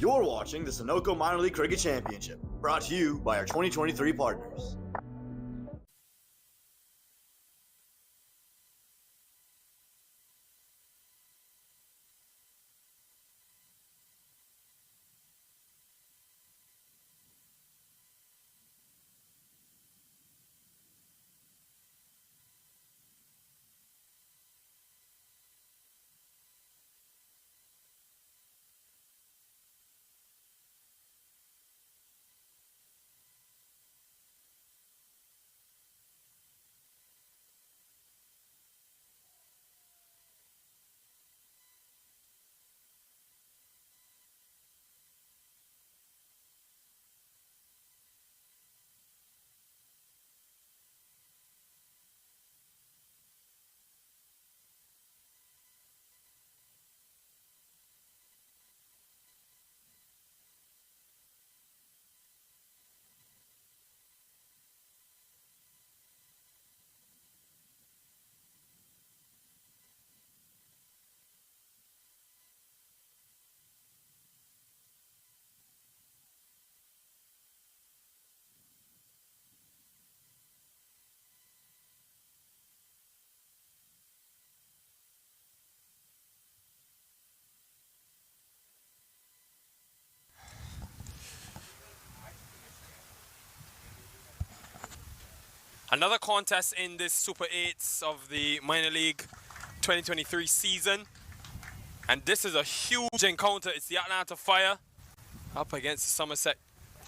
You're watching the Sunoco Minor League Cricket Championship, brought to you by our 2023 partners. Another contest in this Super 8s of the Minor League 2023 season. And this is a huge encounter. It's the Atlanta Fire up against the Somerset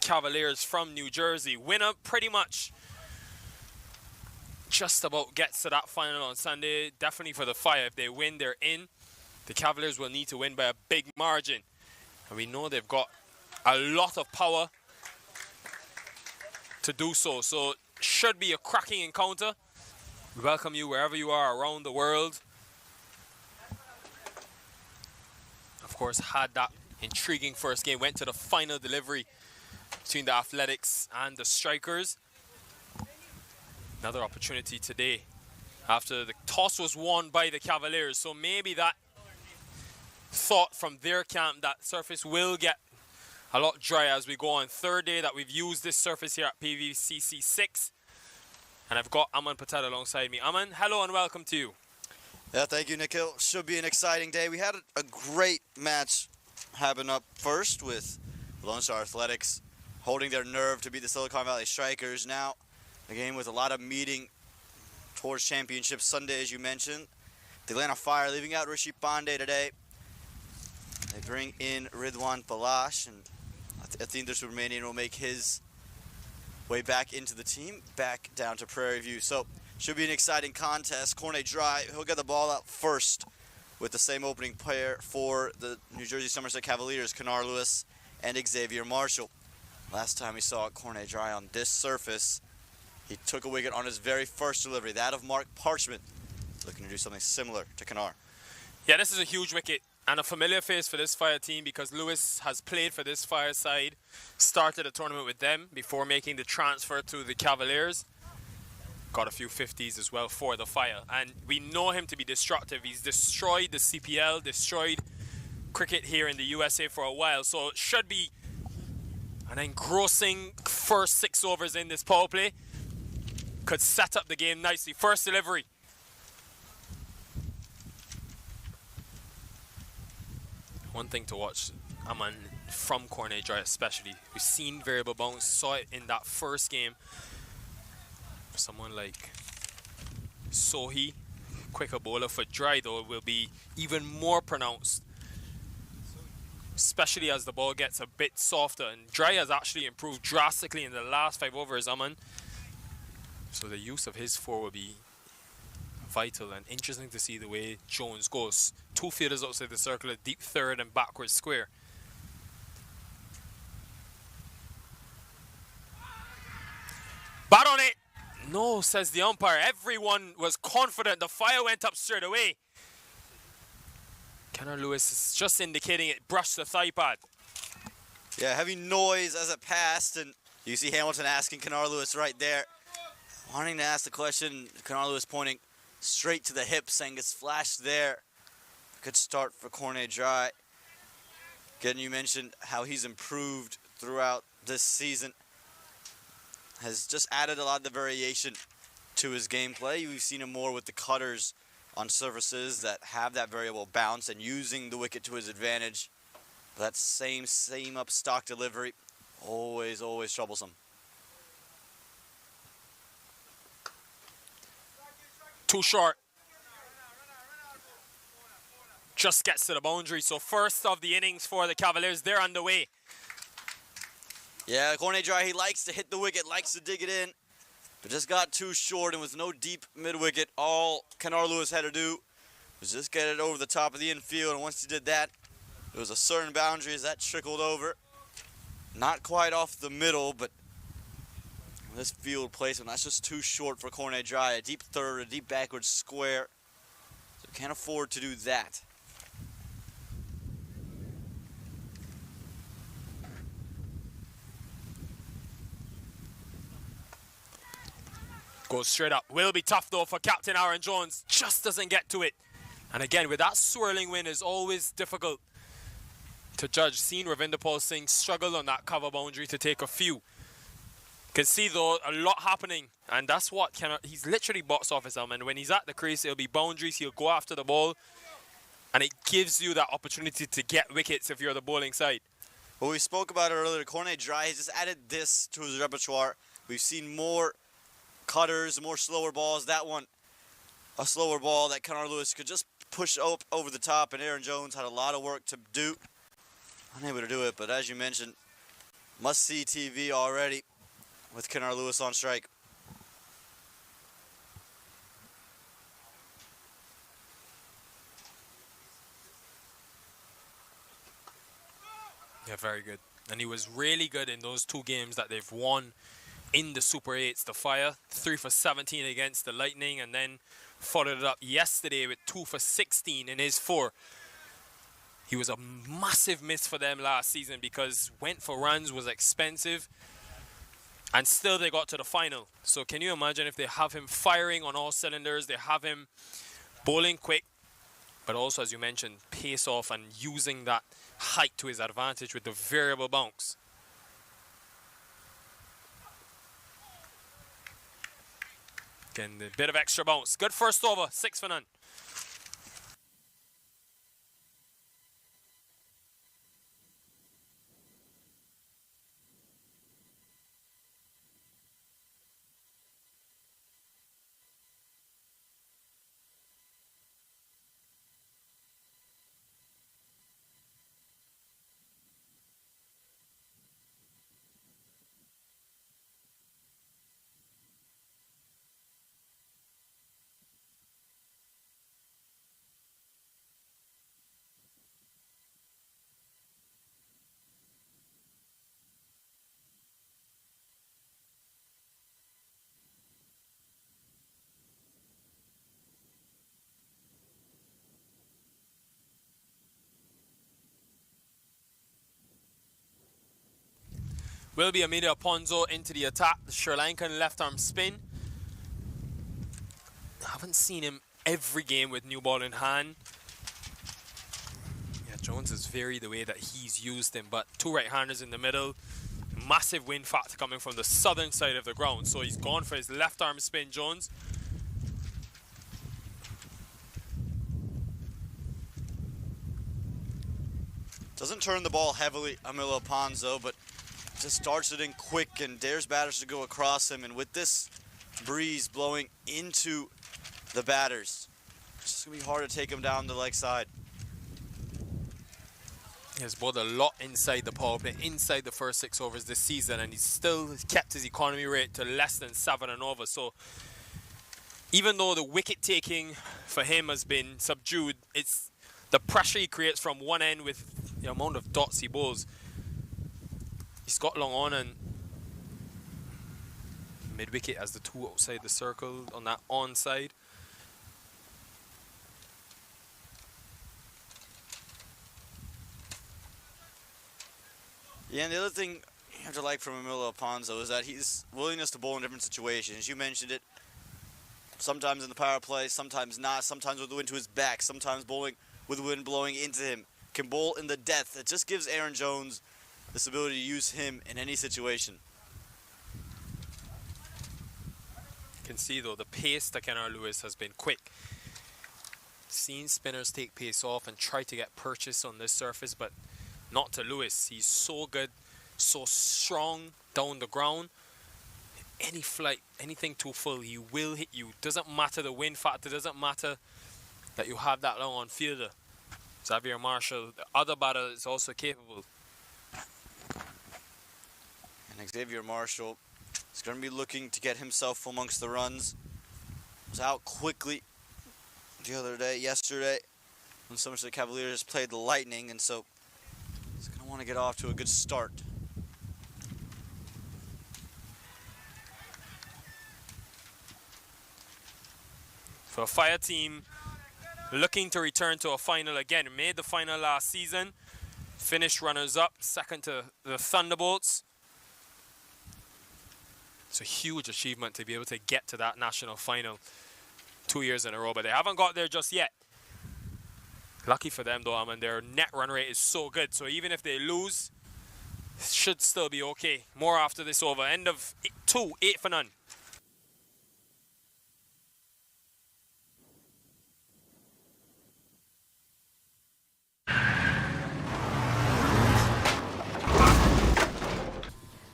Cavaliers from New Jersey. Winner pretty much just about gets to that final on Sunday. Definitely for the Fire. If they win, they're in. The Cavaliers will need to win by a big margin. And we know they've got a lot of power to do so. So should be a cracking encounter. We welcome you wherever you are around the world. Of course, had that intriguing first game. Went to the final delivery between the Athletics and the Strikers. Another opportunity today after the toss was won by the Cavaliers. So maybe that thought from their camp that surface will get a lot drier as we go on. Third day that we've used this surface here at PVCC 6. And I've got Aman Patel alongside me. Aman, hello and welcome to you. Yeah, thank you, Nikhil. Should be an exciting day. We had a great match happen up first with Lone Star Athletics holding their nerve to beat the Silicon Valley Strikers. Now, a game with a lot of meeting towards championship Sunday, as you mentioned. The Atlanta Fire leaving out Rishi Pandey today. They bring in Ridwan Palash, and I think this Romanian will make his way back into the team, back down to Prairie View. So, should be an exciting contest. Cornet Dry, he'll get the ball out first with the same opening pair for the New Jersey Somerset Cavaliers, Kenar Lewis and Xavier Marshall. Last time we saw Cornet Dry on this surface, he took a wicket on his very first delivery, that of Mark Parchment, looking to do something similar to Kenar. Yeah, this is a huge wicket and a familiar face for this Fire team because Lewis has played for this Fire side, started a tournament with them before making the transfer to the Cavaliers. Got a few 50s as well for the Fire. And we know him to be destructive. He's destroyed the CPL, destroyed cricket here in the USA for a while. So it should be an engrossing first 6 overs in this power play. Could set up the game nicely. First delivery. One thing to watch, Aman, from Cornet Dry especially. We've seen variable bounce, saw it in that first game. Someone like Sohi, quicker bowler for Dry though, will be even more pronounced, especially as the ball gets a bit softer. And Dry has actually improved drastically in the last 5 overs, Aman. So the use of his 4 will be vital and interesting to see the way Jones goes. 2 fielders outside the circle, a deep third and backwards square. Bat on it! No, says the umpire. Everyone was confident. The Fire went up straight away. Kenar Lewis is just indicating it brushed the thigh pad. Yeah, heavy noise as it passed, and you see Hamilton asking Kenar Lewis right there, wanting to ask the question. Kenar Lewis pointing straight to the hip, saying it's flashed there. Good start for Cornet Dry. Again, you mentioned how he's improved throughout this season. Has just added a lot of the variation to his gameplay. We've seen him more with the cutters on surfaces that have that variable bounce and using the wicket to his advantage. But that same up stock delivery, always troublesome. Too short. Just gets to the boundary. So first of the innings for the Cavaliers, they're underway. Yeah, Cornet Dry, he likes to hit the wicket, likes to dig it in, but just got too short, and with no deep mid-wicket, all Kennard Lewis had to do was just get it over the top of the infield, and once he did that, there was a certain boundary as that trickled over. Not quite off the middle, but this field placement, that's just too short for Cornet Dry. A deep third, a deep backward square, so can't afford to do that. Goes straight up. Will be tough though for Captain Aaron Jones. Just doesn't get to it. And again, with that swirling wind, is always difficult to judge. Seen Ravinder Paul Singh struggle on that cover boundary to take a few. Can see though a lot happening, and that's what he's literally box office element. When he's at the crease, it'll be boundaries. He'll go after the ball, and it gives you that opportunity to get wickets if you're the bowling side. Well, we spoke about it earlier. Cornet Dry has just added this to his repertoire. We've seen more cutters, more slower balls. That one, a slower ball that Kennard Lewis could just push up over the top, and Aaron Jones had a lot of work to do. Unable to do it, but as you mentioned, must-see TV already with Kennard Lewis on strike. Yeah, very good. And he was really good in those two games that they've won in the Super 8s, the Fire. 3 for 17 against the Lightning, and then followed it up yesterday with 2 for 16 in his 4. He was a massive miss for them last season because went for runs, was expensive, and still they got to the final. So can you imagine if they have him firing on all cylinders, they have him bowling quick, but also, as you mentioned, pace off and using that height to his advantage with the variable bounce. Again, a bit of extra bounce. Good first over, 6 for none. Will be Amida Ponzo into the attack. The Sri Lankan left arm spin. I haven't seen him every game with new ball in hand. Yeah, Jones has varied the way that he's used him, but 2 right-handers in the middle. Massive wind factor coming from the southern side of the ground. So he's gone for his left arm spin, Jones. Doesn't turn the ball heavily, Amilo Ponzo, but just starts it in quick and dares batters to go across him. And with this breeze blowing into the batters, it's just going to be hard to take him down the leg side. He has bowled a lot inside the power play, inside the first 6 overs this season, and he's still kept his economy rate to less than 7 and over. So even though the wicket taking for him has been subdued, it's the pressure he creates from one end with the amount of dots he bowls. He's got long on and mid-wicket as the 2 outside the circle on that on side. Yeah, and the other thing you have to like from Amilo Ponzo is that his willingness to bowl in different situations. You mentioned it. Sometimes in the power play, sometimes not. Sometimes with the wind to his back. Sometimes bowling with the wind blowing into him. can bowl in the death. It just gives Aaron Jones this ability to use him in any situation. You can see, though, the pace that Kennard Lewis has been quick. Seen spinners take pace off and try to get purchase on this surface, but not to Lewis. He's so good, so strong down the ground. Any flight, anything too full, he will hit you. Doesn't matter the wind factor, doesn't matter that you have that long on fielder. Xavier Marshall, the other batter, is also capable. And Xavier Marshall is going to be looking to get himself amongst the runs. Was out quickly yesterday, when Somerset Cavaliers played the Lightning, and so he's going to want to get off to a good start. For a Fire team looking to return to a final again. Made the final last season, finished runners-up, second to the Thunderbolts. It's a huge achievement to be able to get to that national final 2 years in a row, but they haven't got there just yet. Lucky for them, though, I mean, their net run rate is so good, so even if they lose, it should still be okay. More after this over. End of 2, 8 for none.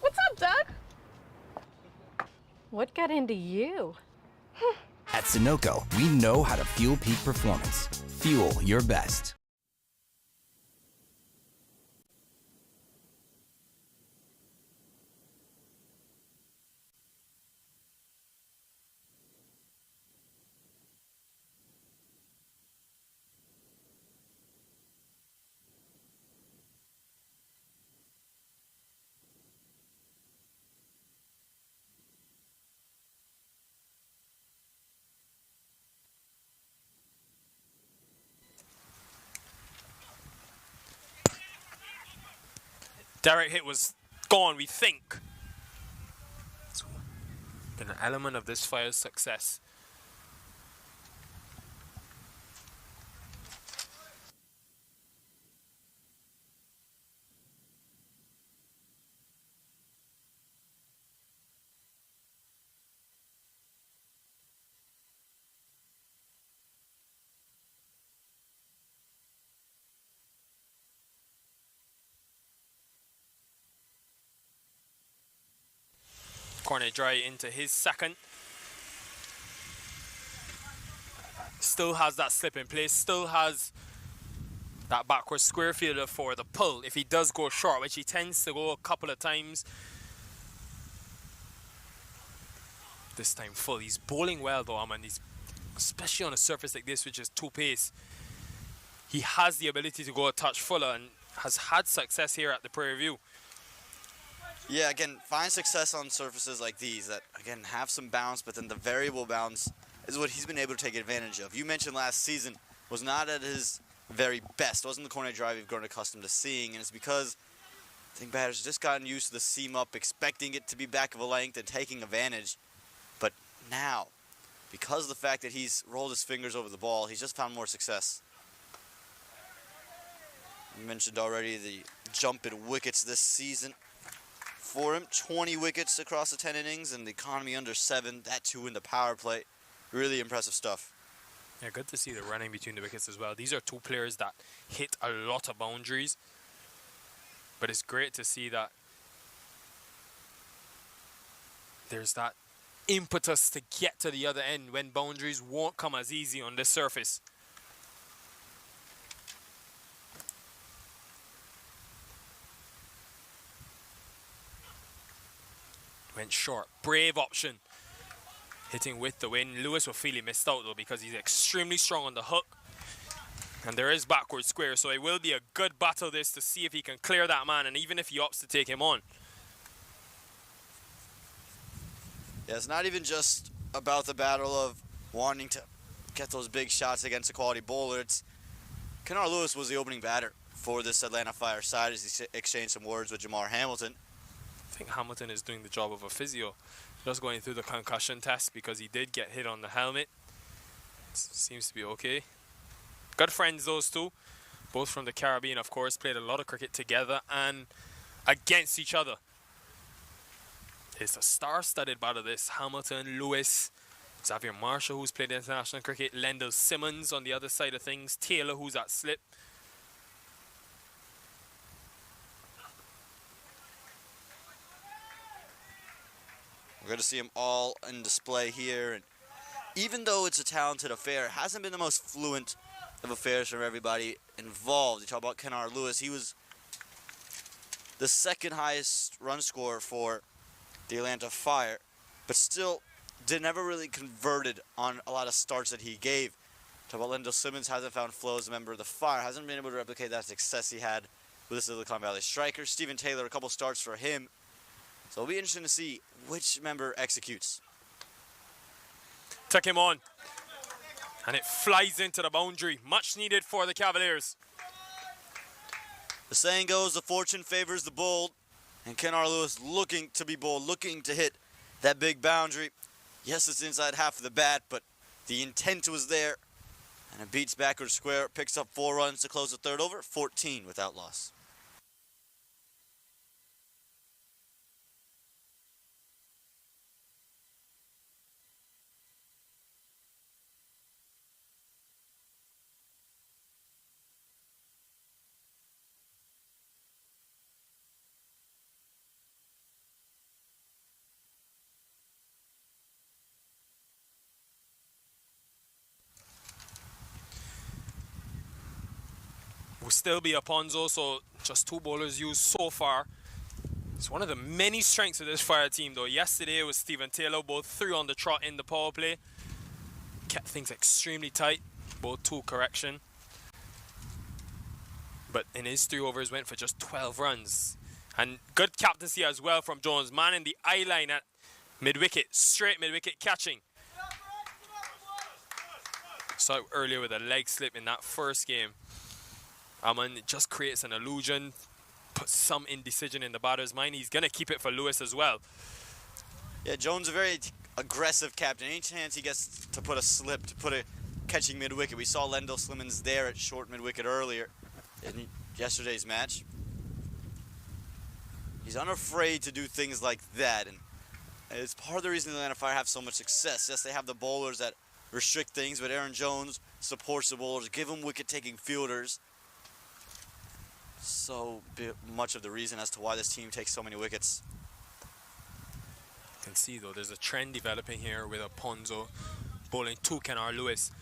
What's up, Doug? What got into you? At Sunoco, we know how to fuel peak performance. Fuel your best. Direct hit was gone, we think. It's been an element of this Fire's success. Corner dry into his second. Still has that slip in place, still has that backward square fielder for the pull if he does go short, which he tends to go a couple of times. This time full. He's bowling well, though, man. He's, especially on a surface like this, which is two pace. He has the ability to go a touch fuller and has had success here at the Prairie View. Yeah, again, find success on surfaces like these that, again, have some bounce, but then the variable bounce is what he's been able to take advantage of. You mentioned last season was not at his very best. Wasn't the corner drive you've grown accustomed to seeing, and it's because I think batters just gotten used to the seam up, expecting it to be back of a length and taking advantage. But now, because of the fact that he's rolled his fingers over the ball, he's just found more success. You mentioned already the jump in wickets this season for him. 20 wickets across the 10 innings and the economy under 7. That too in the power play. Really impressive stuff. Yeah, good to see the running between the wickets as well. These are two players that hit a lot of boundaries. But it's great to see that there's that impetus to get to the other end when boundaries won't come as easy on this surface. Went short. Brave option. Hitting with the wind. Lewis will feel he missed out, though, because he's extremely strong on the hook. And there is backward square, so it will be a good battle this to see if he can clear that man, and even if he opts to take him on. Yeah, it's not even just about the battle of wanting to get those big shots against a quality bowler. It's Kennard Lewis was the opening batter for this Atlanta Fire side as he exchanged some words with Jamar Hamilton. I think Hamilton is doing the job of a physio. Just going through the concussion test because he did get hit on the helmet. Seems to be okay. Good friends, those two. both from the Caribbean, of course, played a lot of cricket together and against each other. It's a star-studded battle, this. Hamilton, Lewis, Xavier Marshall, who's played international cricket, Lendl Simmons on the other side of things, Taylor, who's at slip. We're going to see them all in display here. And even though it's a talented affair, it hasn't been the most fluent of affairs for everybody involved. You talk about Kennard Lewis. He was the second highest run scorer for the Atlanta Fire, but still never really converted on a lot of starts that he gave. Talk about Lendl Simmons, hasn't found flow as a member of the Fire, hasn't been able to replicate that success he had with the Silicon Valley Strikers. Stephen Taylor, a couple starts for him. So it'll be interesting to see which member executes. Took him on, and it flies into the boundary. Much needed for the Cavaliers. The saying goes, the fortune favors the bold, and Kennard Lewis looking to be bold, looking to hit that big boundary. Yes, it's inside half of the bat, but the intent was there, and it beats backwards square, picks up 4 runs to close the third over, 14 without loss. Will still be a Ponzo, so just 2 bowlers used so far. It's one of the many strengths of this Fire team, though. Yesterday it was Stephen Taylor, both 3 on the trot in the power play. Kept things extremely tight, both 2 correction. But in his 3 overs went for just 12 runs. And good captaincy as well from Jones. Man in the eye line at mid-wicket, straight mid-wicket catching. Saw it earlier with a leg slip in that first game. And it just creates an illusion, puts some indecision in the batter's mind. He's going to keep it for Lewis as well. Yeah, Jones a very aggressive captain. Any chance he gets to put a slip, to put a catching mid-wicket. We saw Lendl Simmons there at short mid-wicket earlier in yesterday's match. He's unafraid to do things like that, and it's part of the reason the Atlanta Fire have so much success. Yes, they have the bowlers that restrict things, but Aaron Jones supports the bowlers, give them wicket-taking fielders. So much of the reason as to why this team takes so many wickets. You can see, though, there's a trend developing here with a Ponzo bowling to Kennard Lewis.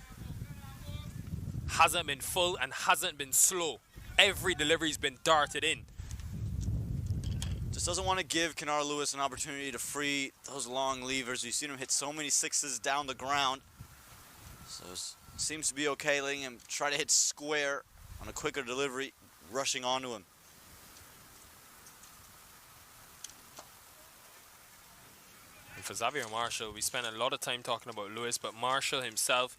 Hasn't been full and hasn't been slow. Every delivery's been darted in. Just doesn't want to give Kennard Lewis an opportunity to free those long levers. You've seen him hit so many 6s down the ground. So it seems to be okay letting him try to hit square on a quicker delivery, rushing onto him. And for Xavier Marshall, we spent a lot of time talking about Lewis, but Marshall himself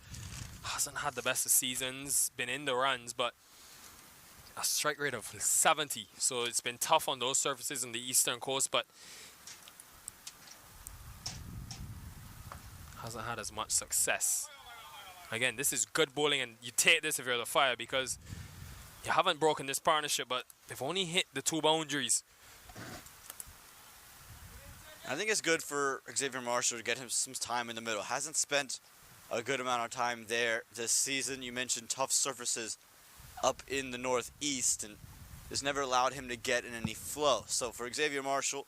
hasn't had the best of seasons, been in the runs, but a strike rate of 70. So it's been tough on those surfaces on the eastern coast, but hasn't had as much success. Again, this is good bowling, and you take this if you're the Fire, because you haven't broken this partnership, but they've only hit the 2 boundaries. I think it's good for Xavier Marshall to get him some time in the middle. Hasn't spent a good amount of time there this season. You mentioned tough surfaces up in the northeast, and this never allowed him to get in any flow. So for Xavier Marshall,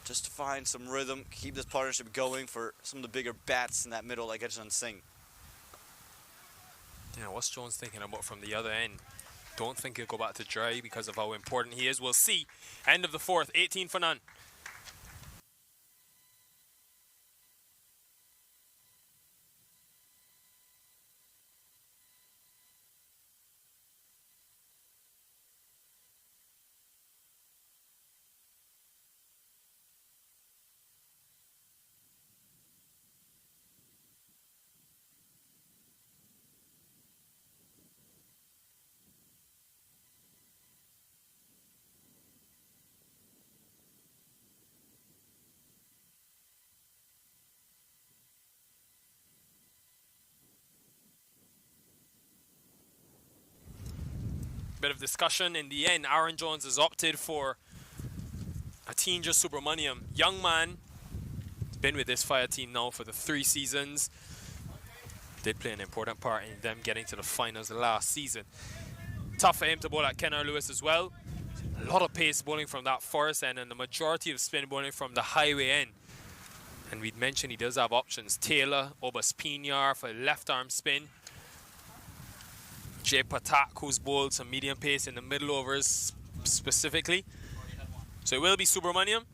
just to find some rhythm, keep this partnership going for some of the bigger bats in that middle like Edgerton Singh. You know, what's Jones thinking about from the other end? Don't think he'll go back to dry because of how important he is. We'll see. End of the 4th, 18 for none. bit of discussion. In the end, Aaron Jones has opted for Atinja Subramaniam. Young man, he's been with this Fire team now for the 3 seasons. Did play an important part in them getting to the finals last season. Tough for him to bowl at Kenner Lewis as well. A lot of pace bowling from that forest end and the majority of spin bowling from the highway end. And we'd mentioned he does have options. Taylor, Obas Pinar for left arm spin. Jay Patak, who's bowled some medium pace in the middle overs specifically. So it will be Subramaniam.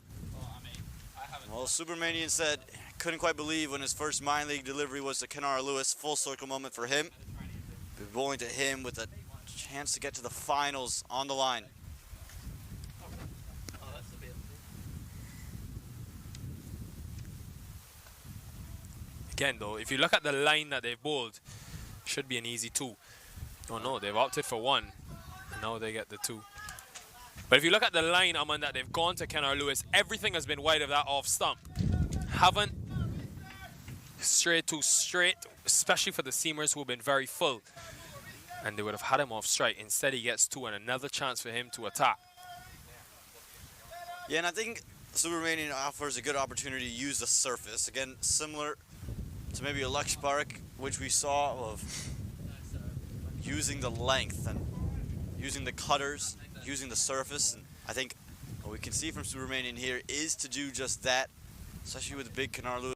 Well, Subramanian said couldn't quite believe when his first minor league delivery was to Kenara Lewis. Full circle moment for him. Be bowling to him with a chance to get to the finals on the line. Again though, if you look at the line that they've bowled, should be an easy 2. Oh no, they've opted for 1, and now they get the 2. But if you look at the line, Aman, that they've gone to Kenner Lewis, everything has been wide of that off stump. Haven't straight to straight, especially for the seamers who have been very full. And they would have had him off strike. Instead, he gets 2 and another chance for him to attack. Yeah, and I think Subramanian offers a good opportunity to use the surface. Again, similar to maybe a Laksh Parekh, which we saw of using the length and using the cutters, using the surface. And I think what we can see from Subramanian here is to do just that, especially with the big Kenner Lewis.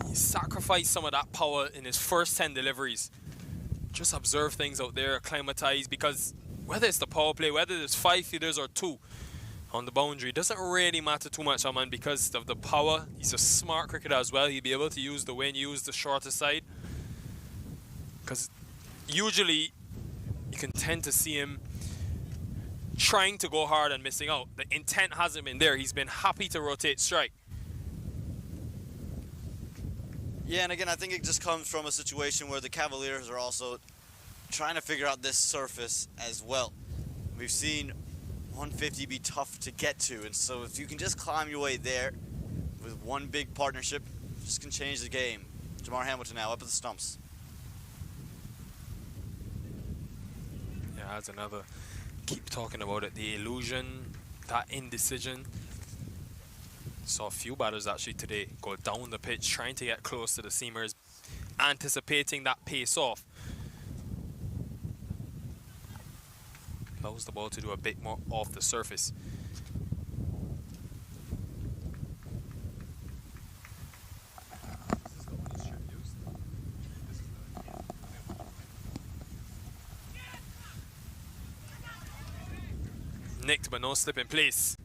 He sacrificed some of that power in his first 10 deliveries. Just observe things out there, acclimatize, because whether it's the power play, whether there's 5 fielders or 2 on the boundary, doesn't really matter too much, Aman, because of the power. He's a smart cricketer as well. He'll be able to use the wind, use the shorter side. Because usually you can tend to see him trying to go hard and missing out. The intent hasn't been there. He's been happy to rotate strike. Yeah, and again, I think it just comes from a situation where the Cavaliers are also trying to figure out this surface as well. We've seen 150 be tough to get to, and so if you can just climb your way there with one big partnership, just can change the game. Jamar Hamilton now up at the stumps. Yeah, that's another. Keep talking about it. The illusion, that indecision. Saw a few batters actually today go down the pitch trying to get close to the seamers, anticipating that pace off. Allows the ball to do a bit more off the surface. Nicked but no slip in place.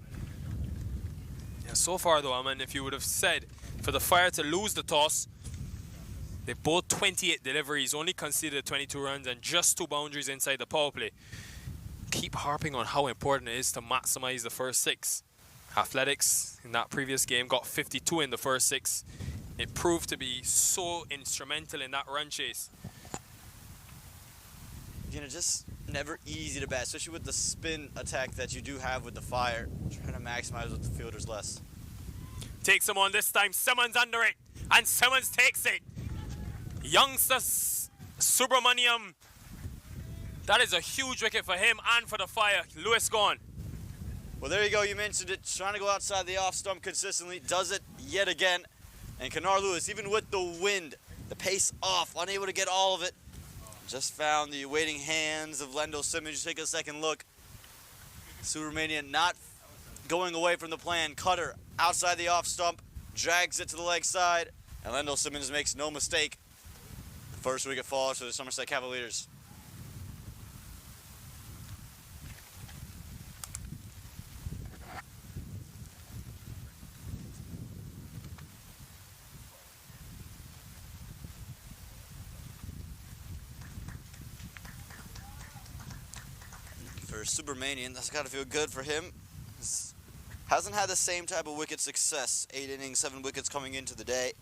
So far though, Aman, if you would have said for the Fire to lose the toss, they bowled 28 deliveries, only conceded 22 runs and just 2 boundaries inside the power play. Keep harping on how important it is to maximize the first 6. Athletics in that previous game got 52 in the first 6. It proved to be so instrumental in that run chase. You know, just never easy to bat, especially with the spin attack that you do have with the Fire. Trying to maximize with the fielders less. Takes him on this time. Simmons under it, and Simmons takes it. Youngster Subramaniam. That is a huge wicket for him and for the Fire. Lewis gone. Well, there you go. You mentioned it. Trying to go outside the off stump consistently. Does it yet again. And Kenner Lewis, even with the wind, the pace off, unable to get all of it. Just found the waiting hands of Lendl Simmons. Take a second look. Subramanian not going away from the plan. Cutter outside the off stump, drags it to the leg side, and Lendl Simmons makes no mistake. First wicket falls for the Somerset Cavaliers. For Subramanian, that's got to feel good for him. Hasn't had the same type of wicket success. 8 innings, 7 wickets coming into the day.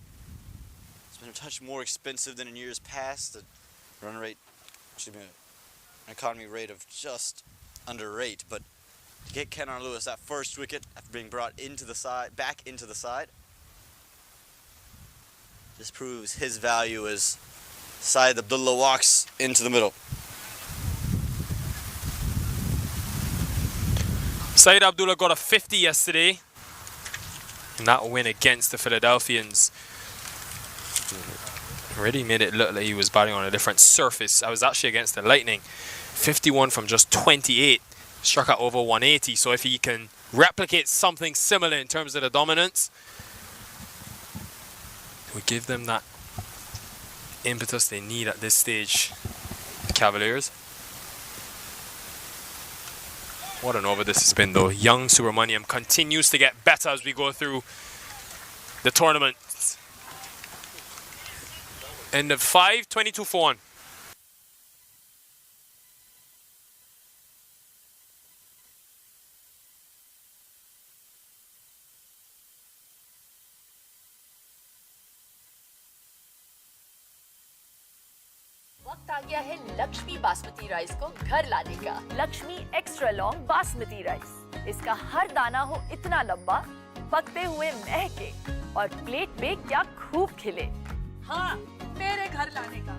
It's been a touch more expensive than in years past. The run rate, economy rate of just under 8, but to get Kenar Lewis that first wicket after being brought into the side, back into the side, just proves his value as Syed Abdullah walks into the middle. Syed Abdullah got a 50 yesterday in that win against the Philadelphians. Already made it look like he was batting on a different surface. I was actually against the Lightning. 51 from just 28. Struck out over 180. So if he can replicate something similar in terms of the dominance, it would give them that impetus they need at this stage. The Cavaliers. What an over this has been though. Young Subramaniam continues to get better as we go through the tournament. End of 5, 22 for 1. वक्त आ गया है Lakshmi basmati rice को घर लाने का। Lakshmi extra long basmati rice, इसका हर दाना हो इतना लंबा, पकते हुए महके और प्लेट में क्या खूब खिले। हाँ, मेरे घर लाने का।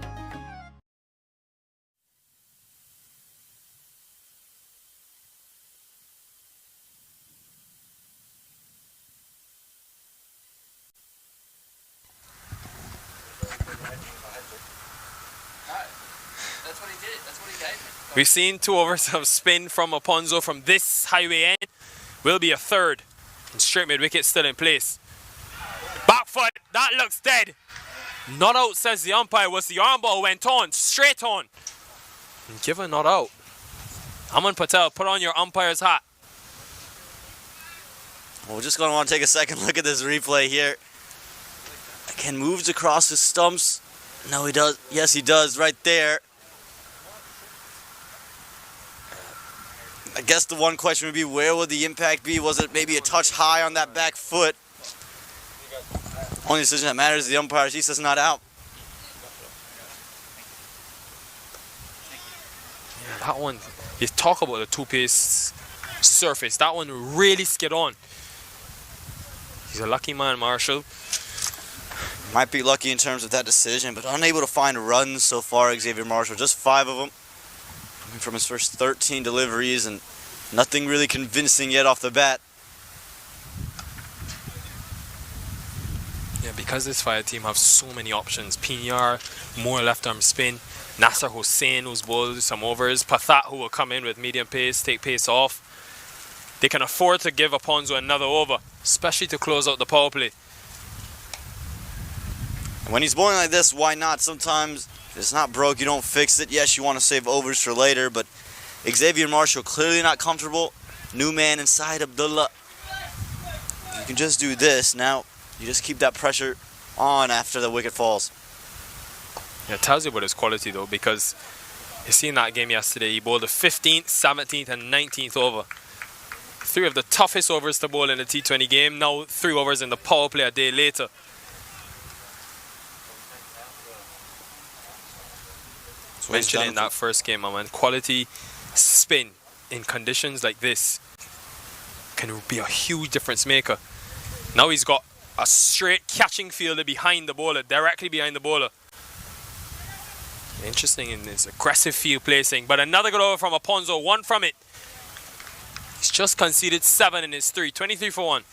We've seen 2 overs of spin from Aponzo from this highway end. Will be a third. And straight mid wicket still in place. Back foot, that looks dead. Not out, says the umpire. Was the arm ball went on, straight on. And given not out. Aman Patel, put on your umpire's hat. Well, we're just going to want to take a second look at this replay here. Again, moves across the stumps. No, he does. Yes, he does, right there. I guess the one question would be, where would the impact be? Was it maybe a touch high on that back foot? Only decision that matters is the umpire. He says not out. Yeah, that one, you talk about the two-pace surface. That one really skid on. He's a lucky man, Marshall. Might be lucky in terms of that decision, but unable to find runs so far, Xavier Marshall. Just 5 of them. From his first 13 deliveries, and nothing really convincing yet off the bat. Yeah, because this fire team have so many options. Pinyar, more left arm spin. Nasser Hussain, who's bowled some overs. Pathat, who will come in with medium pace, take pace off. They can afford to give Aponzo another over, especially to close out the power play. When he's bowling like this, why not? Sometimes if it's not broke, you don't fix it. Yes, you want to save overs for later, but Xavier Marshall clearly not comfortable. New man inside Abdullah. You can just do this. Now, you just keep that pressure on after the wicket falls. Yeah, it tells you about his quality though, because you seen that game yesterday. He bowled the 15th, 17th and 19th over. 3 of the toughest overs to bowl in a T20 game. Now 3 overs in the power play a day later. Mentioned in that first game, man, quality spin in conditions like this can be a huge difference maker. Now he's got a straight catching fielder behind the bowler, directly behind the bowler. Interesting in his aggressive field placing, but another good over from Aponzo, 1 from it. He's just conceded 7 in his 3, 23 for 1.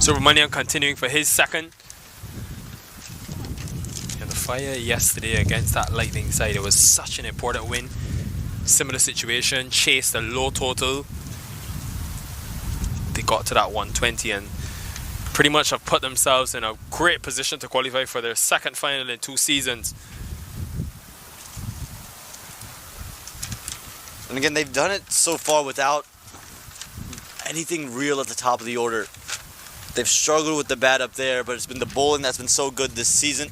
Subramanian continuing for his second. And the Fire yesterday against that Lightning side, it was such an important win. Similar situation, chased a low total. They got to that 120 and pretty much have put themselves in a great position to qualify for their second final in 2 seasons. And again, they've done it so far without anything real at the top of the order. They've struggled with the bat up there, but it's been the bowling that's been so good this season.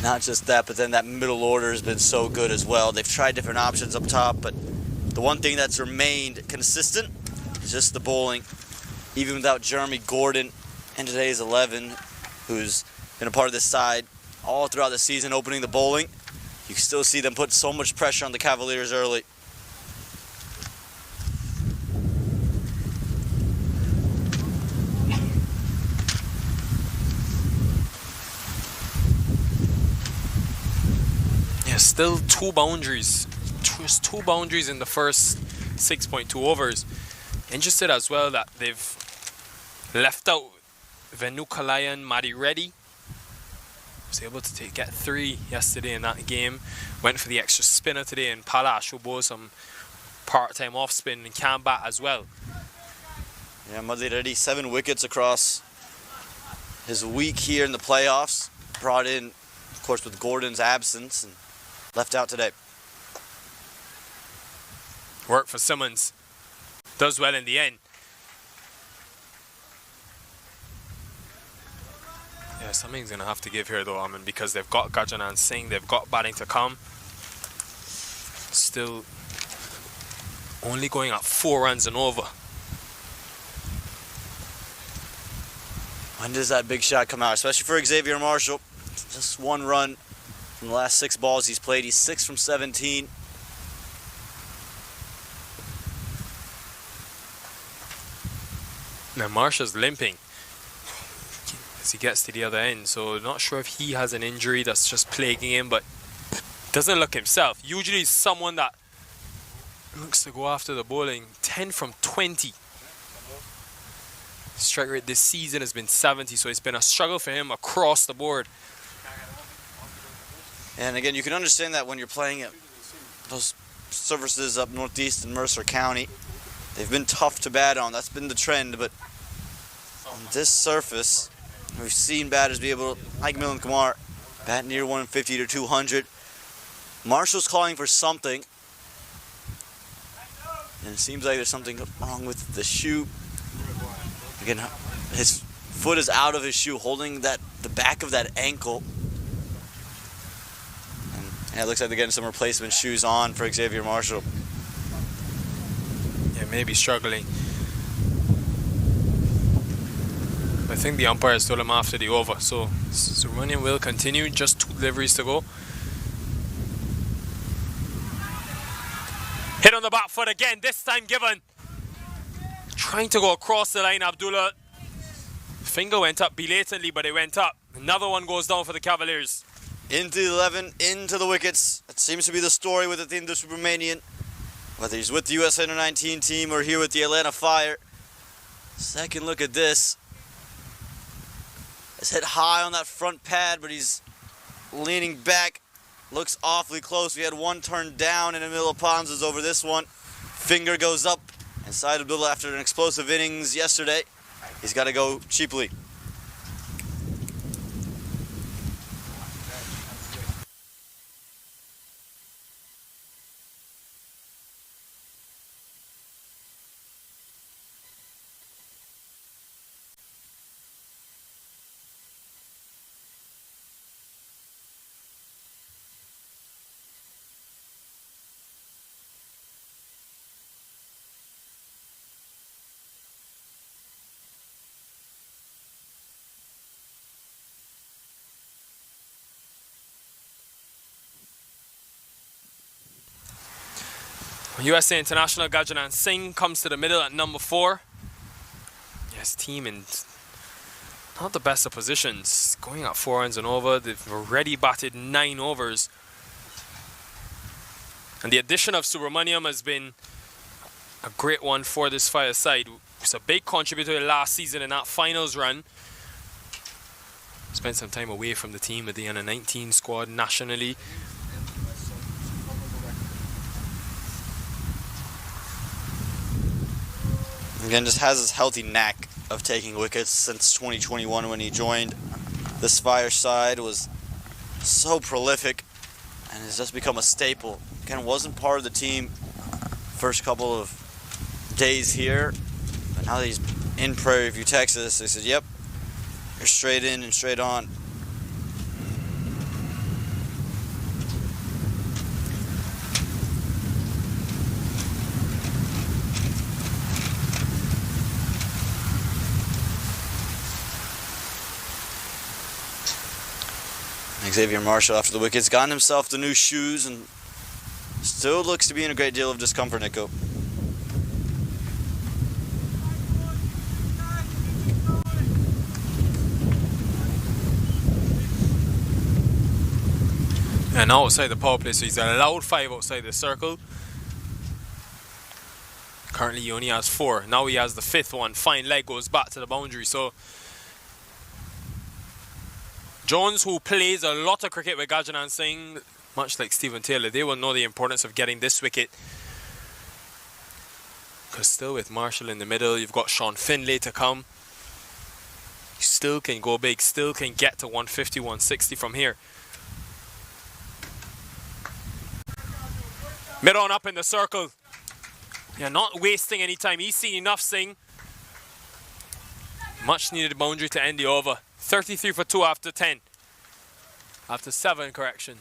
Not just that, but then that middle order has been so good as well. They've tried different options up top, but the one thing that's remained consistent is just the bowling. Even without Jeremy Gordon in today's 11, who's been a part of this side all throughout the season, opening the bowling, you can still see them put so much pressure on the Cavaliers early. Yeah, still 2 boundaries. Just 2 boundaries in the first 6.2 overs. Interested as well that they've left out Venu Kalayan, Madi Reddy. Was able to get 3 yesterday in that game. Went for the extra spinner today, and Pala Ashubo some part-time off spin and can bat as well. Yeah, Madi Reddy, 7 wickets across his week here in the playoffs. Brought in, of course, with Gordon's absence, and left out today. Work for Simmons. Does well in the end. Yeah, something's going to have to give here though, Amin, because they've got Gajanan Singh, they've got batting to come. Still only going at 4 runs and over. When does that big shot come out? Especially for Xavier Marshall. Just 1 run from the last 6 balls he's played. He's 6 from 17. Now Marshall's limping as he gets to the other end, so not sure if he has an injury that's just plaguing him, but doesn't look himself. Usually he's someone that looks to go after the bowling. 10 from 20. Strike rate this season has been 70, so it's been a struggle for him across the board. And again, you can understand that when you're playing at those surfaces up northeast in Mercer County. They've been tough to bat on. That's been the trend, but on this surface, we've seen batters be able to, like Milan Kumar, bat near 150 to 200. Marshall's calling for something, and it seems like there's something wrong with the shoe. Again, his foot is out of his shoe, holding the back of that ankle. And yeah, it looks like they're getting some replacement shoes on for Xavier Marshall. Yeah, maybe struggling. I think the umpires told him after the over, so Subramanian will continue. Just 2 deliveries to go. Hit on the back foot again, this time given. Trying to go across the line, Abdullah. Finger went up belatedly, but it went up. Another one goes down for the Cavaliers. Into the 11, into the wickets. That seems to be the story with the Subramanian. Whether he's with the US Under-19 team or here with the Atlanta Fire. Second look at this. It's hit high on that front pad, but he's leaning back. Looks awfully close. We had one turn down in the middle of Ponzas over this one. Finger goes up. And Syed Abdullah, after an explosive innings yesterday, he's got to go cheaply. USA International Gajanan Singh comes to the middle at number 4. Yes, team in not the best of positions. Going at 4 runs and over. They've already batted 9 overs. And the addition of Subramaniam has been a great one for this Fireside. It's a big contributor last season in that finals run. Spent some time away from the team with the under-19 squad nationally. Again, just has this healthy knack of taking wickets since 2021 when he joined this Fireside. Was so prolific and has just become a staple. Again, wasn't part of the team first couple of days here, but now that he's in Prairie View, Texas, they said, yep, you're straight in and straight on. Xavier Marshall, after the wickets, gotten himself the new shoes and still looks to be in a great deal of discomfort, Nico. And now outside the power play, so he's allowed 5 outside the circle. Currently he only has 4. Now he has the 5th one. Fine leg goes back to the boundary. So Jones, who plays a lot of cricket with Gajanan Singh, much like Stephen Taylor, they will know the importance of getting this wicket. Because still with Marshall in the middle, you've got Sean Finlay to come. You still can go big, still can get to 150, 160 from here. Mid on up in the circle. Yeah, not wasting any time. He's seen enough, Singh. Much needed boundary to end the over. 33 for 2 after 10. After 7, correction.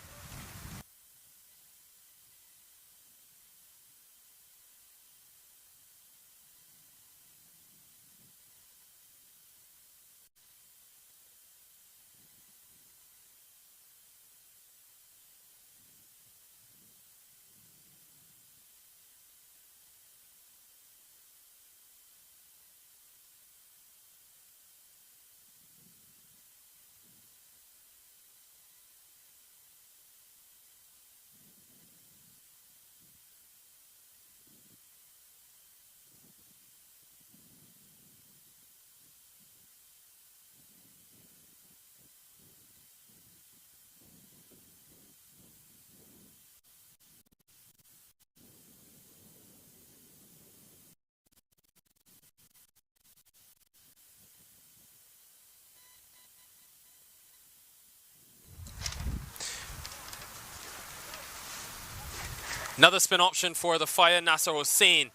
Another spin option for the Fire, Nasser Hussain.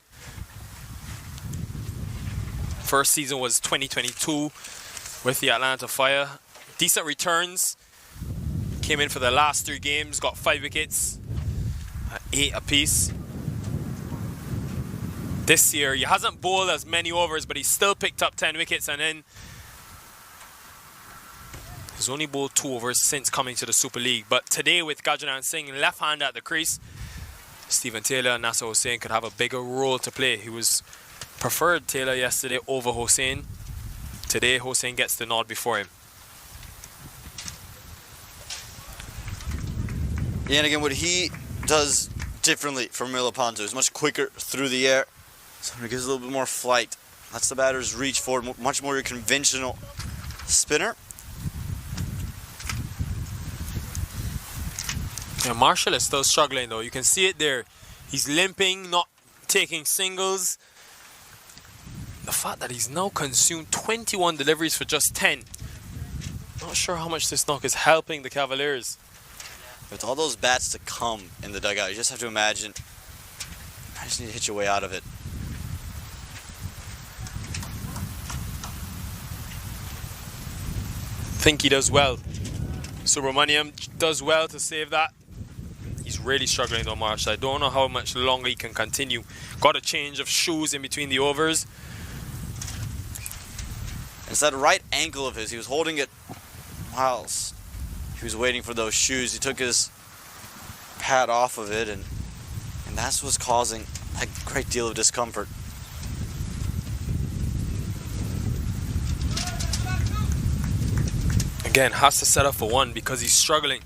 First season was 2022 with the Atlanta Fire. Decent returns. Came in for the last 3 games, got 5 wickets, 8 apiece. This year, he hasn't bowled as many overs, but he's still picked up 10 wickets, and then he's only bowled 2 overs since coming to the Super League. But today with Gajanan Singh left hand at the crease, Stephen Taylor and Nasser Hussain could have a bigger role to play. He was preferred Taylor yesterday over Hussain. Today, Hussain gets the nod before him. Yeah, and again, what he does differently from Milapanto is much quicker through the air, so it gives a little bit more flight. That's the batter's reach forward, much more your conventional spinner. Yeah, Marshall is still struggling though. You can see it there. He's limping, not taking singles. The fact that he's now consumed 21 deliveries for just 10. Not sure how much this knock is helping the Cavaliers. With all those bats to come in the dugout, you just have to imagine, I just need to hit your way out of it. Think he does well. Subramaniam does well to save that. He's really struggling though, Marshall. I don't know how much longer he can continue. Got a change of shoes in between the overs. It's that right ankle of his. He was holding it whilst he was waiting for those shoes. He took his pad off of it, and that's what's causing a great deal of discomfort. Again, has to set up for 1 because he's struggling.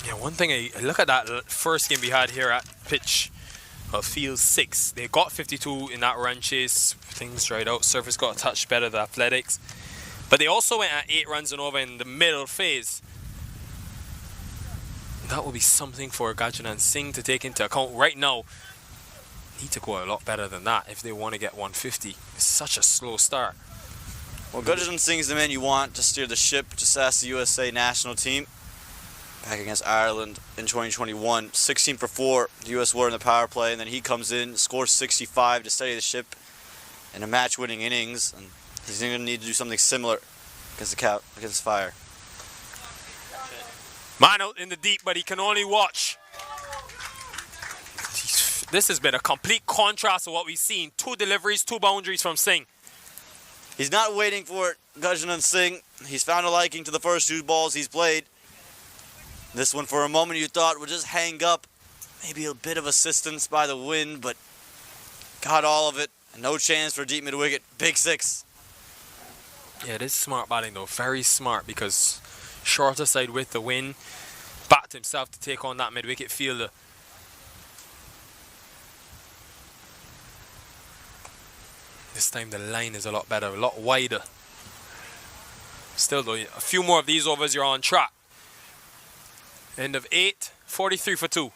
Yeah, one thing, I look at that first game we had here at pitch of field 6. They got 52 in that run chase. Things dried out. Surface got a touch better than Athletics. But they also went at 8 runs and over in the middle phase. That will be something for Gajanan Singh to take into account. Right now, need to go a lot better than that if they want to get 150. It's such a slow start. Well, Gajanan Singh is the man you want to steer the ship. Just ask the USA national team. Back against Ireland in 2021. 16 for 4. The US were in the power play, and then he comes in, scores 65 to steady the ship in a match-winning innings. And he's going to need to do something similar against Fire. Man out in the deep, but he can only watch. This has been a complete contrast to what we've seen. 2 deliveries, 2 boundaries from Singh. He's not waiting for it, Gajanan Singh. He's found a liking to the first 2 balls he's played. This one, for a moment, you thought would just hang up. Maybe a bit of assistance by the wind, but got all of it. And no chance for deep mid-wicket. Big 6. Yeah, it is smart batting, though. Very smart, because shorter side with the wind. Backed himself to take on that mid-wicket fielder. This time the line is a lot better, a lot wider. Still, though, a few more of these overs, you're on track. End of 8, 43 for 2.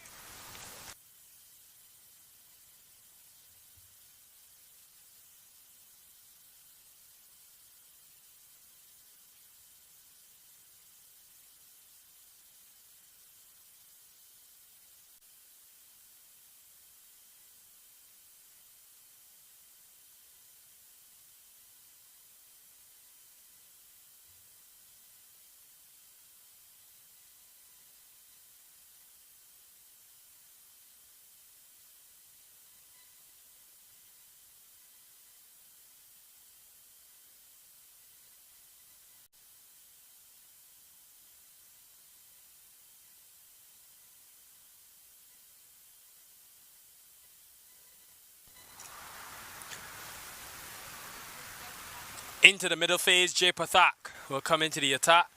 Into the middle phase, Jay Pathak will come into the attack.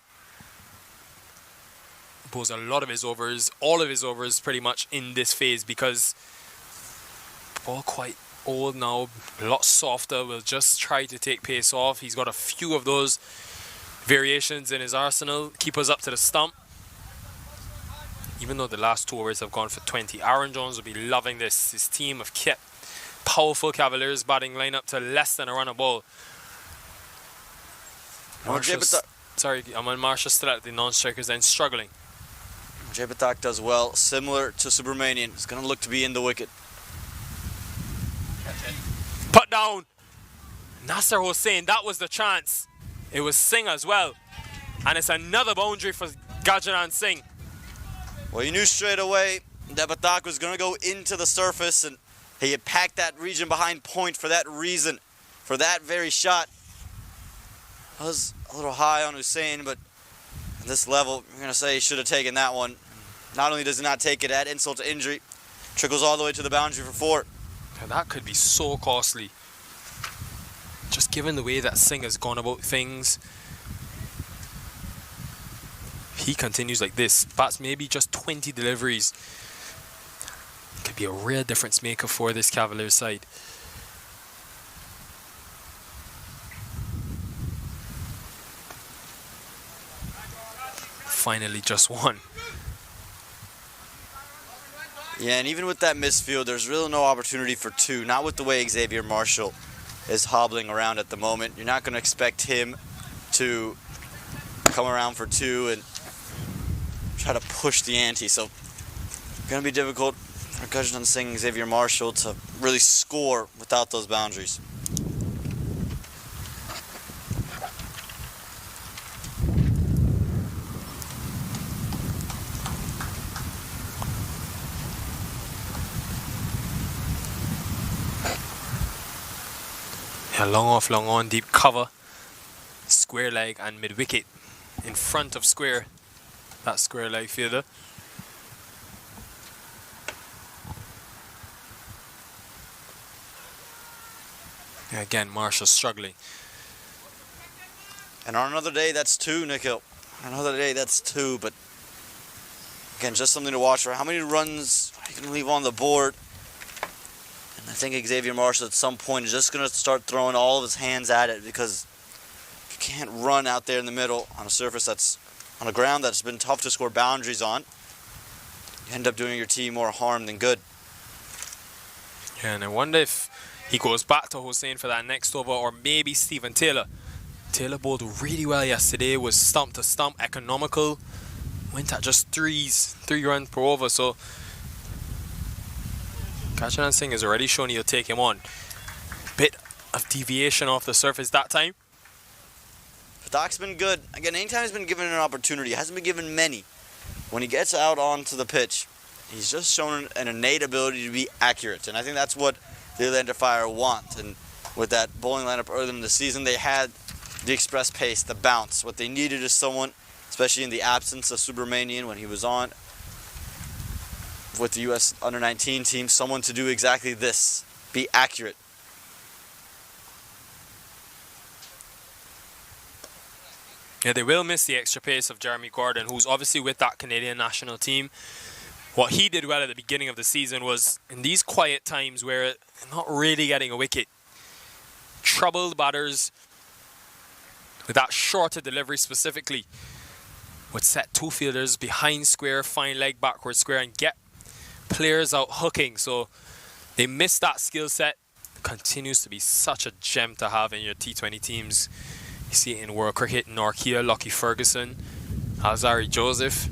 Pulls a lot of his overs, all of his overs pretty much in this phase, because ball quite old now, a lot softer, will just try to take pace off. He's got a few of those variations in his arsenal. Keep us up to the stump. Even though the last 2 overs have gone for 20, Aaron Jones will be loving this. His team have kept powerful Cavaliers batting lineup to less than a run a ball. Sorry, Marshall still at the non-strikers and struggling. Jay Pathak does well, similar to Subramanian. He's going to look to be in the wicket. Put down. Nasser Hossain, that was the chance. It was Singh as well. And it's another boundary for Gajanan Singh. Well, you knew straight away that Pathak was going to go into the surface, and he had packed that region behind point for that reason, for that very shot. I was a little high on Hussain, but at this level, you're going to say he should have taken that one. Not only does he not take it, add insult to injury, trickles all the way to the boundary for 4. And that could be so costly. Just given the way that Singh has gone about things. He continues like this, bats maybe just 20 deliveries. Could be a real difference maker for this Cavaliers side. Finally just 1. Yeah, and even with that misfield, there's really no opportunity for 2. Not with the way Xavier Marshall is hobbling around at the moment. You're not going to expect him to come around for 2 and try to push the ante. So it's going to be difficult for Gajanan Singh and Xavier Marshall to really score without those boundaries. Yeah, long off, long on, deep cover, square leg and mid wicket in front of square. That square leg fielder. Yeah, again, Marshall struggling. And on another day, that's 2, Nikhil. Another day, that's 2, but again, just something to watch for. How many runs you can leave on the board I think Xavier Marshall at some point is just going to start throwing all of his hands at it, because you can't run out there in the middle on a surface that's on a ground that's been tough to score boundaries on. You end up doing your team more harm than good. Yeah, and I wonder if he goes back to Hossein for that next over, or maybe Stephen Taylor. Taylor bowled really well yesterday, was stump to stump, economical, went at just 3 runs per over, so Kachanand Singh has already shown he'll take him on. Bit of deviation off the surface that time. Phatak's been good. Again, anytime he's been given an opportunity, he hasn't been given many. When he gets out onto the pitch, he's just shown an innate ability to be accurate, and I think that's what the Atlanta Fire want. And with that bowling lineup early in the season, they had the express pace, the bounce. What they needed is someone, especially in the absence of Subramanian when he was on with the U.S. Under-19 team, someone to do exactly this, be accurate. Yeah, they will miss the extra pace of Jeremy Gordon, who's obviously with that Canadian national team. What he did well at the beginning of the season was, in these quiet times where not really getting a wicket, troubled batters with that shorter delivery specifically, would set 2 fielders behind square, find leg backward square, and get players out hooking. So they missed that skill set. Continues to be such a gem to have in your T20 teams. You see it in World Cricket, Norkia, Lockie Ferguson, Alzari Joseph.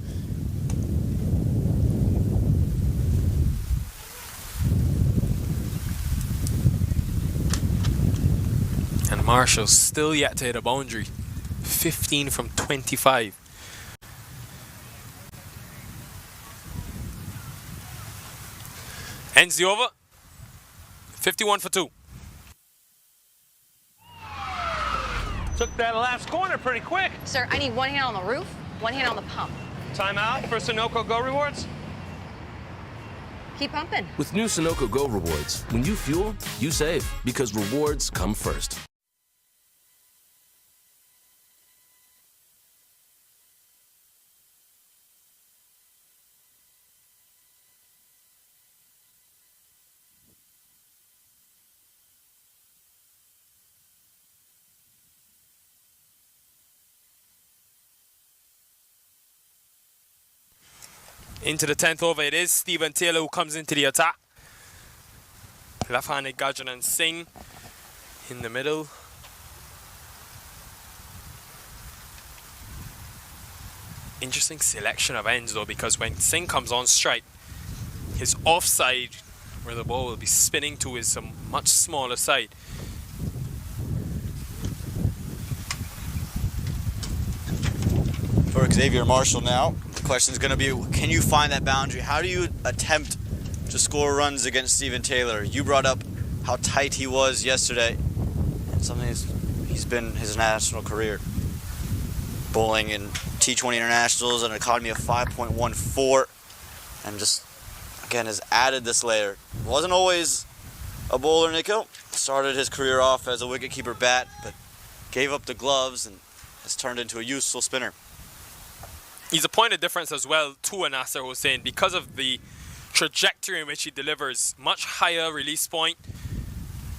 And Marshall's still yet to hit a boundary. 15 from 25. Ends the over. 51 for 2. Took that last corner pretty quick. Sir, I need one hand on the roof, one hand on the pump. Timeout for Sunoco Go Rewards. Keep pumping. With new Sunoco Go rewards, when you fuel, you save, because rewards come first. Into the 10th over, it is Stephen Taylor who comes into the attack. Left-handed Kachanand Singh in the middle. Interesting selection of ends though, because when Singh comes on strike, his offside, where the ball will be spinning to, is a much smaller side. For Xavier Marshall now, the question is going to be, can you find that boundary? How do you attempt to score runs against Stephen Taylor? You brought up how tight he was yesterday, and something he's been his national career. Bowling in T20 internationals, an economy of 5.14, and just, again, has added this layer. Wasn't always a bowler, Nico. Started his career off as a wicketkeeper bat, but gave up the gloves and has turned into a useful spinner. He's a point of difference as well to Nasser Hossein because of the trajectory in which he delivers. Much higher release point.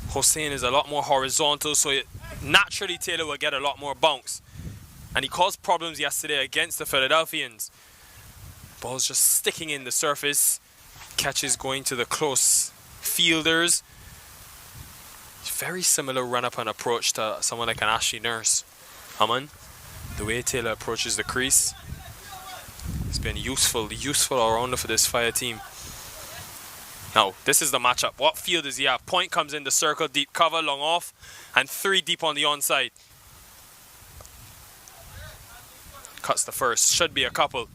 Hossein is a lot more horizontal, so naturally Taylor will get a lot more bounce. And he caused problems yesterday against the Philadelphians. Ball's just sticking in the surface. Catches going to the close fielders. Very similar run-up and approach to someone like an Ashley Nurse. Aman, the way Taylor approaches the crease. It's been useful all-rounder for this Fire team. Now, this is the matchup. What field does he have? Point comes in the circle, deep cover, long off, and 3 deep on the onside. Cuts the first. Should be a couple.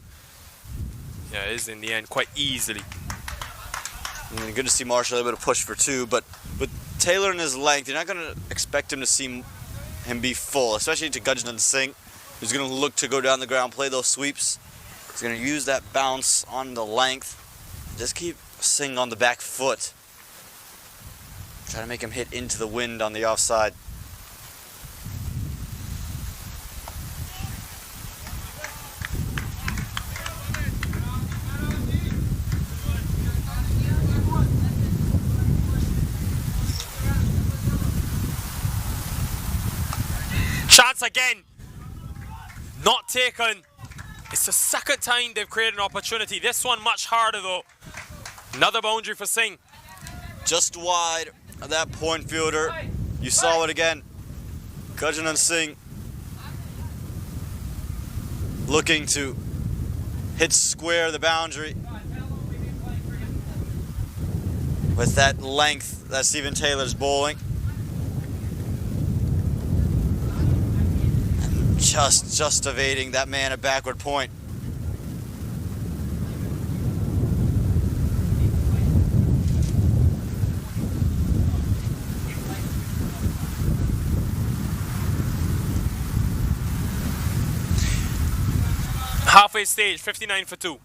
Yeah, it is in the end quite easily. Good to see Marshall able to push for 2, but with Taylor and his length, you're not going to expect him to see him be full, especially to Kachanand Singh, who's going to look to go down the ground, play those sweeps. He's going to use that bounce on the length. Just keep Singh on the back foot. Try to make him hit into the wind on the offside. once again. Not taken. It's the second time they've created an opportunity. This one much harder though. Another boundary for Singh. Just wide of that point fielder. You saw it again. Gurjanath Singh looking to hit square the boundary with that length that Stephen Taylor's bowling. And just evading that man at backward point. Halfway stage, 59 for 2.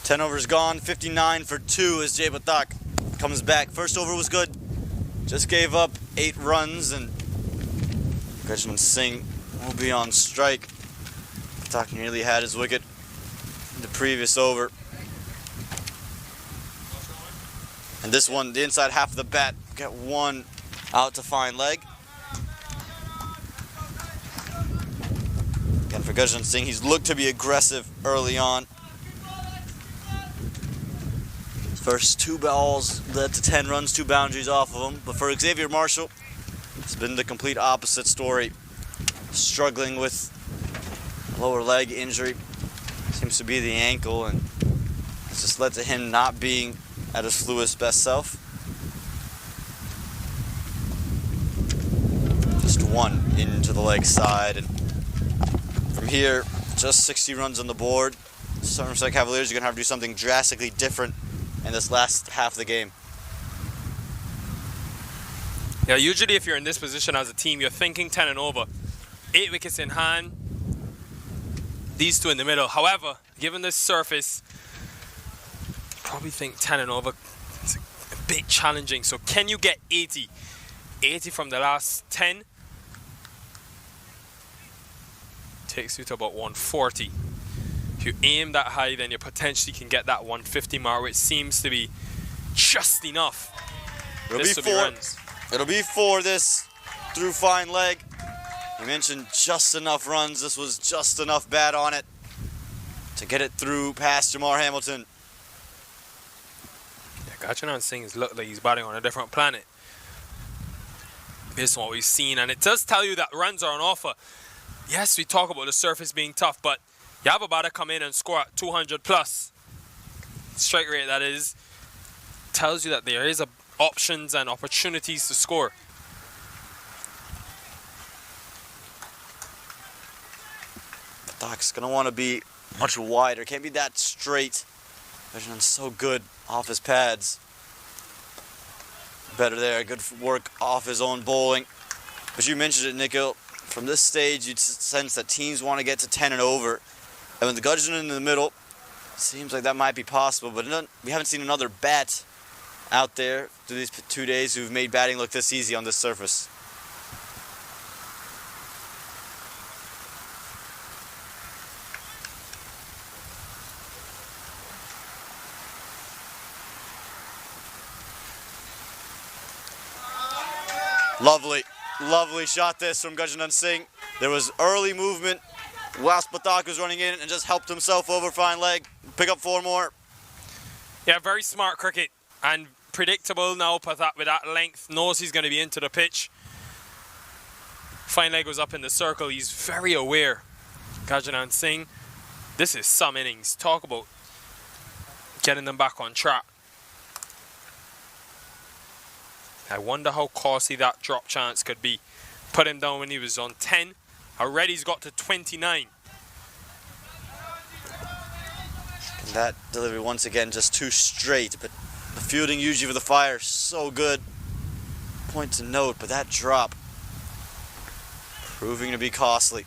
Ten overs gone, 59 for 2 as Jay Batak comes back. First over was good. Just gave up 8 runs and Gurjanath Singh will be on strike. Batak nearly had his wicket in the previous over. And this one, the inside half of the bat, got one out to fine leg. Again for Gurjanath Singh, he's looked to be aggressive early on. First 2 balls led to 10 runs, 2 boundaries off of him. But for Xavier Marshall, it's been the complete opposite story. Struggling with lower leg injury. Seems to be the ankle, and it's just led to him not being at his fluidest best self. Just one into the leg side, and from here, just 60 runs on the board. Somerset Cavaliers are going to have to do something drastically different in this last half of the game. Yeah, usually if you're in this position as a team, you're thinking 10 and over. 8 wickets in hand, these 2 in the middle. However, given this surface, you probably think 10 and over is a bit challenging. So can you get 80? 80 from the last 10 takes you to about 140. If you aim that high, then you potentially can get that 150 mark, which seems to be just enough. It'll be 4 this through fine leg. You mentioned just enough runs. This was just enough bat on it to get it through past Jamar Hamilton. Yeah, Gurjanath Singh has looked like he's batting on a different planet based on what we've seen, and it does tell you that runs are on offer. Yes, we talk about the surface being tough, but you have a batter come in and score at 200 plus strike rate, that is, tells you that there is options and opportunities to score. Doc's gonna want to be much wider. Can't be that straight. Gurjanath's so good off his pads. Better there. Good work off his own bowling. But you mentioned it, Nikhil. From this stage, you'd sense that teams want to get to 10 and over. And with the Gurjanath in the middle, seems like that might be possible. But we haven't seen another bat out there through these 2 days who've made batting look this easy on this surface. Lovely shot this from Gurjanath Singh. There was early movement whilst Batak was running in and just helped himself over fine leg. Pick up 4 more. Yeah, very smart cricket and predictable now with that length. Knows he's going to be into the pitch. Fine leg was up in the circle. He's very aware. Gajanan Singh. This is some innings. Talk about getting them back on track. I wonder how costly that drop chance could be. Put him down when he was on 10. Already he's got to 29. And that delivery once again just too straight, but the fielding usually for the Fire so good. Point to note, but that drop proving to be costly.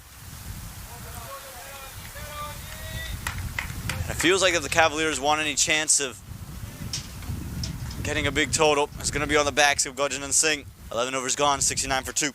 And it feels like if the Cavaliers want any chance of getting a big total, it's going to be on the backs of Gajanan Singh. 11 overs gone, 69 for 2.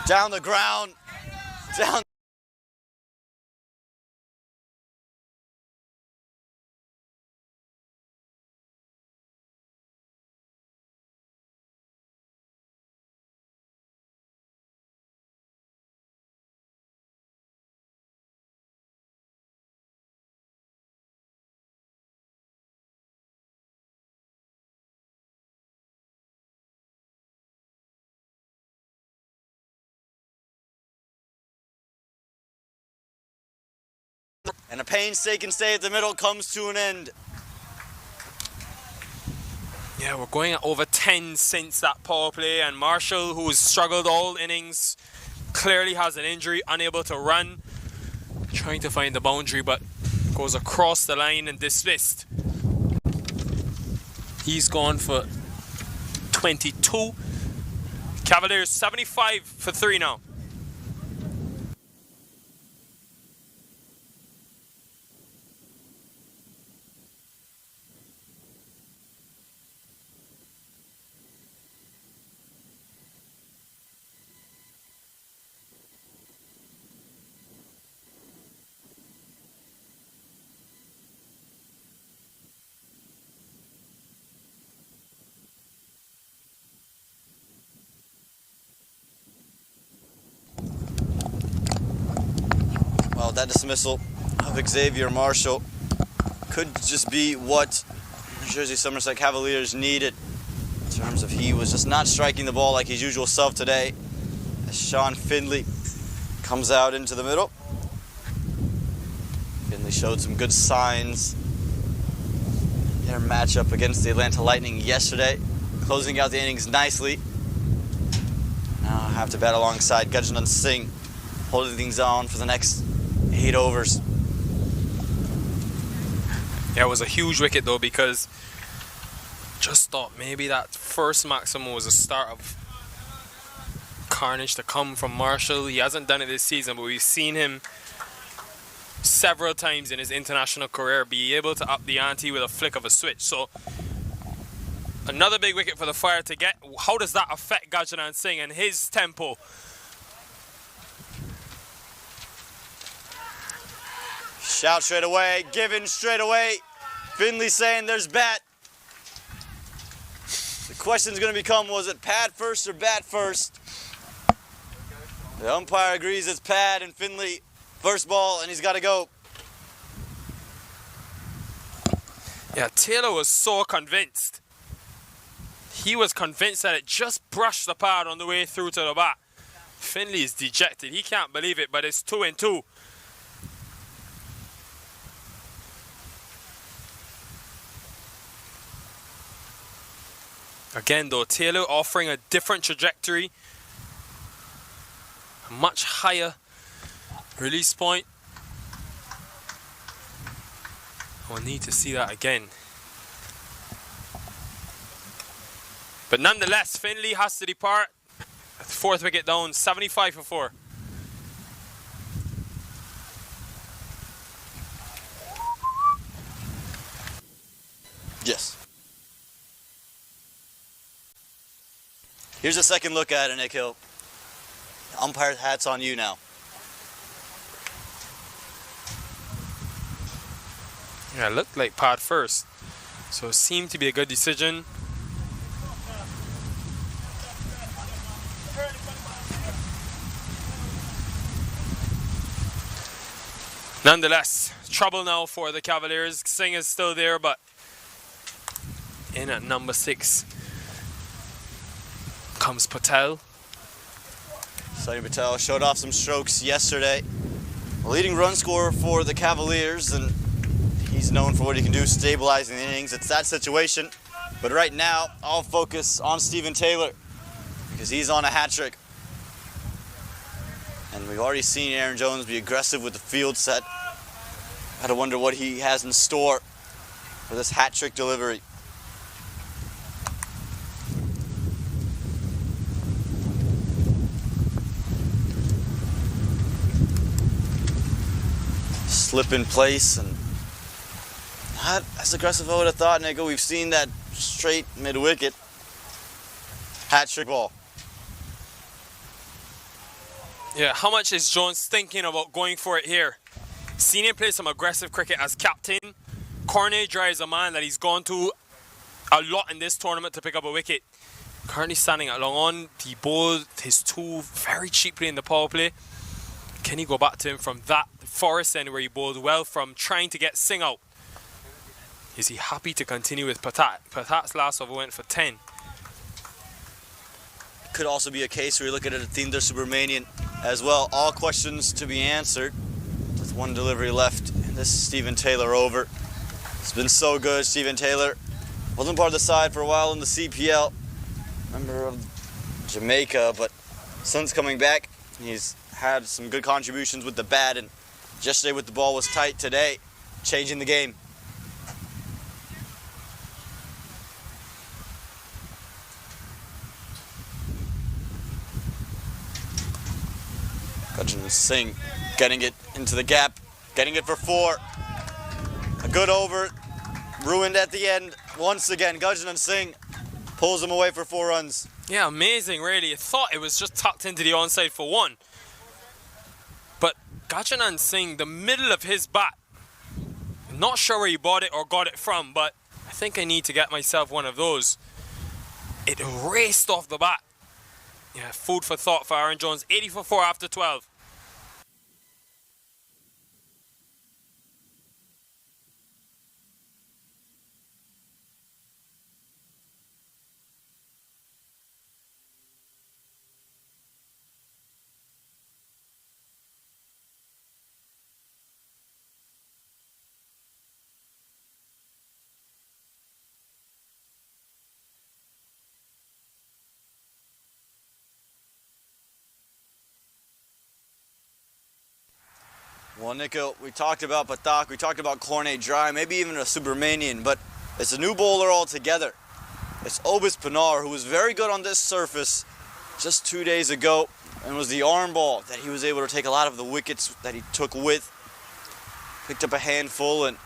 Down the ground, down. And a painstaking stay at the middle comes to an end. Yeah, we're going at over 10 since that power play, and Marshall, who has struggled all innings, clearly has an injury, unable to run. Trying to find the boundary, but goes across the line and dismissed. He's gone for 22. Cavaliers 75 for 3 now. Well, that dismissal of Xavier Marshall could just be what New Jersey Somerset Cavaliers needed in terms of he was just not striking the ball like his usual self today. As Sean Findlay comes out into the middle. Findlay showed some good signs in their matchup against the Atlanta Lightning yesterday, closing out the innings nicely. Now I have to bat alongside Gajanan Singh, holding things on for the next 8 overs. Yeah, it was a huge wicket though, because just thought maybe that first maximum was a start of carnage to come from Marshall. He hasn't done it this season, but we've seen him several times in his international career be able to up the ante with a flick of a switch. So another big wicket for the Fire to get. How does that affect Gajanan Singh and his tempo? Shout straight away, given straight away. Findlay saying there's bat. The question's going to become, was it pad first or bat first? The umpire agrees it's pad, and Findlay first ball, and he's got to go. Yeah, Taylor was so convinced. He was convinced that it just brushed the pad on the way through to the bat. Findlay is dejected. He can't believe it, but it's 2-2. Again though, Taylor offering a different trajectory, a much higher release point. We'll need to see that again. But nonetheless, Finley has to depart. Fourth wicket down, 75 for 4. Yes. Here's a second look at it, Nick Hill. Umpire's hat's on you now. Yeah, it looked like pad first. So it seemed to be a good decision. Nonetheless, trouble now for the Cavaliers. Singh is still there, but in at number 6 comes Patel. Sunny Patel showed off some strokes yesterday. Leading run scorer for the Cavaliers, and he's known for what he can do stabilizing the innings. It's that situation. But right now, I'll focus on Stephen Taylor because he's on a hat trick. And we've already seen Aaron Jones be aggressive with the field set. Gotta wonder what he has in store for this hat trick delivery. Slip in place and not as aggressive as I would have thought, Nico. We've seen that straight mid-wicket hat trick ball. Yeah, how much is Jones thinking about going for it here? Seen him play some aggressive cricket as captain. Cornet drives a man that he's gone to a lot in this tournament to pick up a wicket. Currently standing at long on. He bowled his 2 very cheaply in the power play. Can he go back to him from that Forest end where he bowled well from trying to get Singh out? Is he happy to continue with Patat? Patat's last over went for 10. Could also be a case where you look at it at Thinder Subramanian as well. All questions to be answered with one delivery left. And this is Stephen Taylor over. It's been so good. Stephen Taylor wasn't part of the side for a while in the CPL. Member of Jamaica, but since coming back, he's had some good contributions with the bat, and yesterday with the ball was tight. Today, changing the game. Gurjendra Singh getting it into the gap, getting it for 4. A good over, ruined at the end. Once again, Gurjendra Singh pulls him away for 4 runs. Yeah, amazing, really. I thought it was just tucked into the onside for 1. But Gurjendra Singh, the middle of his bat, not sure where he bought it or got it from, but I think I need to get myself one of those. It raced off the bat. Yeah, food for thought for Aaron Jones. 80 for 4 after 12. Well, Nico, we talked about Patak, we talked about Cornet Dry, maybe even a Subramanian, but it's a new bowler altogether. It's Obis Pinar, who was very good on this surface just 2 days ago, and was the arm ball that he was able to take a lot of the wickets that he took with. Picked up a handful, and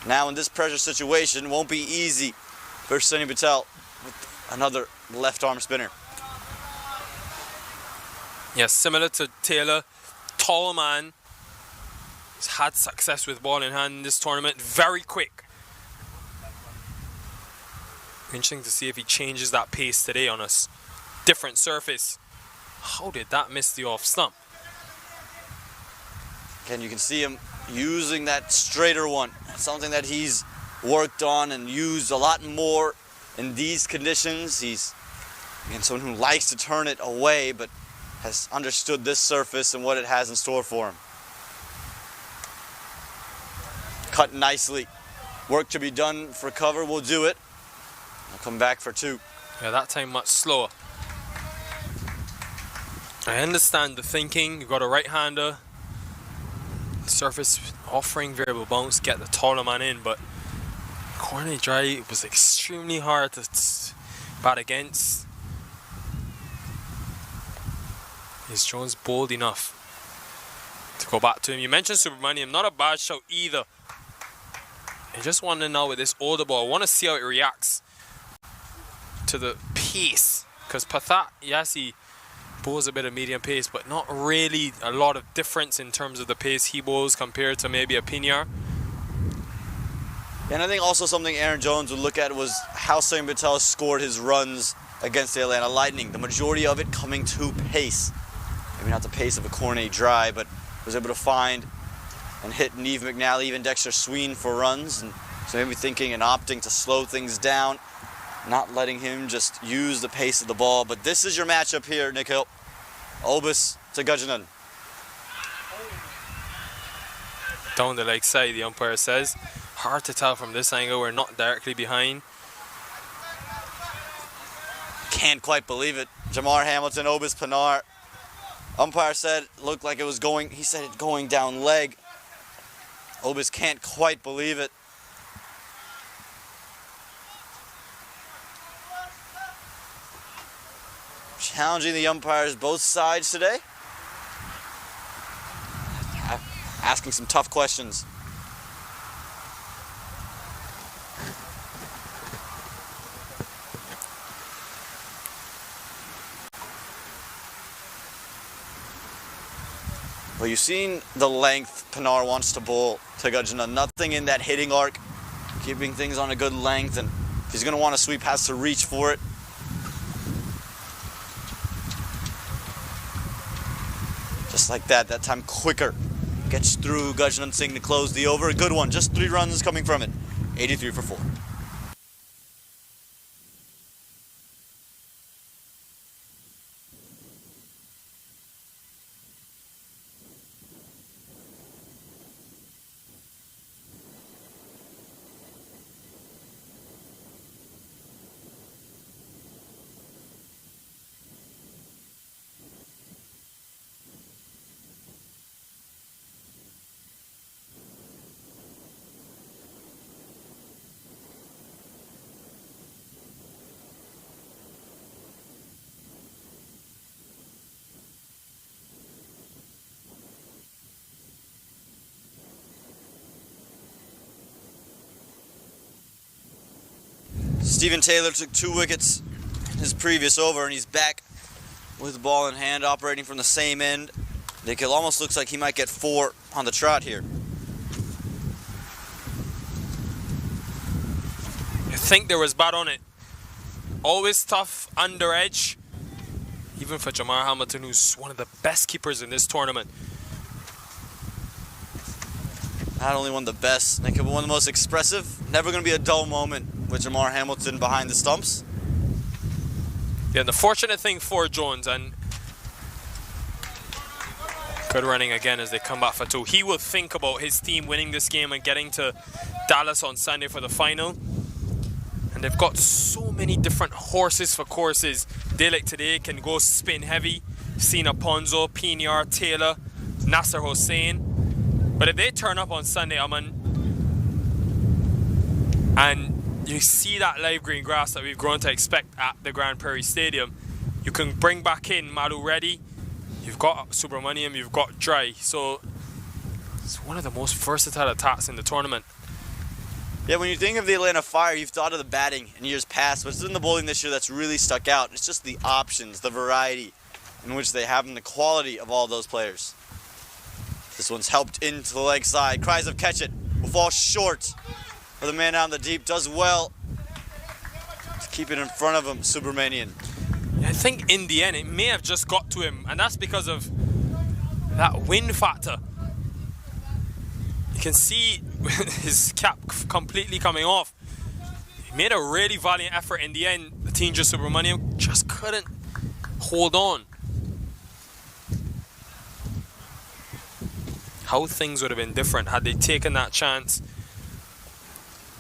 now in this pressure situation, won't be easy for Sunny Patel with another left arm spinner. Yeah, similar to Taylor, tall man. He's had success with ball in hand in this tournament. Very quick. Interesting to see if he changes that pace today on us. Different surface. How did that miss the off stump? Again, you can see him using that straighter one. Something that he's worked on and used a lot more in these conditions. He's again someone who likes to turn it away, but has understood this surface and what it has in store for him. Cut nicely. Work to be done for cover. We'll do it. I'll come back for 2. Yeah, that time much slower. I understand the thinking. You got a right-hander. Surface offering variable bounce, get the taller man in, but corner dry was extremely hard to bat against. Is Jones bold enough to go back to him? You mentioned Subramaniam, not a bad shout either. I just want to know with this older ball, I want to see how it reacts to the pace. Because Pathat, yes, he bowls a bit of medium pace, but not really a lot of difference in terms of the pace he bowls compared to maybe a Pinyar. And I think also something Aaron Jones would look at was how Singh Patel scored his runs against the Atlanta Lightning. The majority of it coming to pace. Maybe not the pace of a Cornet dry, but was able to find and hit Neve McNally, even Dexter Sween for runs. And so maybe thinking and opting to slow things down, not letting him just use the pace of the ball. But this is your matchup here, Nikhil. Obis to Gajanan. Down the leg side, the umpire says. Hard to tell from this angle, we're not directly behind. Can't quite believe it. Jamar Hamilton, Obis Pinar. Umpire said it looked like it was going, he said it going down leg. Obis can't quite believe it. Challenging the umpires both sides today. Asking some tough questions. Well, you've seen the length Pinar wants to bowl to Gajana. Nothing in that hitting arc, keeping things on a good length, and if he's going to want to sweep, has to reach for it. Just like that time quicker. Gets through Gajnan Singh to close the over. A good one, just 3 runs coming from it. 83 for 4. Stephen Taylor took 2 wickets in his previous over, and he's back with the ball in hand, operating from the same end. Nikhil almost looks like he might get 4 on the trot here. I think there was bat on it. Always tough under edge, even for Jamar Hamilton, who's one of the best keepers in this tournament. Not only one of the best, Nikhil, but one of the most expressive. Never going to be a dull moment with Jamar Hamilton behind the stumps. Yeah, the fortunate thing for Jones, and good running again as they come back for 2. He will think about his team winning this game and getting to Dallas on Sunday for the final. And they've got so many different horses for courses. Day like today can go spin heavy. Sina Ponzo, Pinyar, Taylor, Nasser Hossain. But if they turn up on Sunday, Aman, and you see that live green grass that we've grown to expect at the Grand Prairie Stadium, you can bring back in Malu Reddy, you've got Subramaniam, you've got Dry. So it's one of the most versatile attacks in the tournament. Yeah, when you think of the Atlanta Fire, you've thought of the batting in years past, but it's in the bowling this year that's really stuck out. It's just the options, the variety in which they have, and the quality of all those players. This one's helped into the leg side. Cries of catch it. Will fall short. But the man out in the deep does well to keep it in front of him, Subramanian. I think in the end it may have just got to him, and that's because of that wind factor. You can see his cap completely coming off. He made a really valiant effort in the end. The team just Subramanian just couldn't hold on. How things would have been different had they taken that chance.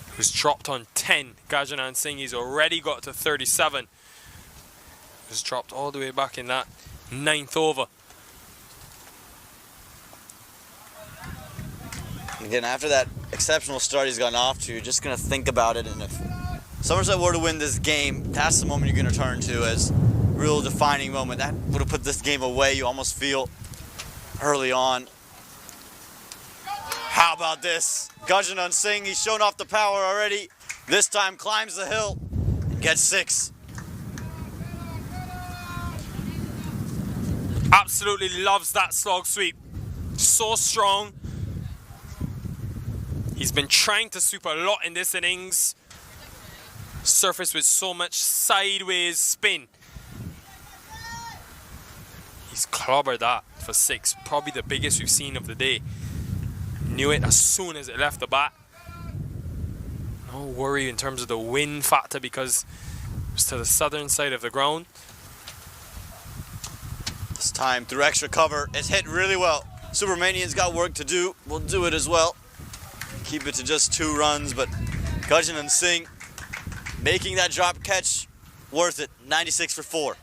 He was dropped on 10. Gajanan Singh, he's already got to 37. He was dropped all the way back in that 9th over. Again, after that exceptional start he's gotten off to, you're just going to think about it. And if Somerset were to win this game, that's the moment you're going to turn to as a real defining moment. That would have put this game away, you almost feel, early on. How about this? Gajanan Singh, he's shown off the power already. This time climbs the hill and gets 6. Absolutely loves that slog sweep. So strong. He's been trying to sweep a lot in this innings. Surface with so much sideways spin. He's clobbered that for 6. Probably the biggest we've seen of the day. Knew it as soon as it left the bat. No worry in terms of the wind factor because it was to the southern side of the ground. This time through extra cover, it's hit really well. Supermanian's got work to do. We'll do it as well. Keep it to just 2 runs, but Gajanan Singh making that drop catch worth it. 96 for 4.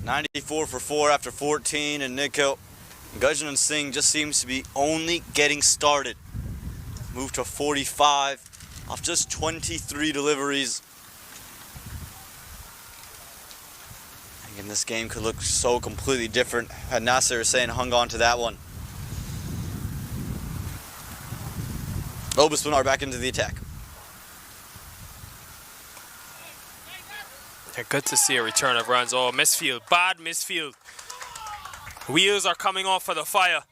$94 for 4 after 14, and Nikhil Gajanan Singh just seems to be only getting started. Moved to 45 off just 23 deliveries. Again, this game could look so completely different had Nasser Hussain hung on to that one. Obispinar back into the attack. They're good to see a return of runs. Oh, misfield. Bad misfield. Wheels are coming off for the Fire.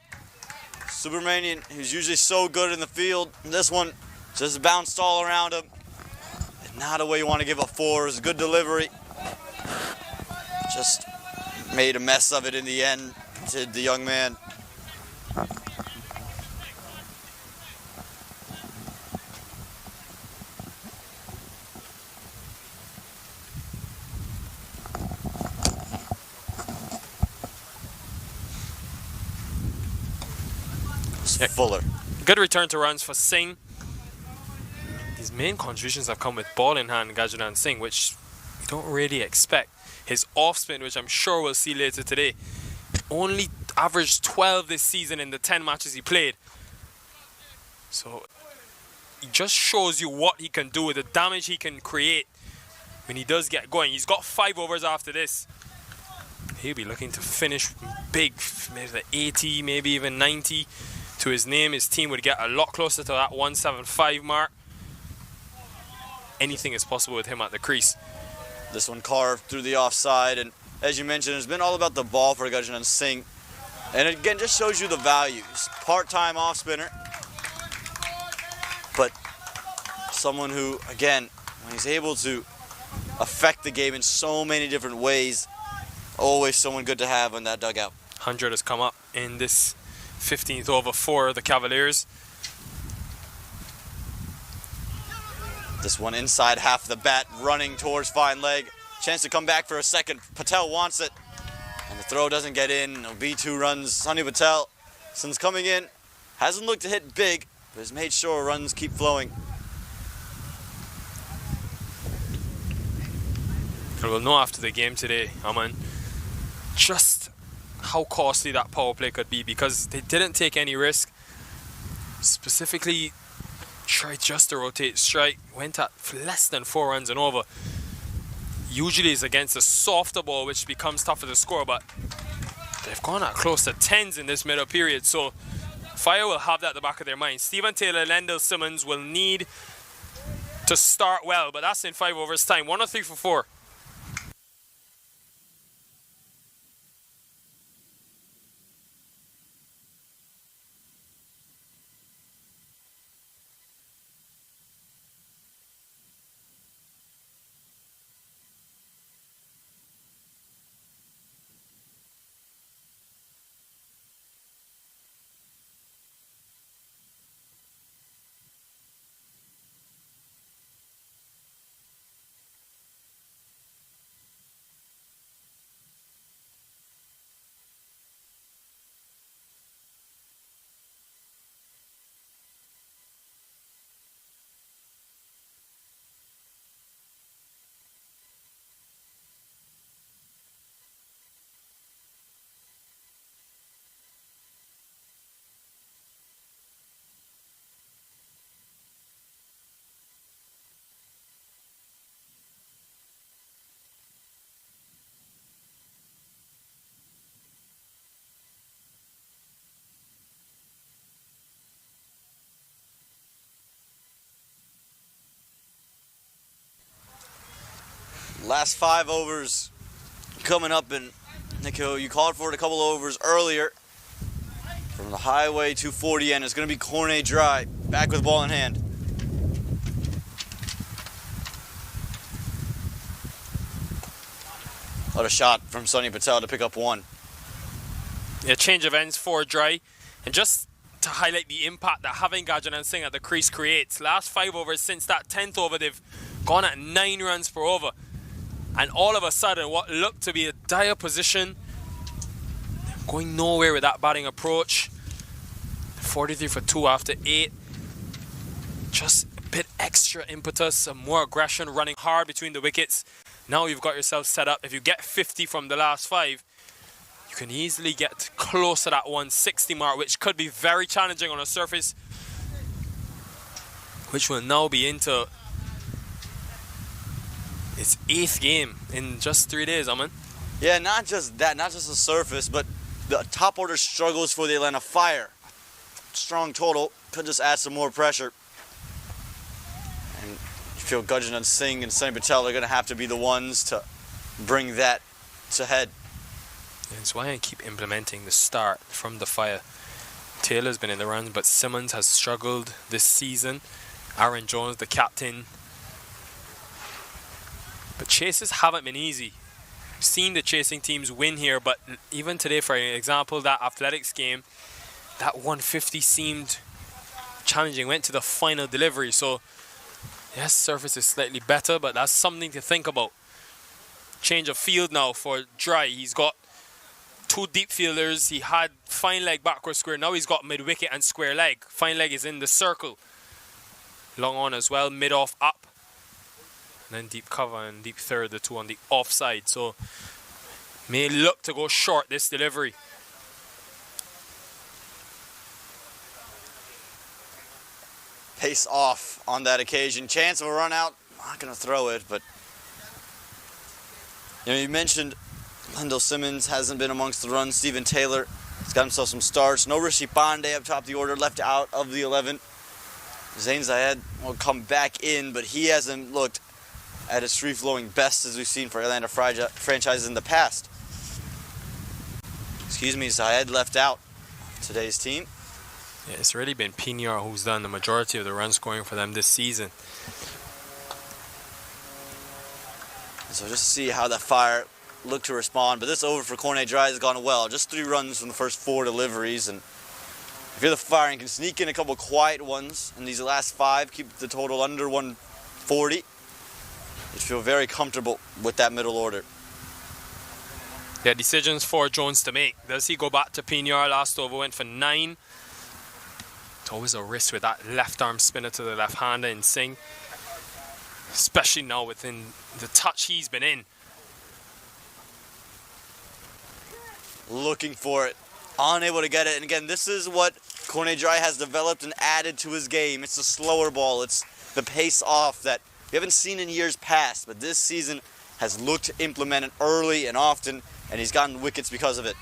Supermanian, who's usually so good in the field, this one just bounced all around him. Not a way you want to give up 4. It was a good delivery. Just made a mess of it in the end, did the young man. Fuller. Good return to runs for Singh. His main contributions have come with ball in hand, Gajanan Singh, which you don't really expect. His off spin, which I'm sure we'll see later today, only averaged 12 this season in the 10 matches he played. So it just shows you what he can do with the damage he can create when he does get going. He's got 5 overs after this. He'll be looking to finish big, maybe the 80, maybe even 90 to his name. His team would get a lot closer to that 175 mark. Anything is possible with him at the crease. This one carved through the offside, and as you mentioned, it's been all about the ball for Gajanan Singh. And again, just shows you the value. He's part-time off spinner, but someone who, again, when he's able to affect the game in so many different ways, always someone good to have in that dugout. 100 has come up in this 15th over for the Cavaliers. This one inside half the bat, running towards fine leg. Chance to come back for a second. Patel wants it, and the throw doesn't get in. It'll be 2 runs. Sunny Patel, since coming in, hasn't looked to hit big, but has made sure runs keep flowing. And we'll know after the game today, Aman, just how costly that power play could be, because they didn't take any risk. Specifically, tried just to rotate strike, went at less than 4 runs and over. Usually it's against a softer ball, which becomes tougher to score, but they've gone at close to 10s in this middle period, so Fire will have that at the back of their mind. Stephen Taylor, Lendl Simmons will need to start well, but that's in 5 overs time. 103 for 4. Last 5 overs coming up, and Nico, you called for it a couple overs earlier. From the highway 240 end, it's going to be Cornet Dry, back with ball in hand. What a shot from Sunny Patel to pick up 1. Yeah, change of ends for Dry. And just to highlight the impact that having Gajanan Singh at the crease creates. Last 5 overs since that 10th over, they've gone at 9 runs per over. And all of a sudden, what looked to be a dire position, going nowhere with that batting approach. 43 for 2 after 8. Just a bit extra impetus, some more aggression, running hard between the wickets. Now you've got yourself set up. If you get 50 from the last 5, you can easily get close to that 160 mark, which could be very challenging on a surface, which will now be into its 8th game in just 3 days, Aman. Yeah, not just that, not just the surface, but the top order struggles for the Atlanta Fire. Strong total, could just add some more pressure. And you feel Gajanan Singh and Sunny Patel are going to have to be the ones to bring that to head. That's why I keep implementing the start from the Fire. Taylor's been in the runs, but Simmons has struggled this season. Aaron Jones, the captain. But chases haven't been easy. We've seen the chasing teams win here, but even today, for example, that Athletics game, that 150 seemed challenging. Went to the final delivery, so yes, surface is slightly better, but that's something to think about. Change of field now for Dry. He's got 2 deep fielders. He had fine leg backward square. Now he's got mid wicket and square leg. Fine leg is in the circle. Long on as well, mid off up. And then deep cover and deep third, the 2 on the offside. So may look to go short this delivery. Pace off on that occasion. Chance of a run out. Not going to throw it, but you mentioned Wendell Simmons hasn't been amongst the runs. Stephen Taylor has got himself some starts. No Rishi Pandey up top of the order, left out of the 11. Zain Zayed will come back in, but he hasn't looked at his free-flowing best as we've seen for Atlanta franchises in the past. Zayed left out today's team. Yeah, it's really been Pinar who's done the majority of the run scoring for them this season. So just to see how the Fire look to respond. But this over for Cornet Dry has gone well. Just 3 runs from the first 4 deliveries. And if you're the Fire and can sneak in a couple quiet ones in these last 5, keep the total under 140, you feel very comfortable with that middle order. Yeah, decisions for Jones to make. Does he go back to Pinar? Last over went for 9. It's always a risk with that left arm spinner to the left hander in Singh, especially now within the touch he's been in. Looking for it, unable to get it. And again, this is what Cornet Dry has developed and added to his game. It's the slower ball. It's the pace off that we haven't seen in years past, but this season has looked to implement it early and often, and he's gotten wickets because of it.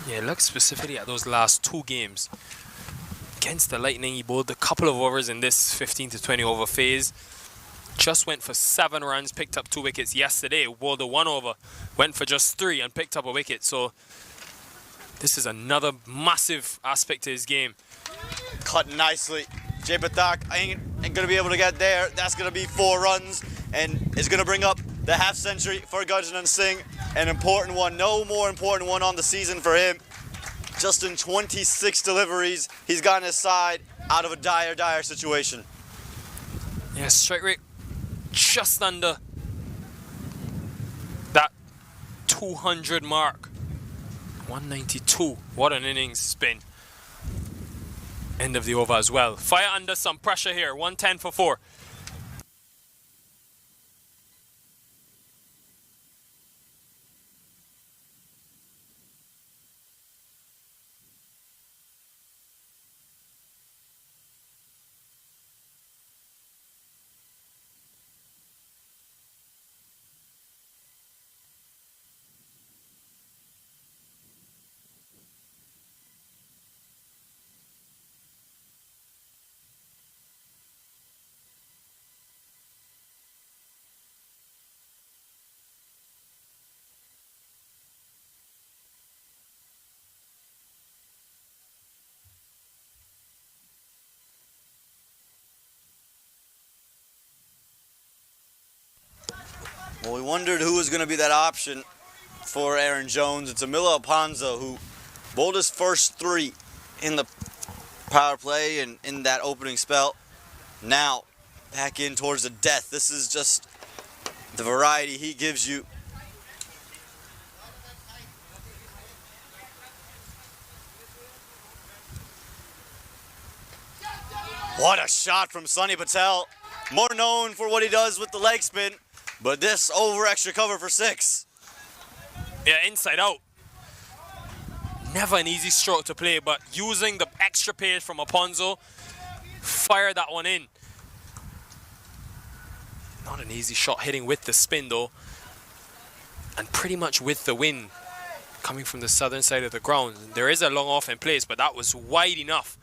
Yeah, look specifically at those last 2 games. Against the Lightning, he bowled a couple of overs in this 15 to 20 over phase. Just went for 7 runs, picked up 2 wickets yesterday. Bowled a 1 over, went for just 3 and picked up a wicket. So this is another massive aspect to his game. Cut nicely. Jay Pathak ain't going to be able to get there. That's going to be 4 runs, and it's going to bring up the half century for Gajanan Singh. An important one, no more important one on the season for him. Just in 26 deliveries, he's gotten his side out of a dire situation. Yeah, strike rate just under that 200 mark. 192. What an innings it's been. End of the over as well. Fire under some pressure here. 110 for 4. Well, we wondered who was going to be that option for Aaron Jones. It's Emilio Alponzo, who bowled his first 3 in the power play and in that opening spell. Now, back in towards the death. This is just the variety he gives you. What a shot from Sunny Patel. More known for what he does with the leg spin, but this over extra cover for 6. Yeah, inside out. Never an easy stroke to play, but using the extra pace from Alponzo, fire that one in. Not an easy shot hitting with the spin though, and pretty much with the wind coming from the southern side of the ground. There is a long off in place, but that was wide enough.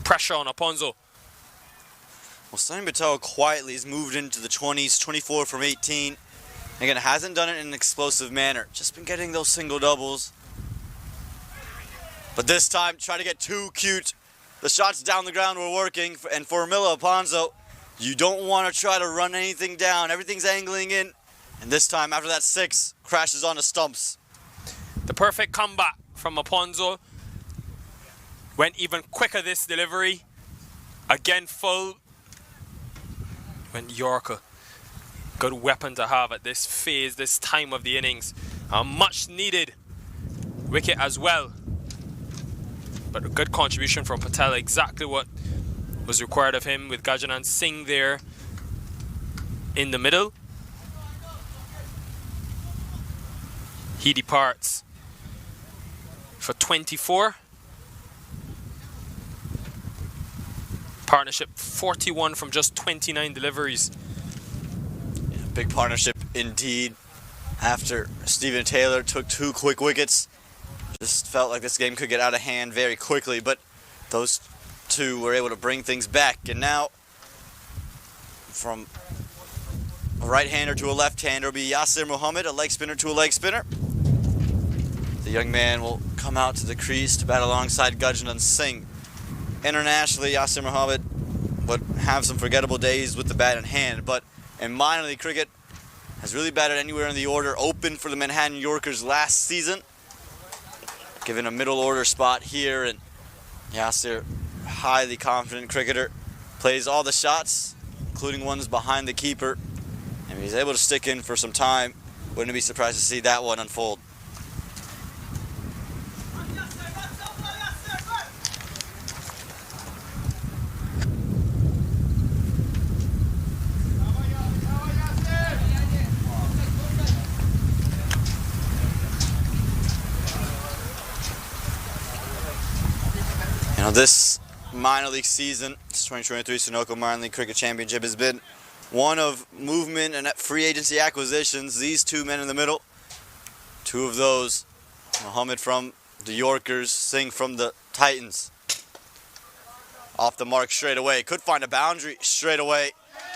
Pressure on Alponzo. Well, Sunny Patel quietly has moved into the 20s, 24 from 18. Again, hasn't done it in an explosive manner. Just been getting those single doubles. But this time, try to get too cute. The shots down the ground were working. And for Emilio Alponzo, you don't want to try to run anything down. Everything's angling in. And this time, after that 6, crashes onto stumps. The perfect comeback from Alponzo. Went even quicker this delivery. Again, full. Went Yorker. Good weapon to have at this phase, this time of the innings. A much needed wicket as well. But a good contribution from Patel, exactly what was required of him, with Gajanan Singh there in the middle. He departs for 24. Partnership 41 from just 29 deliveries. Yeah, big partnership indeed. After Stephen Taylor took 2 quick wickets, just felt like this game could get out of hand very quickly, but those 2 were able to bring things back. And now, from a right-hander to a left-hander will be Yasir Muhammad, a leg spinner to a leg spinner. The young man will come out to the crease to bat alongside Gajanan Singh. Internationally, Yasir Muhammad would have some forgettable days with the bat in hand, but in minor league cricket, has really batted anywhere in the order, opened for the Manhattan Yorkers last season. Given a middle order spot here, and Yasir, highly confident cricketer, plays all the shots, including ones behind the keeper, and if he's able to stick in for some time, wouldn't be surprised to see that one unfold. You know, this minor league season, this 2023 Sunoco Minor League Cricket Championship, has been one of movement and free agency acquisitions. These 2 men in the middle, 2 of those, Muhammad from the Yorkers, Singh from the Titans. Off the mark straight away, could find a boundary straight away,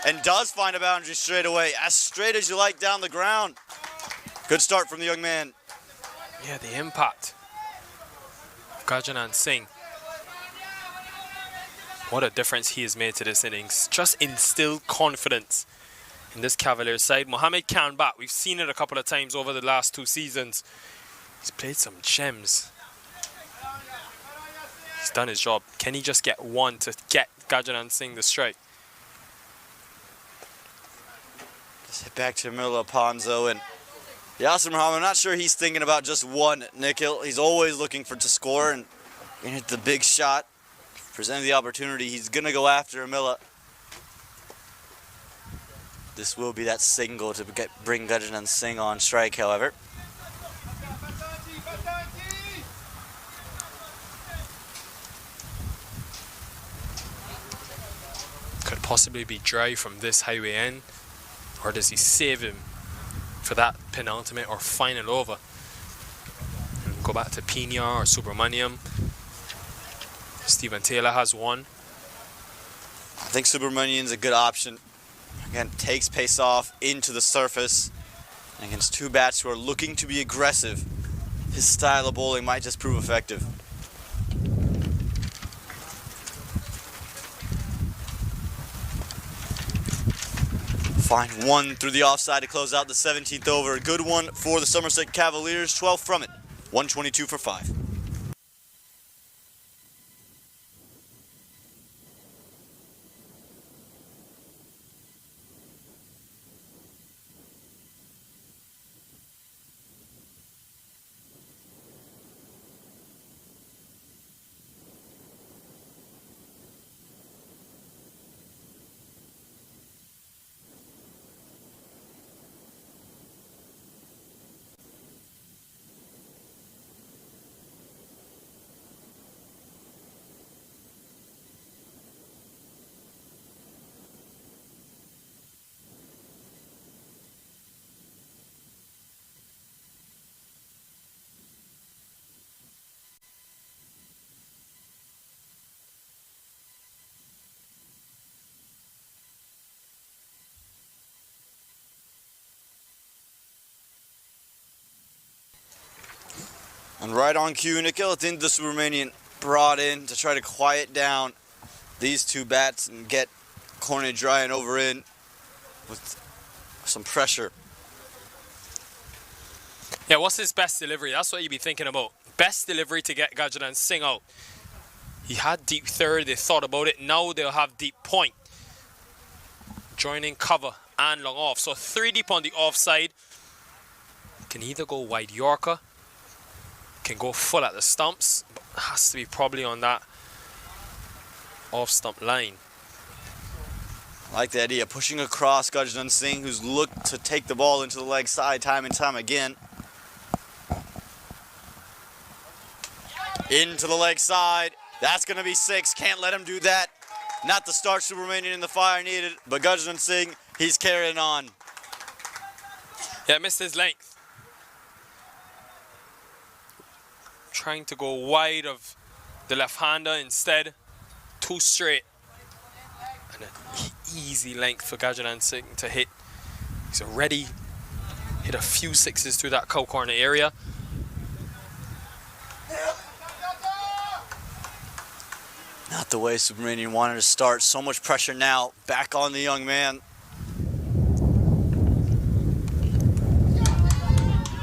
and does find a boundary straight away, as straight as you like down the ground. Good start from the young man. Yeah, the impact of Gajanan Singh. What a difference he has made to this innings. Just instilled confidence in this Cavaliers side. Mohamed can bat. We've seen it a couple of times over the last 2 seasons. He's played some gems. He's done his job. Can he just get one to get Gajanan Singh the strike? Let's hit back to Emilio Alponzo, and Yasir Muhammad, I'm not sure he's thinking about just one, Nikhil. He's always looking to score and hit the big shot. Presented the opportunity, he's going to go after Emilio. This will be that single to bring Gajanan Singh on strike, however. Could possibly be dry from this highway end, or does he save him for that penultimate or final over? And go back to Pina or Subramaniam. Stephen Taylor has one. I think Subramanian's a good option. Again, takes pace off into the surface. And against 2 bats who are looking to be aggressive, his style of bowling might just prove effective. Find one through the offside to close out the 17th over. A good one for the Somerset Cavaliers, 12 from it, 122 for 5. And right on cue, Nikhil, I think the Subramanian brought in to try to quiet down these two bats and get Cornet dry and over in with some pressure. Yeah, what's his best delivery? That's what you'd be thinking about. Best delivery to get Gajanan Singh out. He had deep third, they thought about it. Now they'll have deep point. Joining cover and long off. So 3 deep on the offside. Can either go wide Yorker, can go full at the stumps, but has to be probably on that off stump line. I like the idea, pushing across Gajanan Singh, who's looked to take the ball into the leg side time and time again. Into the leg side. That's going to be 6. Can't let him do that. Not the start Subramanian in the fire needed, but Gajanan Singh, he's carrying on. Yeah, missed his length. Trying to go wide of the left-hander instead. Too straight. And an easy length for Gajanan Singh to hit. He's already hit a few 6s through that cow corner area. Not the way Subramanian wanted to start. So much pressure now. Back on the young man.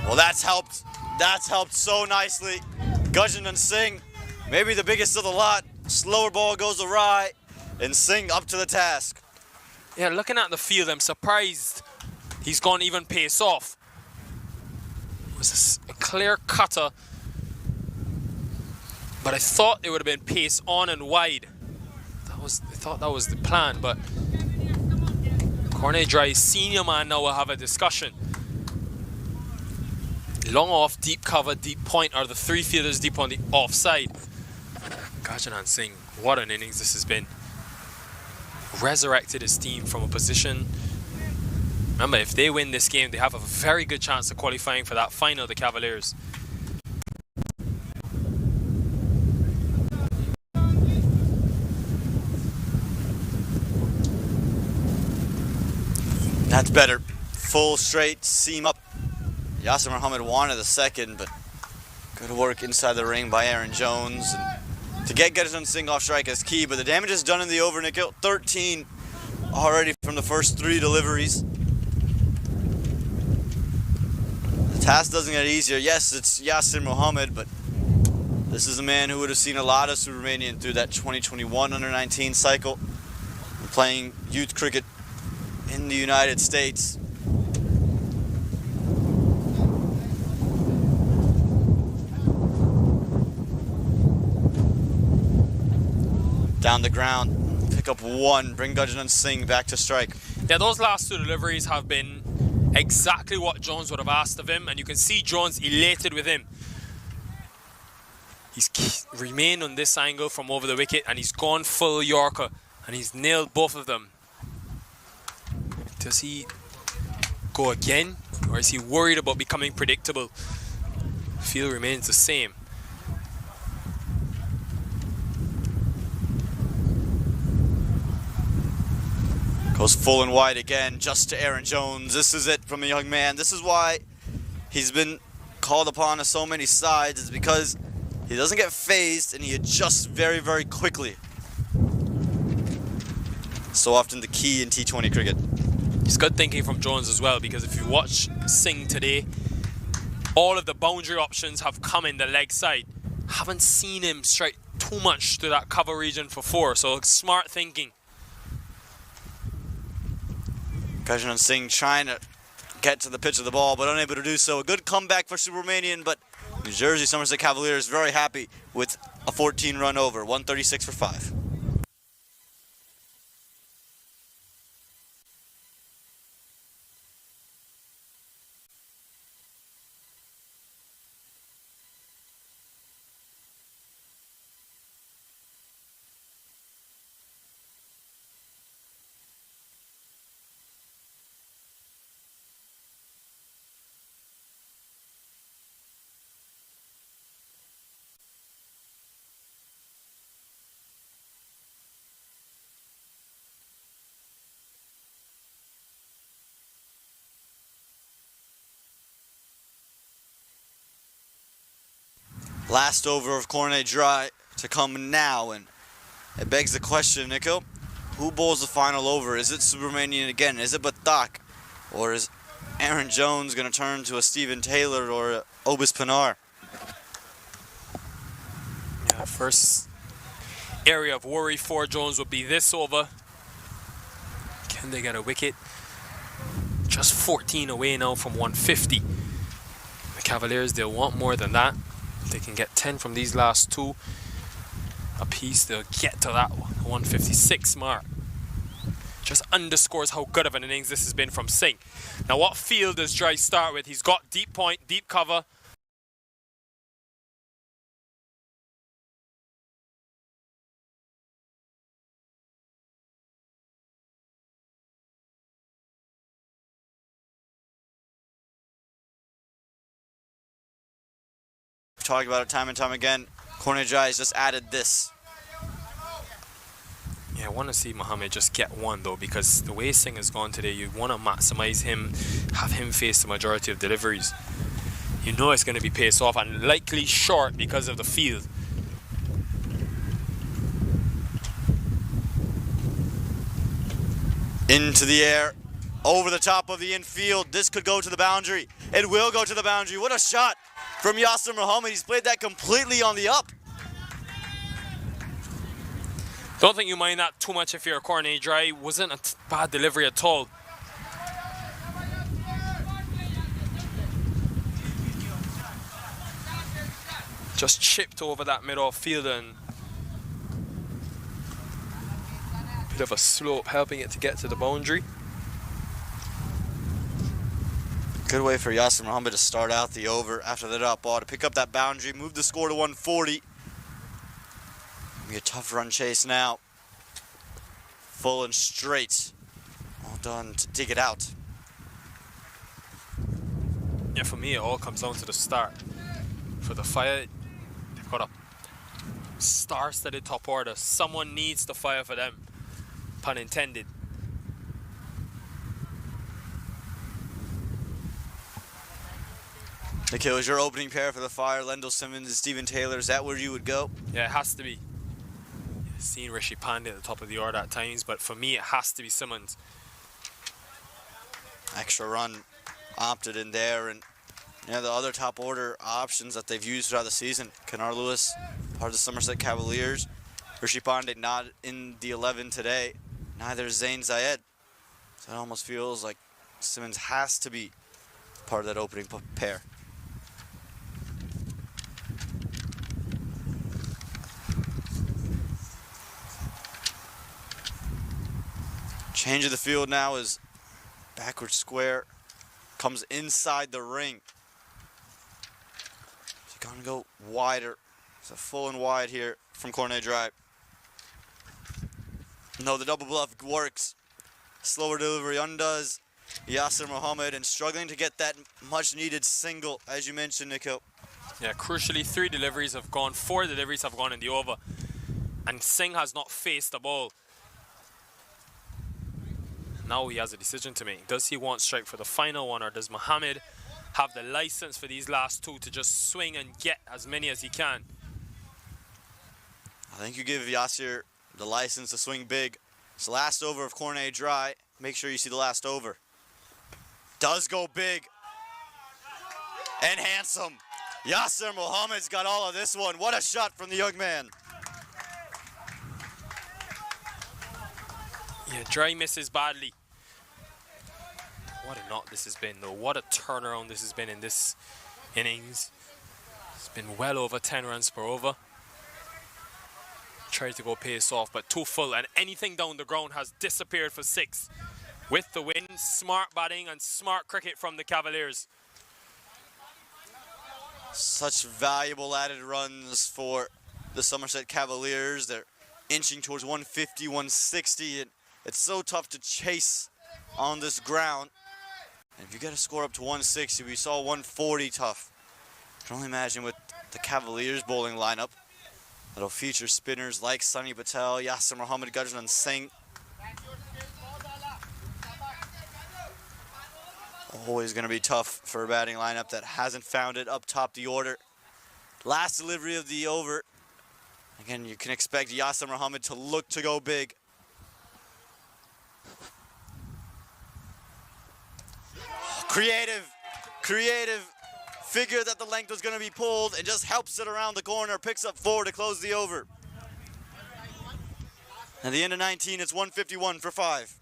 Well, that's helped. That's helped so nicely. Gajanan Singh, maybe the biggest of the lot. Slower ball goes awry, and Singh up to the task. Yeah, looking at the field, I'm surprised he's gone even pace off. It was a clear cutter, but I thought it would have been pace on and wide. I thought that was the plan, but Cornet Dry's senior man now will have a discussion. Long off, deep cover, deep point are the 3 fielders deep on the offside. Gajanan Singh, what an innings this has been. Resurrected his team from a position. Remember, if they win this game, they have a very good chance of qualifying for that final, the Cavaliers. That's better. Full straight seam up. Yasser Muhammad wanted the second, but good work inside the ring by Aaron Jones. And to get Gajanan Singh off strike is key, but the damage is done in the over. Nikhil, 13 already from the first 3 deliveries. The task doesn't get easier. Yes, it's Yasser Muhammad, but this is a man who would have seen a lot of Subramanian through that 2021 under-19 cycle, playing youth cricket in the United States. Down the ground, pick up 1, bring Gajanan Singh back to strike. Yeah, those last 2 deliveries have been exactly what Jones would have asked of him, and you can see Jones elated with him. He's remained on this angle from over the wicket, and he's gone full Yorker, and he's nailed both of them. Does he go again, or is he worried about becoming predictable? Field remains the same. Goes full and wide again, just to Aaron Jones. This is it from a young man. This is why he's been called upon on so many sides. It's because he doesn't get phased and he adjusts very, very quickly. So often the key in T20 cricket. It's good thinking from Jones as well, because if you watch Singh today, all of the boundary options have come in the leg side. Haven't seen him strike too much to that cover region for 4, so smart thinking. Kajnan Singh trying to get to the pitch of the ball, but unable to do so. A good comeback for Subramanian, but New Jersey Somerset Cavaliers very happy with a 14-run over, 136 for 5. Last over of Cornet Dry to come now, and it begs the question, Nico, who bowls the final over? Is it Subramanian again? Is it Batak? Or is Aaron Jones going to turn to a Stephen Taylor or a Obis Pinar? Yeah, first area of worry for Jones would be this over. Can they get a wicket? Just 14 away now from 150. The Cavaliers, they'll want more than that. They can get 10 from these last 2 apiece, they'll get to that 156 mark. Just underscores how good of an innings this has been from Singh. Now, what field does Dry start with? He's got deep point, deep cover. We've talked about it time and time again. Cornet Dry has just added this. Yeah, I want to see Mohammed just get one though, because the way Singh has gone today, you want to maximize him, have him face the majority of deliveries. You know it's going to be pace off and likely short because of the field. Into the air, over the top of the infield. This could go to the boundary. It will go to the boundary. What a shot from Yasir Mohammed. He's played that completely on the up. Don't think you mind that too much if you're a Cornet Dry. Wasn't a bad delivery at all. Just chipped over that mid-off field and bit of a slope helping it to get to the boundary. Good way for Yasir Mohammed to start out the over after the dot ball to pick up that boundary, move the score to 140. Be a tough run chase now. Full and straight. All done to dig it out. Yeah, for me, it all comes down to the start. For the Fire, they've got a star-studded top order. Someone needs to fire for them. Pun intended. Nikhil, is your opening pair for the Fire, Lendl Simmons and Stephen Taylor, is that where you would go? Yeah, it has to be. I've seen Rishi Pandey at the top of the order at times, but for me, it has to be Simmons. Extra run opted in there, and yeah, the other top order options that they've used throughout the season. Kenar Lewis, part of the Somerset Cavaliers. Rishi Pandey not in the 11 today. Neither is Zain Zayed. So it almost feels like Simmons has to be part of that opening pair. Change of the field now is backward square. Comes inside the ring. He's gonna go wider. It's a full and wide here from Cornet Dry. No, the double bluff works. Slower delivery undoes Yasir Mohammed, and struggling to get that much needed single, as you mentioned, Nico. Yeah, crucially, 4 deliveries have gone in the over. And Singh has not faced the ball. Now he has a decision to make. Does he want strike for the final one, or does Mohammed have the license for these last 2 to just swing and get as many as he can? I think you give Yasir the license to swing big. It's the last over of Cornet Dry. make sure you see the last over. Does go big and handsome. Yasser Mohammed's got all of this one. What a shot from the young man. Yeah, Dre misses badly. What a knot this has been, though. What a turnaround this has been in this innings. It's been well over 10 runs per over. Tried to go pace off, but too full, and anything down the ground has disappeared for 6. With the win, smart batting and smart cricket from the Cavaliers. Such valuable added runs for the Somerset Cavaliers. They're inching towards 150, 160, and it's so tough to chase on this ground. And if you get a score up to 160, we saw 140 tough. I can only imagine with the Cavaliers bowling lineup that'll feature spinners like Sunny Patel, Yasser Mohammed, Gurjanath Singh. Always going to be tough for a batting lineup that hasn't found it up top the order. Last delivery of the over. Again, you can expect Yasser Mohammed to look to go big. Creative figure that the length was going to be pulled and just helps it around the corner, picks up 4 to close the over. At the end of 19, it's 151 for 5.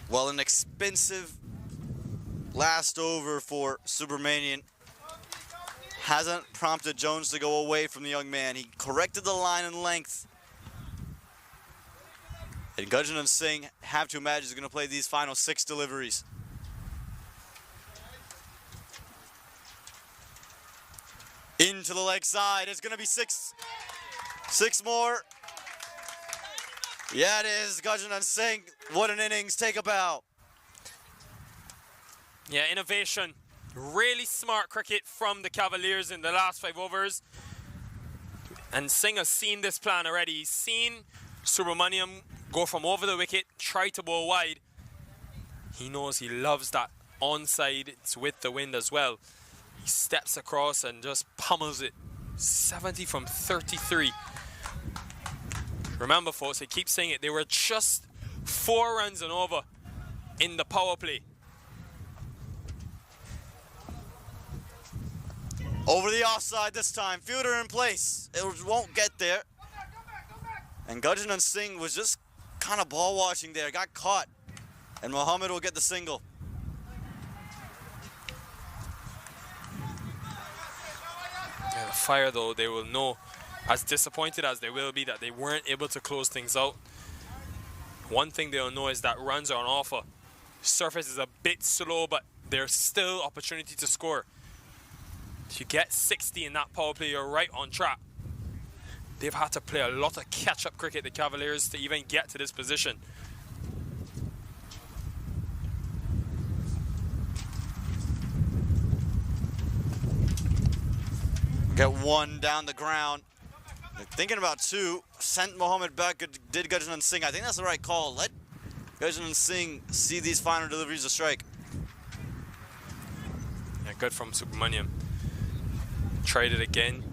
Well, an expensive last over for Subramanian hasn't prompted Jones to go away from the young man. He corrected the line and length. And Gurjanath Singh, have to imagine, is going to play these final 6 deliveries. Into the leg side. It's going to be 6 more. Yeah, it is. Gurjanath Singh. What an innings. Take a bow. Yeah, innovation. Really smart cricket from the Cavaliers in the last 5 overs. And Singh has seen this plan already. He's seen Subramaniam go from over the wicket, try to bowl wide. He knows he loves that onside. It's with the wind as well. He steps across and just pummels it. 70 from 33. Remember, folks, I keep saying it, they were just 4 runs and over in the power play. Over the offside this time. Fielder in place. It won't get there. And Gurjanath Singh was just kind of ball watching there. Got caught. And Mohammed will get the single. Yeah, the Fire, though, they will know, as disappointed as they will be, that they weren't able to close things out. One thing they'll know is that runs are on offer. Surface is a bit slow, but there's still opportunity to score. If you get 60 in that power play, you're right on track. They've had to play a lot of catch-up cricket, the Cavaliers, to even get to this position. Get 1 down the ground. They're thinking about 2. Sent Mohammed back. Did Gurjanath Singh. I think that's the right call. Let Gurjanath Singh see these final deliveries of strike. Yeah, good from Subramaniam. Tried it again.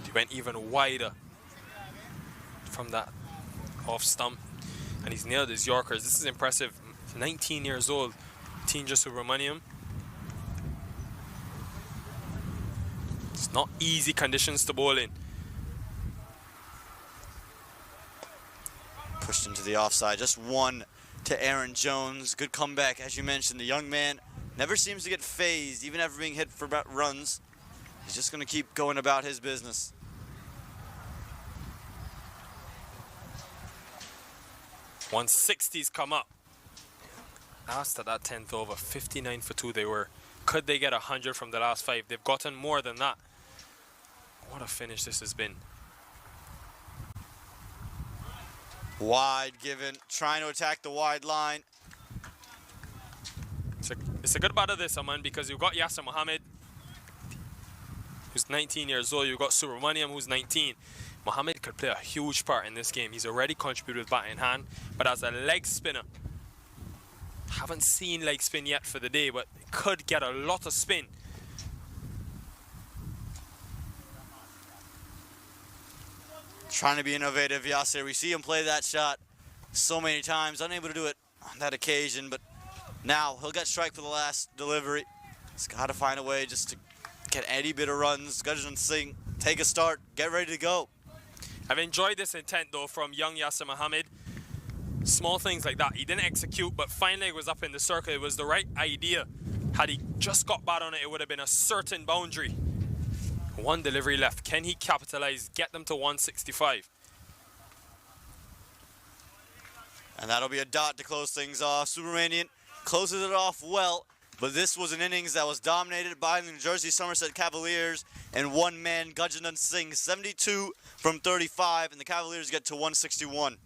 He went even wider from that off stump. And he's nailed his Yorkers. This is impressive. 19 years old. Tinja Subramaniam. It's not easy conditions to bowl in. Pushed into the offside. Just 1 to Aaron Jones. Good comeback. As you mentioned, the young man never seems to get phased, even after being hit for runs. He's just going to keep going about his business. .160's come up. After that 10th over, 59 for 2 they were. Could they get 100 from the last 5? They've gotten more than that. What a finish this has been. Wide given, trying to attack the wide line. It's a good part of this, Aman, because you've got Yasser Mohammed, who's 19 years old. You've got Subramaniam, who's 19. Mohammed could play a huge part in this game. He's already contributed with bat in hand, but as a leg spinner, haven't seen leg spin yet for the day, but could get a lot of spin. Trying to be innovative, Yasser. We see him play that shot so many times, unable to do it on that occasion, but now he'll get strike for the last delivery. He's got to find a way just to get any bit of runs. Gurjit Singh, take a start, get ready to go. I've enjoyed this intent, though, from young Yasser Mohammed. Small things like that. He didn't execute, but finally it was up in the circle. It was the right idea. Had he just got bat on it, it would have been a certain boundary. One delivery left. Can he capitalize, get them to 165? And that'll be a dot to close things off. Subramanian closes it off well, but this was an innings that was dominated by the New Jersey Somerset Cavaliers and one man, Gurjit Singh, 72 from 35, and the Cavaliers get to 161.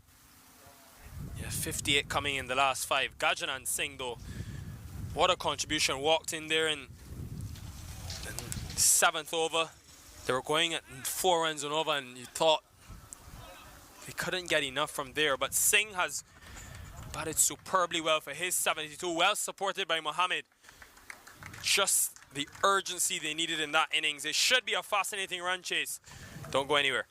Yeah, 58 coming in the last 5. Gurjit Singh, though, what a contribution. Walked in there in the 7th over. They were going at 4 runs and over, and you thought they couldn't get enough from there. But Singh has batted superbly well for his 72, well supported by Mohammed. Just the urgency they needed in that innings. It should be a fascinating run chase. Don't go anywhere.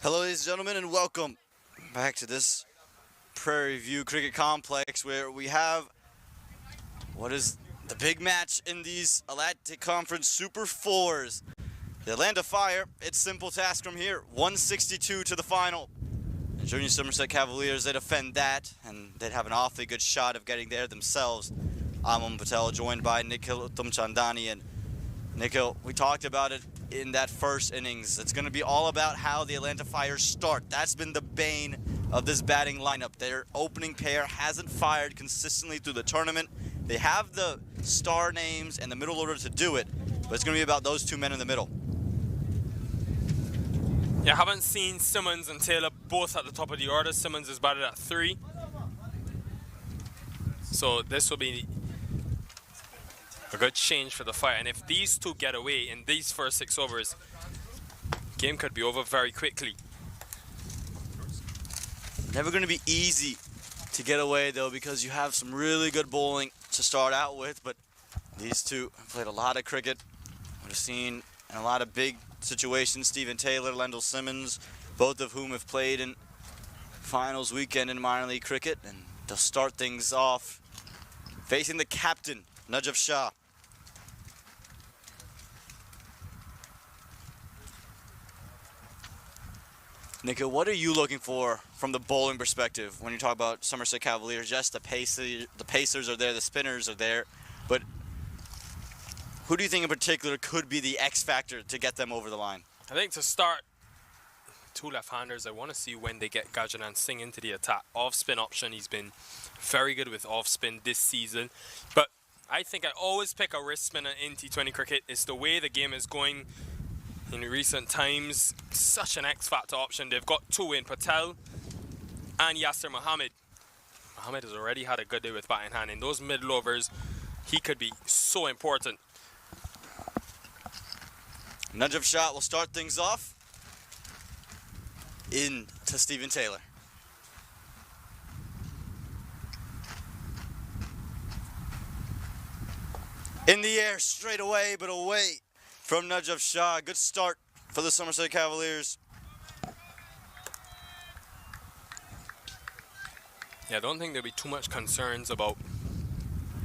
Hello, ladies and gentlemen, and welcome back to this Prairie View Cricket Complex where we have what is the big match in these Atlantic Conference Super Fours. The Atlanta Fire, it's simple task from here, 162 to the final. The Junior Somerset Cavaliers, they defend that, and they'd have an awfully good shot of getting there themselves. Amon Patel joined by Nikhil Uttamchandani, and Nikhil, we talked about it in that first innings. It's going to be all about how the Atlanta Fire start. That's been the bane of this batting lineup. Their opening pair hasn't fired consistently through the tournament. They have the star names and the middle order to do it, but it's going to be about those two men in the middle. Yeah, I haven't seen Simmons and Taylor both at the top of the order. Simmons is batted at 3. So this will be a good change for the Fire. And if these two get away in these first 6 overs, game could be over very quickly. Never going to be easy to get away, though, because you have some really good bowling to start out with. But these two have played a lot of cricket. We've seen in a lot of big situations, Stephen Taylor, Lendl Simmons, both of whom have played in finals weekend in minor league cricket. And they'll start things off facing the captain, Najaf Shah. Nikhil, what are you looking for from the bowling perspective when you talk about Somerset Cavaliers? Yes, the Pacers are there, the spinners are there, but who do you think in particular could be the X factor to get them over the line? I think to start, 2 left-handers, I want to see when they get Gajanan Singh into the attack. Off-spin option, he's been very good with off-spin this season, but I think I always pick a wrist spinner in T20 cricket. It's the way the game is going in recent times. Such an X-factor option. They've got 2 in, Patel and Yasser Mohammed. Mohammed has already had a good day with bat in hand. In those middle overs, he could be so important. Najaf Shah will start things off in to Stephen Taylor. In the air straight away, but away from Najaf Shah. Good start for the Somerset Cavaliers. Yeah, I don't think there'll be too much concerns about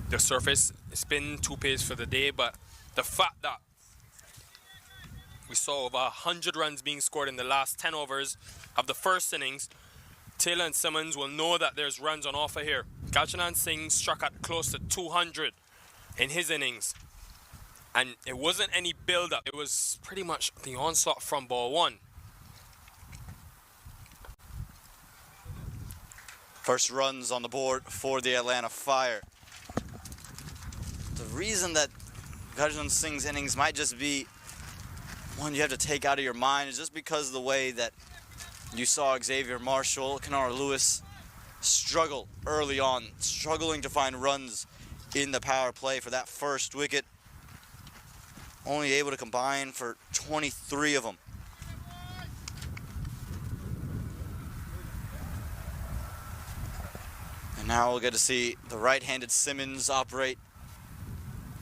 the surface. It's been 2 pace for the day, but the fact that we saw over 100 runs being scored in the last 10 overs of the first innings, Taylor and Simmons will know that there's runs on offer here. Gajanan Singh struck at close to 200 in his innings, and it wasn't any build-up. It was pretty much the onslaught from ball 1. First runs on the board for the Atlanta Fire. The reason that Gajanan Singh's innings might just be one you have to take out of your mind is just because of the way that you saw Xavier Marshall, Kennard Lewis struggle early on, struggling to find runs in the power play for that first wicket. Only able to combine for 23 of them. And now we'll get to see the right-handed Simmons operate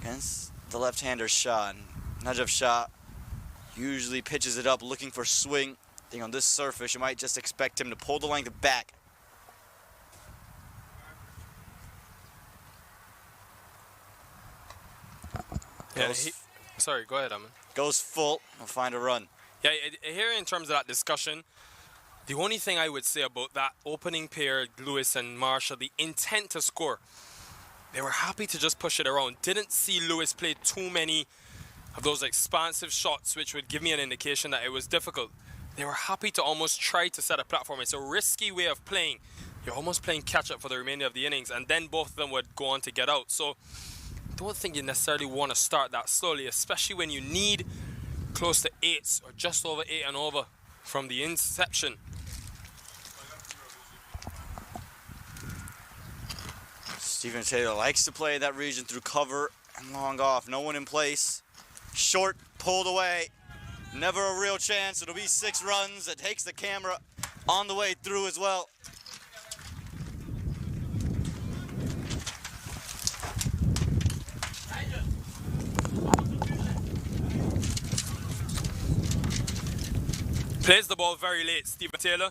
against the left-hander Shah. And Najaf Shah usually pitches it up looking for swing. I think on this surface you might just expect him to pull the length back. Yeah, sorry, go ahead, Aman. Goes full, will find a run. Yeah, here in terms of that discussion, the only thing I would say about that opening pair, Lewis and Marshall, the intent to score, they were happy to just push it around. Didn't see Lewis play too many of those expansive shots, which would give me an indication that it was difficult. They were happy to almost try to set a platform. It's a risky way of playing. You're almost playing catch-up for the remainder of the innings, and then both of them would go on to get out. So I don't think you necessarily want to start that slowly, especially when you need close to 8s or just over 8 and over from the inception. Stephen Taylor likes to play that region through cover and long off. No one in place. Short, pulled away. Never a real chance. It'll be 6 runs. It takes the camera on the way through as well. Plays the ball very late, Stephen Taylor.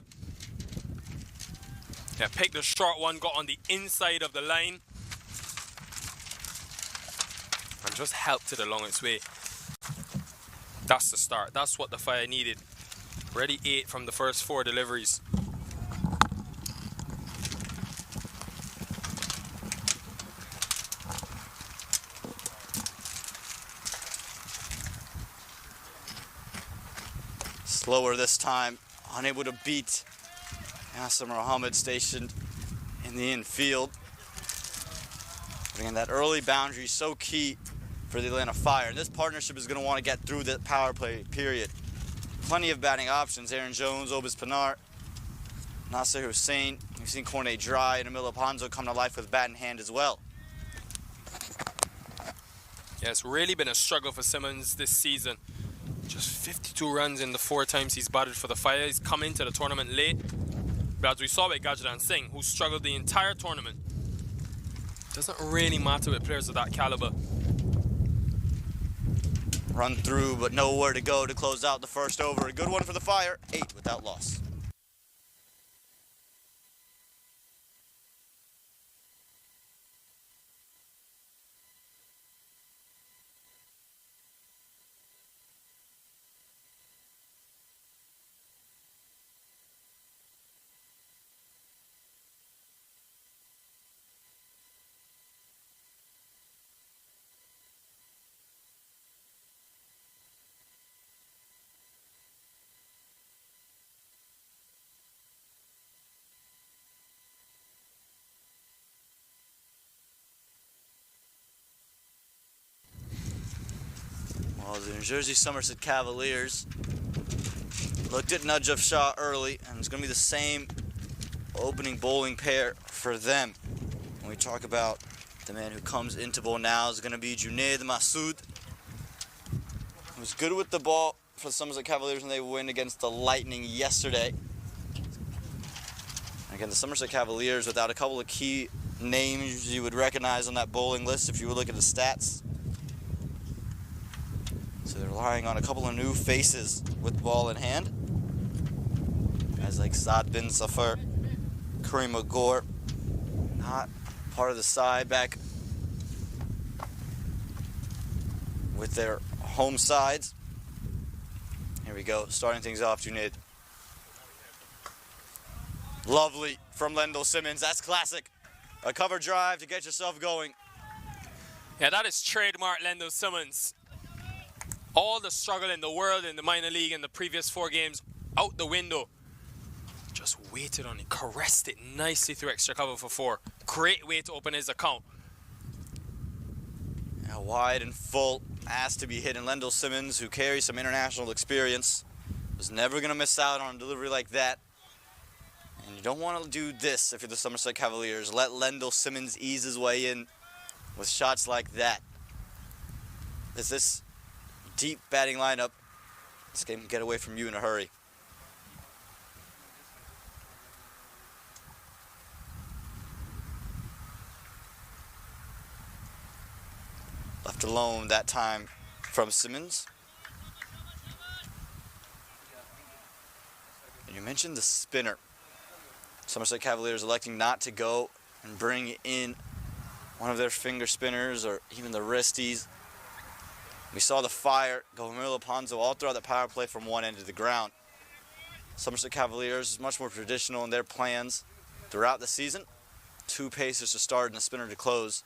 Yeah, picked the short one, got on the inside of the line. And just helped it along its way. That's the start. That's what the Fire needed. Already 8 from the first 4 deliveries. Slower this time, unable to beat Yasser Mohammed stationed in the infield. Again, that early boundary is so key for the Atlanta Fire. And this partnership is going to want to get through the power play period. Plenty of batting options. Aaron Jones, Obis Pinar, Nasser Hussain. We've seen Cornet Dry and Emilio Ponzo come to life with bat in hand as well. Yeah, it's really been a struggle for Simmons this season. Just 52 runs in the 4 times he's batted for the Fire. He's come into the tournament late. But as we saw with Gajadhan Singh, who struggled the entire tournament, doesn't really matter with players of that caliber. Run through, but nowhere to go to close out the first over. A good one for the Fire, 8 without loss. Well, the New Jersey Somerset Cavaliers looked at Najaf Shah early, and it's going to be the same opening bowling pair for them. When we talk about the man who comes into bowl now, is going to be Junaid Masood. He was good with the ball for the Somerset Cavaliers when they win against the Lightning yesterday. Again, the Somerset Cavaliers without a couple of key names you would recognize on that bowling list if you would look at the stats. So they're relying on a couple of new faces with the ball in hand. Guys like Saad bin Safar, Kareem Agor, not part of the side, back with their home sides. Here we go, starting things off, Junaid. Lovely from Lendl Simmons, that's classic. A cover drive to get yourself going. Yeah, that is trademark Lendl Simmons. All the struggle in the world in the minor league in the previous 4 games out the window. Just waited on it, caressed it nicely through extra cover for 4. Great way to open his account. Yeah, wide and full, asked to be hit. And Lendl Simmons, who carries some international experience, was never going to miss out on a delivery like that. And you don't want to do this if you're the Somerset Cavaliers. Let Lendl Simmons ease his way in with shots like that. This deep batting lineup, this game can get away from you in a hurry. Left alone that time from Simmons. And you mentioned the spinner. Somerset Cavaliers electing not to go and bring in one of their finger spinners or even the wristies. We saw the Fire go Emilio Ponzo all throughout the power play from one end of the ground. Somerset Cavaliers is much more traditional in their plans throughout the season. 2 pacers to start and a spinner to close.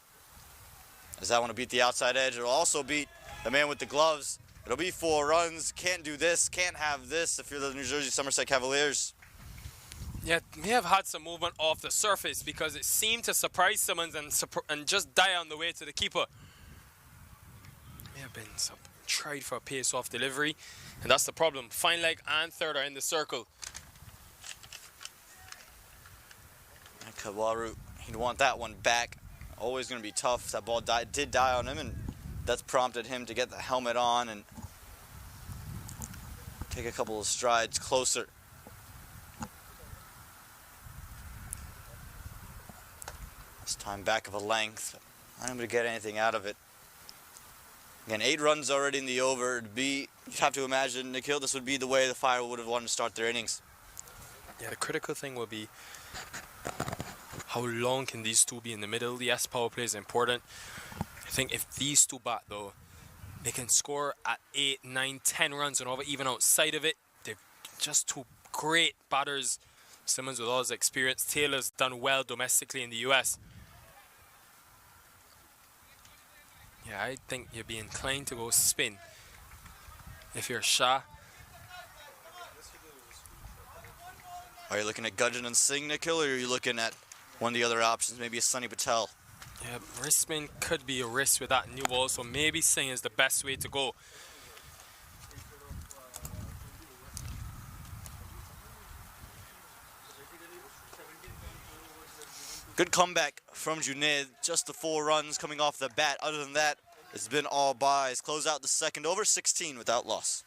As that one will beat the outside edge, it'll also beat the man with the gloves. It'll be 4 runs. Can't do this, can't have this if you're the New Jersey Somerset Cavaliers. Yeah, may have had some movement off the surface because it seemed to surprise Simmons and just die on the way to the keeper. May have been some tried for a pace-off delivery, and that's the problem. Fine leg and third are in the circle. And Kawaru, he'd want that one back. Always going to be tough. That ball did die on him, and that's prompted him to get the helmet on and take a couple of strides closer. This time back of a length. Not able to get anything out of it. Again, 8 runs already in the over. You have to imagine, Nikhil, this would be the way the Fire would have wanted to start their innings. Yeah, the critical thing will be how long can these two be in the middle. Yes, power play is important. I think if these two bat, though, they can score at 8, 9, 10 runs and over, even outside of it. They're just two great batters. Simmons with all his experience. Taylor's done well domestically in the US. Yeah, I think you'd be inclined to go spin if you're Shah. Are you looking at Gudgeon and Singh, Nikhil, or are you looking at one of the other options, maybe a Sunny Patel? Yeah, wrist spin could be a risk with that new ball, so maybe Singh is the best way to go. Good comeback from Junaid. Just the 4 runs coming off the bat. Other than that, it's been all buys. Close out the second over, 16 without loss.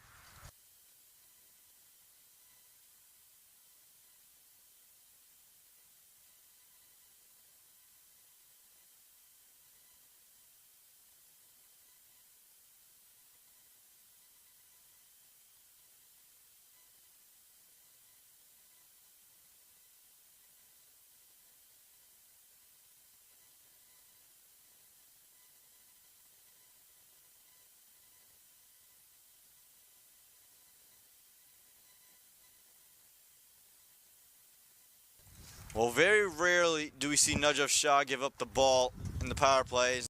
Well, very rarely do we see Najaf Shah give up the ball in the power plays.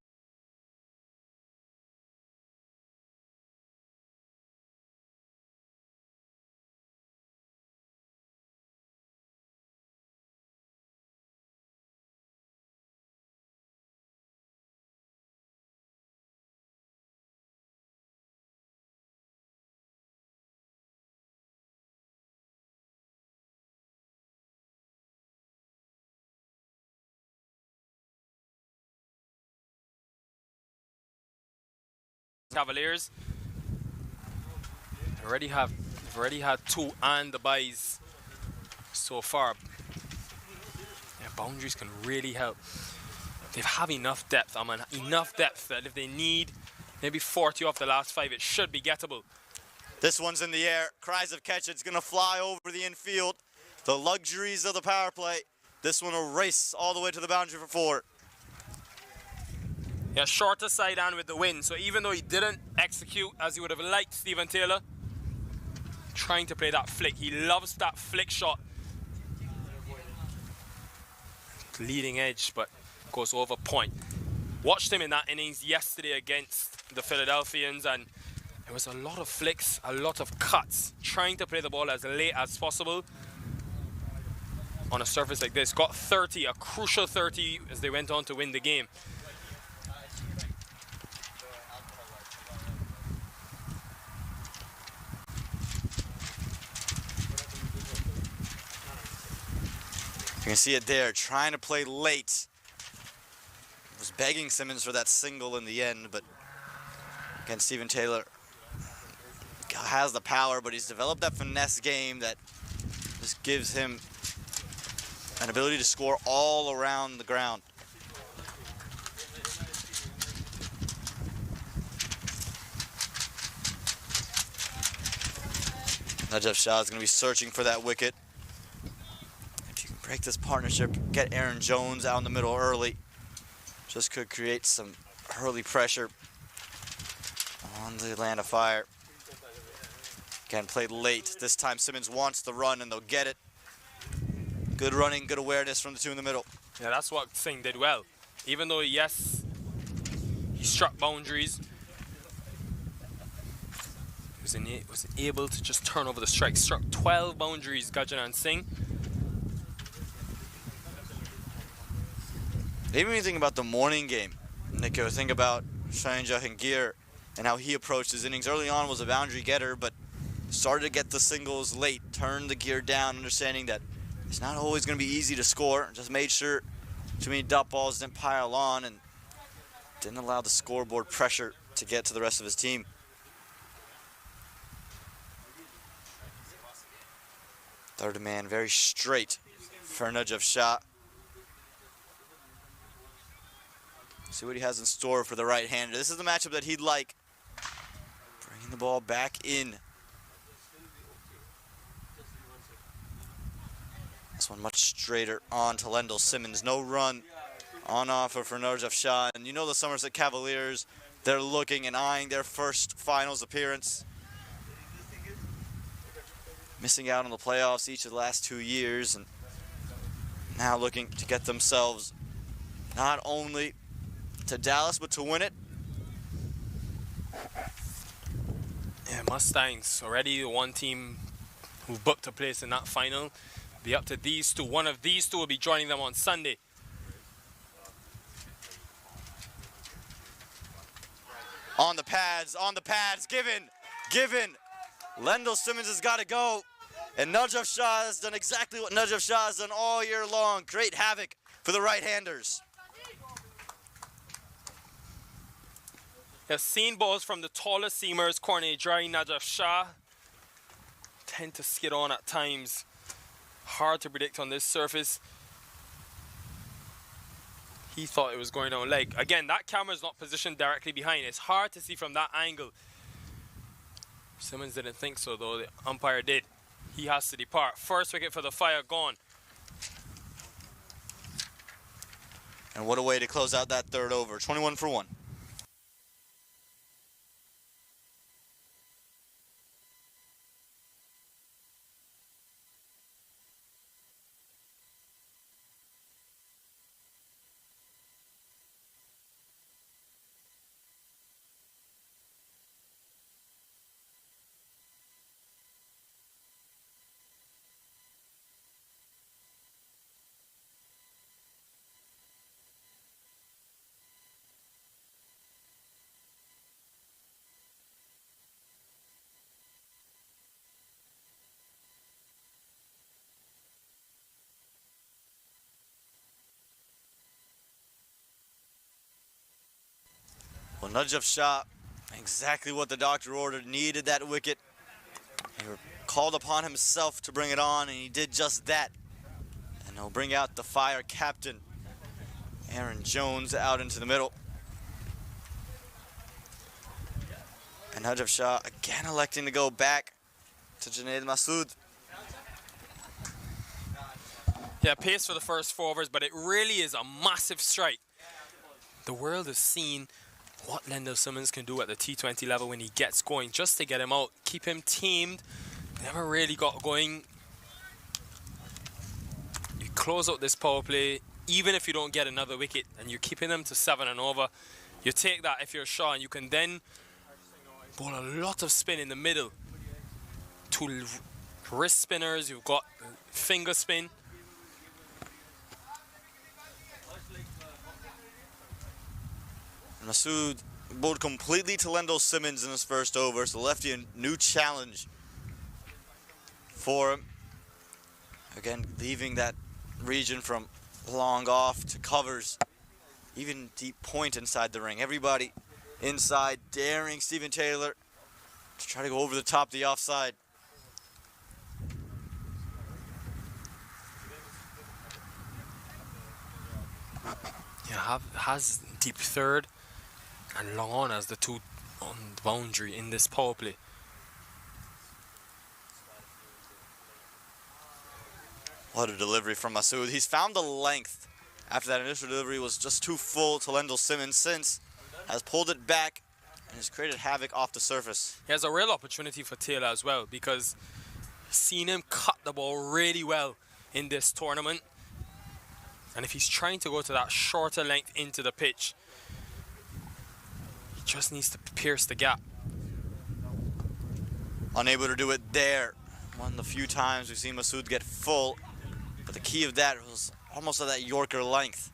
Cavaliers already had 2 and the buys so far. Yeah, boundaries can really help. They have enough depth, enough depth that if they need maybe 40 off the last 5, it should be gettable. This one's in the air. Cries of catch. It's going to fly over the infield. The luxuries of the power play. This one will race all the way to the boundary for 4. Yeah, shorter side and with the wind. So even though he didn't execute as he would have liked, Stephen Taylor, trying to play that flick. He loves that flick shot. Leading edge, but goes over point. Watched him in that innings yesterday against the Philadelphians, and there was a lot of flicks, a lot of cuts, trying to play the ball as late as possible on a surface like this. Got 30, a crucial 30 as they went on to win the game. You can see it there, trying to play late. Was begging Simmons for that single in the end, but again, Stephen Taylor has the power, but he's developed that finesse game that just gives him an ability to score all around the ground. Najaf Shah is going to be searching for that wicket. Break this partnership, get Aaron Jones out in the middle early. Just could create some early pressure on the Atlanta Fire. Again, played late. This time Simmons wants the run and they'll get it. Good running, good awareness from the 2 in the middle. Yeah, that's what Singh did well. Even though, yes, he struck boundaries, he was able to just turn over the strike. Struck 12 boundaries, Gudgeon and Singh. Even when you think about the morning game, Nico, think about Shane Jahangir and how he approached his innings. Early on was a boundary getter, but started to get the singles late, turned the gear down, understanding that it's not always going to be easy to score. Just made sure too many dot balls didn't pile on and didn't allow the scoreboard pressure to get to the rest of his team. Third man, very straight for Najaf Shah. See what he has in store for the right-hander. This is the matchup that he'd like the ball back in. This one much straighter on to Lendl Simmons. No run on offer for Najaf Shah. And you know the Somerset Cavaliers, they're looking and eyeing their first finals appearance. Missing out on the playoffs each of the last 2 years, and now looking to get themselves not only to Dallas, but to win it. Yeah, Mustangs already the one team who booked a place in that final. Be up to these two. One of these two will be joining them on Sunday. On the pads, given. Lendl Simmons has got to go. And Najaf Shah has done exactly what Najaf Shah has done all year long. Create havoc for the right-handers. Have seen balls from the tallest seamers, Cornet Dry, Najaf Shah. Tend to skid on at times. Hard to predict on this surface. He thought it was going on leg. Again, that camera's not positioned directly behind. It's hard to see from that angle. Simmons didn't think so though. The umpire did. He has to depart. First wicket for the Fire gone. And what a way to close out that third over. 21 for 1. Well, Najaf Shah, exactly what the doctor ordered, needed that wicket. He called upon himself to bring it on, and he did just that. And he'll bring out the Fire captain, Aaron Jones, out into the middle. And Najaf Shah again electing to go back to Junaid Masood. Yeah, pace for the first 4 overs, but it really is a massive strike. The world has seen what Lendl Simmons can do at the T20 level when he gets going, just to get him out, keep him teamed. Never really got going. You close out this power play, even if you don't get another wicket, and you're keeping them to 7 and over. You take that if you're Shah, and you can then bowl a lot of spin in the middle. 2 wrist spinners, you've got finger spin. Masood bowled completely to Lendl Simmons in his first over, so lefty a new challenge for him. Again, leaving that region from long off to covers, even deep point inside the ring. Everybody inside, daring Stephen Taylor to try to go over the top of the offside. Yeah, has deep third and long on as the 2 on the boundary in this power play. What a delivery from Masood. He's found the length after that initial delivery was just too full to Lendl Simmons. Since has pulled it back and has created havoc off the surface. He has a real opportunity for Taylor as well, because seen him cut the ball really well in this tournament. And if he's trying to go to that shorter length into the pitch, he just needs to pierce the gap. Unable to do it there. One of the few times we've seen Masood get full, but the key of that was almost at that Yorker length.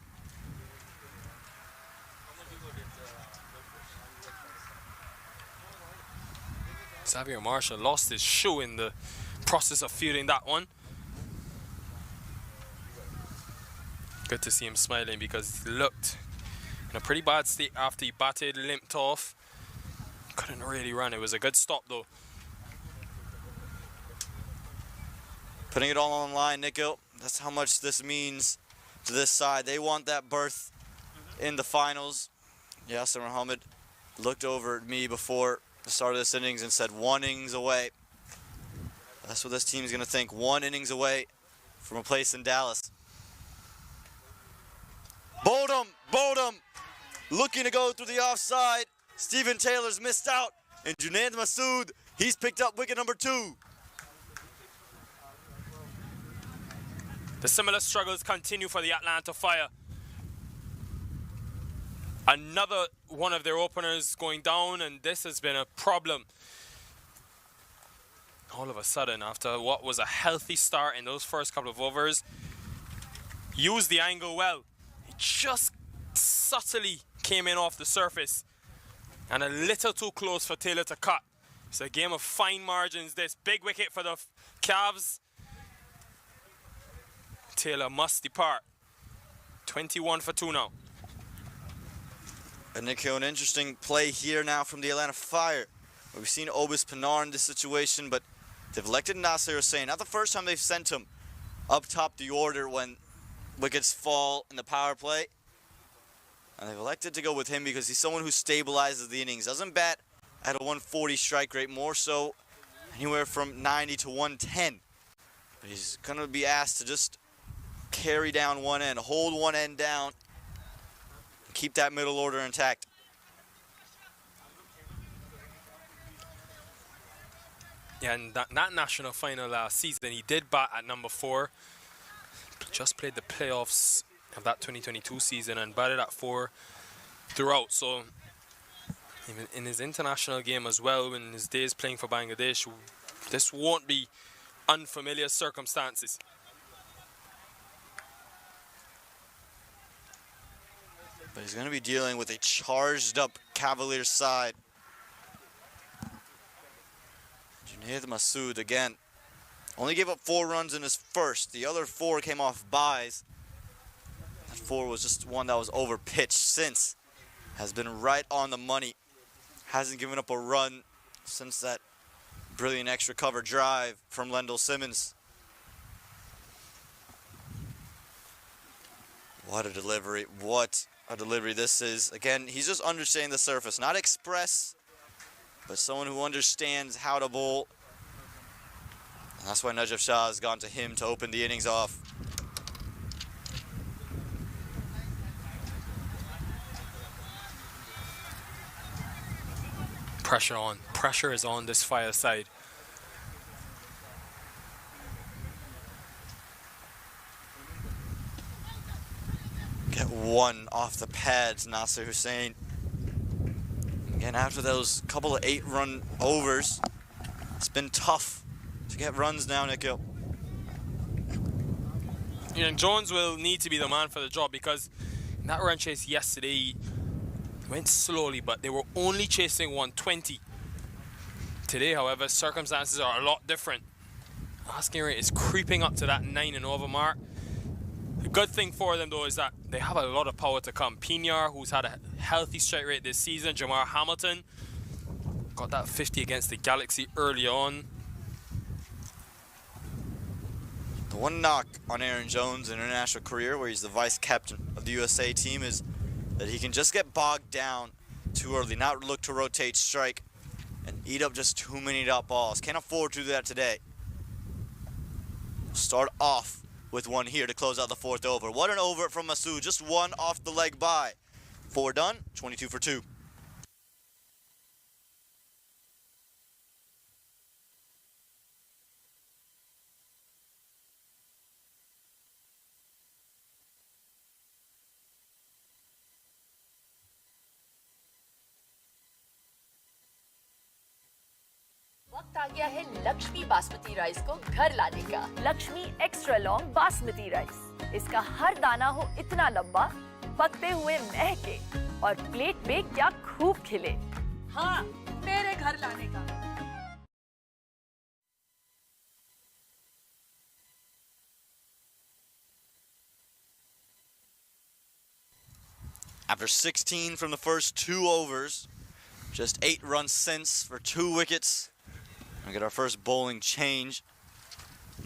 Xavier Marshall lost his shoe in the process of fielding that one. Good to see him smiling, because he looked in a pretty bad state after he batted, limped off. Couldn't really run. It was a good stop though. Putting it all on the line, Nikhil. That's how much this means to this side. They want that berth in the finals. Yasser Muhammad looked over at me before the start of this innings and said 1 innings away. That's what this team's going to think. 1 innings away from a place in Dallas. Boldham, looking to go through the offside. Stephen Taylor's missed out. And Junaid Masood, he's picked up wicket number 2. The similar struggles continue for the Atlanta Fire. Another one of their openers going down, and this has been a problem. All of a sudden, after what was a healthy start in those first couple of overs, used the angle well. He just subtly came in off the surface and a little too close for Taylor to cut. It's a game of fine margins. This big wicket for the Cavs. Taylor must depart. 21 for 2 now. And Nikhil, an interesting play here now from the Atlanta Fire. We've seen Obis Pinar in this situation, but they've elected Nasser Hussain. Not the first time they've sent him up top the order when wickets fall in the power play. And they've elected to go with him because he's someone who stabilizes the innings. Doesn't bat at a 140 strike rate, more so anywhere from 90 to 110. But he's going to be asked to just carry down one end, hold one end down, and keep that middle order intact. Yeah, and that national final last season, he did bat at number 4. Just played the playoffs of that 2022 season and batted at 4 throughout. So even in his international game as well, in his days playing for Bangladesh, this won't be unfamiliar circumstances. But he's going to be dealing with a charged up Cavaliers side. Junaid Masood again. Only gave up 4 runs in his first. The other 4 came off byes. That 4 was just one that was over pitched. Since has been right on the money. Hasn't given up a run since that brilliant extra cover drive from Lendl Simmons. What a delivery. What a delivery this is. Again, he's just understanding the surface. Not express, but someone who understands how to bowl. And that's why Najaf Shah has gone to him to open the innings off. Pressure on. Pressure is on this Fire side. Get 1 off the pads, Nasser Hussain. Again, after those couple of 8-run overs, it's been tough to get runs now, Nikhil. You know, Jones will need to be the man for the job because in that run chase yesterday went slowly, but they were only chasing 120. Today, however, circumstances are a lot different. Asking rate is creeping up to that 9 and over mark. The good thing for them, though, is that they have a lot of power to come. Pinar, who's had a healthy strike rate this season. Jamar Hamilton got that 50 against the Galaxy early on. The one knock on Aaron Jones' international career, where he's the vice captain of the USA team, is that he can just get bogged down too early, not look to rotate strike, and eat up just too many dot balls. Can't afford to do that today. Start off with 1 here to close out the 4th over. What an over from Masood, just 1 off the leg by. 4 done, 22 for 2. वक्त आ गया है Lakshmi basmati rice को घर लाने का। Lakshmi extra long basmati rice. इसका हर दाना हो इतना लंबा, पकते हुए महके और प्लेट पे क्या खूब खिले। हाँ, तेरे घर लाने का। After 16 from the first 2 overs, just 8 runs since for 2 wickets. We get our first bowling change.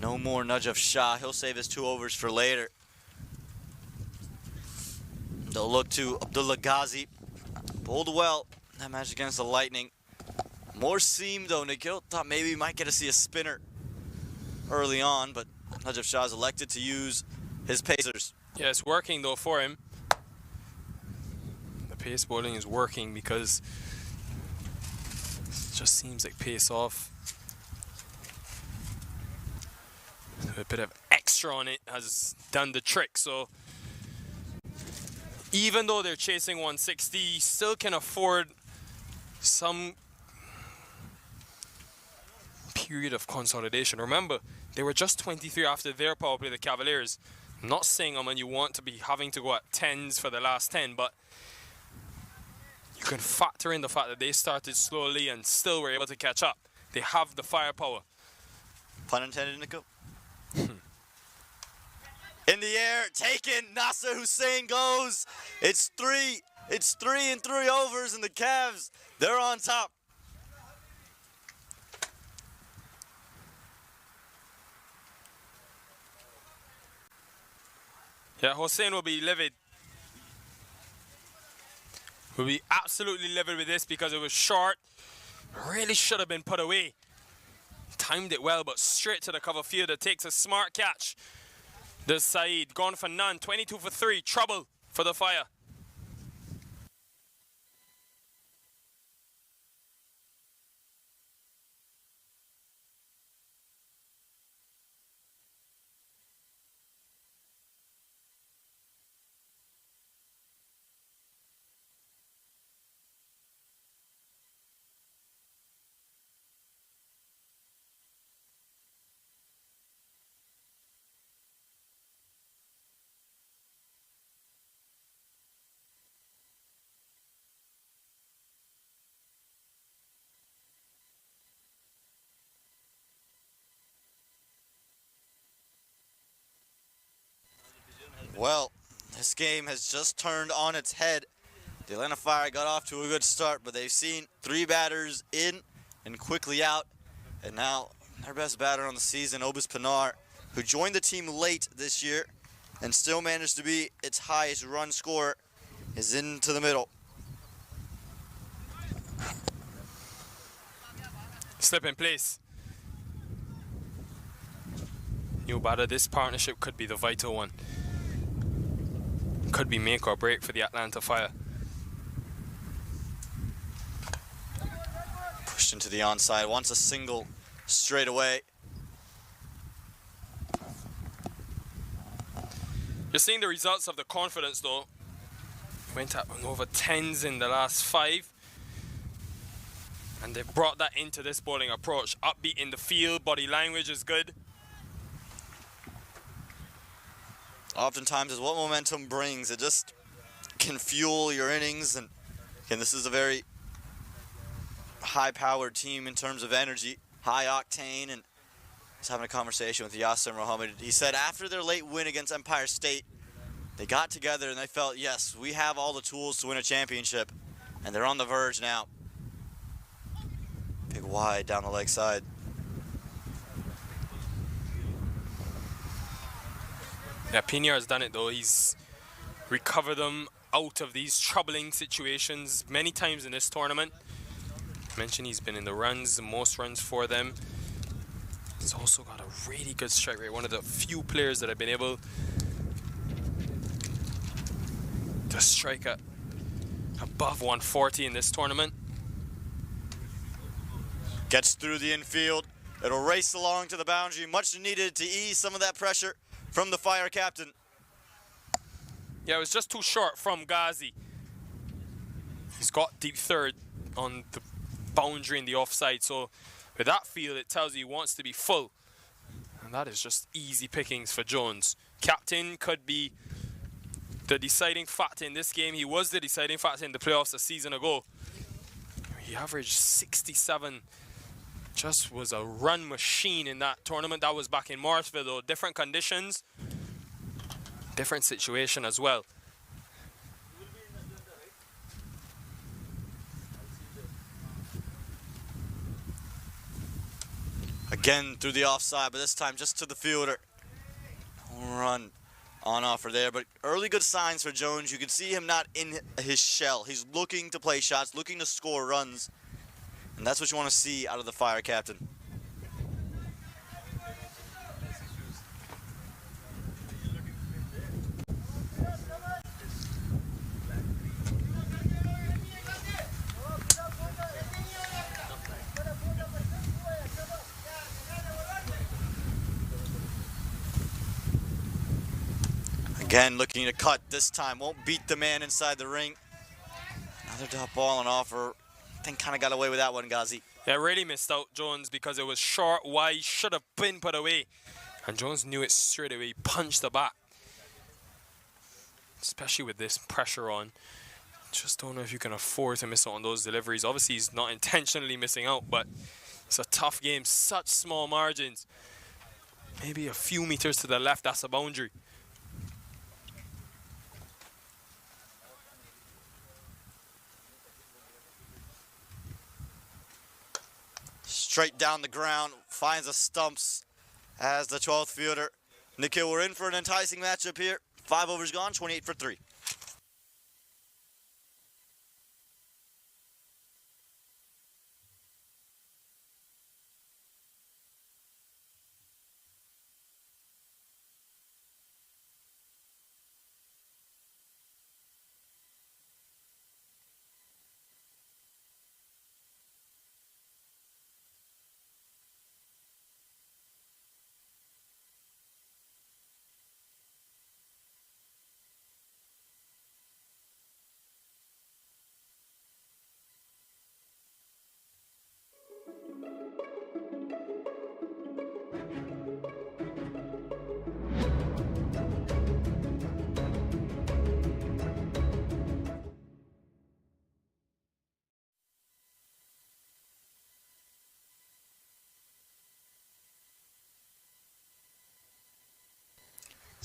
No more Najaf Shah. He'll save his 2 overs for later. They'll look to Abdullah Ghazi. Bowled well. That match against the Lightning. More seam though, Nikhil. Thought maybe we might get to see a spinner early on, but Najib Shah's elected to use his pacers. Yeah, it's working though for him. The pace bowling is working because it just seems like pace off. A bit of extra on it has done the trick. So even though they're chasing 160, still can afford some period of consolidation. Remember, they were just 23 after their power play, the Cavaliers. I'm not saying, you want to be having to go at 10s for the last 10, but you can factor in the fact that they started slowly and still were able to catch up. They have the firepower. Pun intended, Nikhil. In the air, taken. Nasser Hussain goes. It's 3 and 3 overs, and the Cavs, they're on top. Yeah, Hussain will be livid. Will be absolutely livid with this because it was short. Really should have been put away. Timed it well, but straight to the cover fielder. Takes a smart catch. The Saeed gone for none. 22 for 3. Trouble for the Fire. Well, this game has just turned on its head. The Atlanta Fire got off to a good start, but they've seen 3 batters in and quickly out. And now their best batter on the season, Obis Pinar, who joined the team late this year and still managed to be its highest run scorer, is into the middle. Slip in place. New batter, this partnership could be the vital one. Could be make or break for the Atlanta Fire. Pushed into the onside, wants a single straight away. You're seeing the results of the confidence though. Went up over 10s in the last 5. And they brought that into this bowling approach. Upbeat in the field, body language is good. Oftentimes is what momentum brings. It just can fuel your innings, and this is a very high-powered team in terms of energy, high octane. And I was having a conversation with Yasser Mohammed. He said after their late win against Empire State, they got together and they felt, yes, we have all the tools to win a championship, and they're on the verge now. Big wide down the leg side. Yeah, Pinar has done it though. He's recovered them out of these troubling situations many times in this tournament. I mentioned he's been in the runs, the most runs for them. He's also got a really good strike rate. One of the few players that have been able to strike at above 140 in this tournament. Gets through the infield. It'll race along to the boundary. Much needed to ease some of that pressure from the Fire captain. Yeah, it was just too short from Ghazi. He's got deep third on the boundary in the offside. So with that field, it tells you he wants to be full. And that is just easy pickings for Jones. Captain could be the deciding factor in this game. He was the deciding factor in the playoffs a season ago. He averaged 67. Just was a run machine in that tournament. That was back in Morrisville though. Different conditions, different situation as well. Again through the offside, but this time just to the fielder. Run on offer there, but early good signs for Jones. You can see him not in his shell. He's looking to play shots, looking to score runs. And that's what you want to see out of the Fire captain. Again, looking to cut this time. Won't beat the man inside the ring. Another dot ball on offer. I think kind of got away with that one, Ghazi. Yeah, really missed out Jones because it was short, wide, should have been put away. And Jones knew it straight away. He punched the bat. Especially with this pressure on. Just don't know if you can afford to miss out on those deliveries. Obviously, he's not intentionally missing out, but it's a tough game. Such small margins. Maybe a few meters to the left, that's a boundary. Straight down the ground, finds the stumps as the 12th fielder. Nikhil, we're in for an enticing matchup here. 5 overs gone, 28 for 3.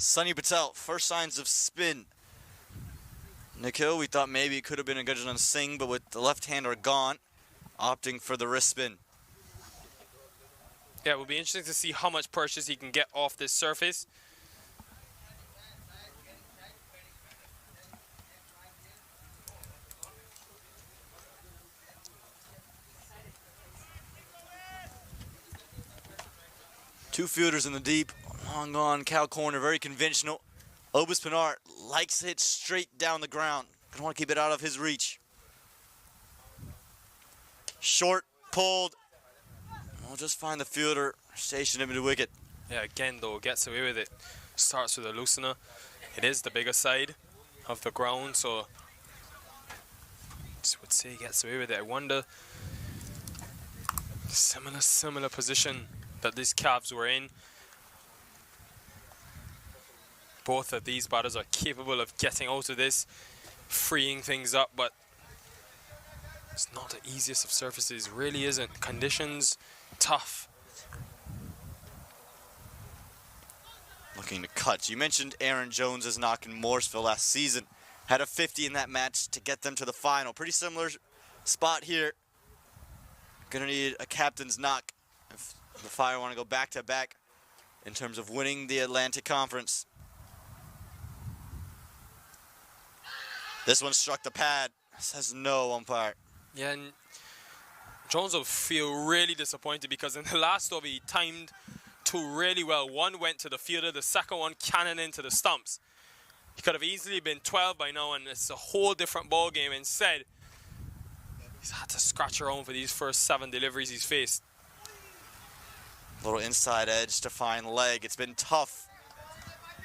Sunny Patel, first signs of spin. Nikhil, we thought maybe it could have been a Gajnan Singh, but with the left-hander gone, opting for the wrist spin. Yeah, it will be interesting to see how much purchase he can get off this surface. Two fielders in the deep, long on cow corner, very conventional. Obus Pinar likes to hit straight down the ground. Gonna want to keep it out of his reach. Short, pulled. We'll just find the fielder, station him into wicket. Yeah, again though, gets away with it. Starts with a loosener. It is the bigger side of the ground, so I would say he gets away with it. I wonder, similar position that these Cavs were in. Both of these batters are capable of getting out of this, freeing things up, but it's not the easiest of surfaces, really isn't. Conditions, tough. Looking to cut. You mentioned Aaron Jones's knock in Morrisville last season. Had a 50 in that match to get them to the final. Pretty similar spot here. Gonna need a captain's knock if the Fire want to go back-to-back in terms of winning the Atlantic Conference. This one struck the pad. Says no, umpire. Yeah, and Jones will feel really disappointed because in the last over he timed two really well. One went to the fielder, the second one cannon into the stumps. He could have easily been 12 by now, and it's a whole different ball game. Instead, he's had to scratch around for these first 7 deliveries he's faced. Little inside edge to find leg. It's been tough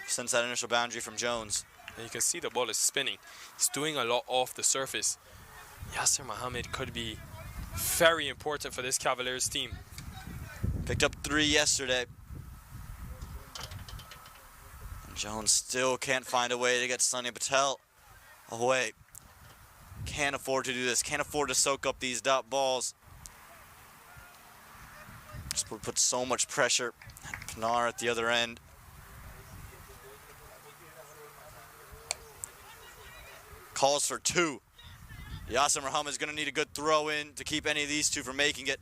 since that initial boundary from Jones. And you can see the ball is spinning. He's doing a lot off the surface. Yasser Mohammed could be very important for this Cavaliers team. Picked up 3 yesterday. And Jones still can't find a way to get Sunny Patel away. Can't afford to do this. Can't afford to soak up these dot balls. Just would put so much pressure. Pinar at the other end. Calls for 2. Yasser Muhammad is going to need a good throw in to keep any of these two from making it.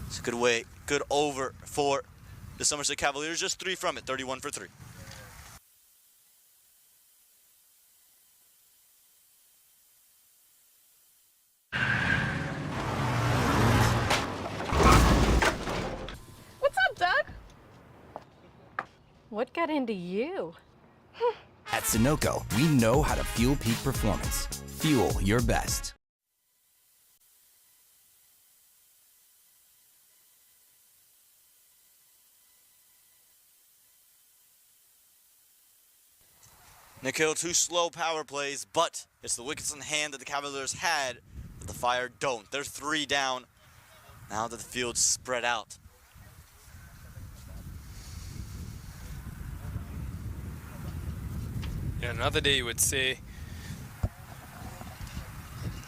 It's a good way, good over for the Somerset Cavaliers. Just 3 from it, 31 for 3. What got into you? At Sunoco, we know how to fuel peak performance. Fuel your best. Nikhil, 2 slow power plays, but it's the wickets in hand that the Cavaliers had, but the Fire don't. They're 3 down now that the field's spread out. Yeah, another day you would say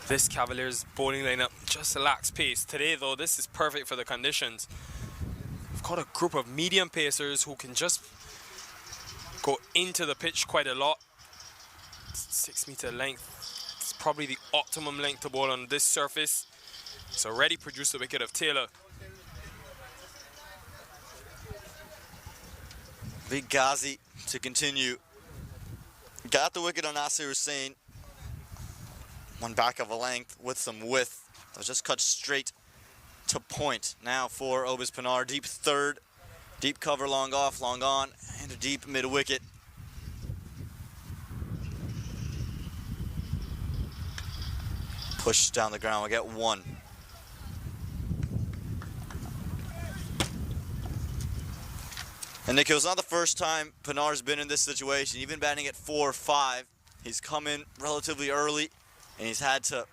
this Cavaliers bowling lineup just lacks pace. Today though, this is perfect for the conditions. We've got a group of medium pacers who can just go into the pitch quite a lot. 6 meter length. It's probably the optimum length to bowl on this surface. It's already produced a wicket of Taylor. Big Ghazi to continue. Got the wicket on Nasir Hussain. One back of a length with some width. That was just cut straight to point. Now for Obis Pinar, deep third. Deep cover, long off, long on, and a deep mid wicket. Push down the ground, we get 1. And Nick, it was not the first time Pinar's been in this situation. Even batting at 4-5, he's come in relatively early, and he's had to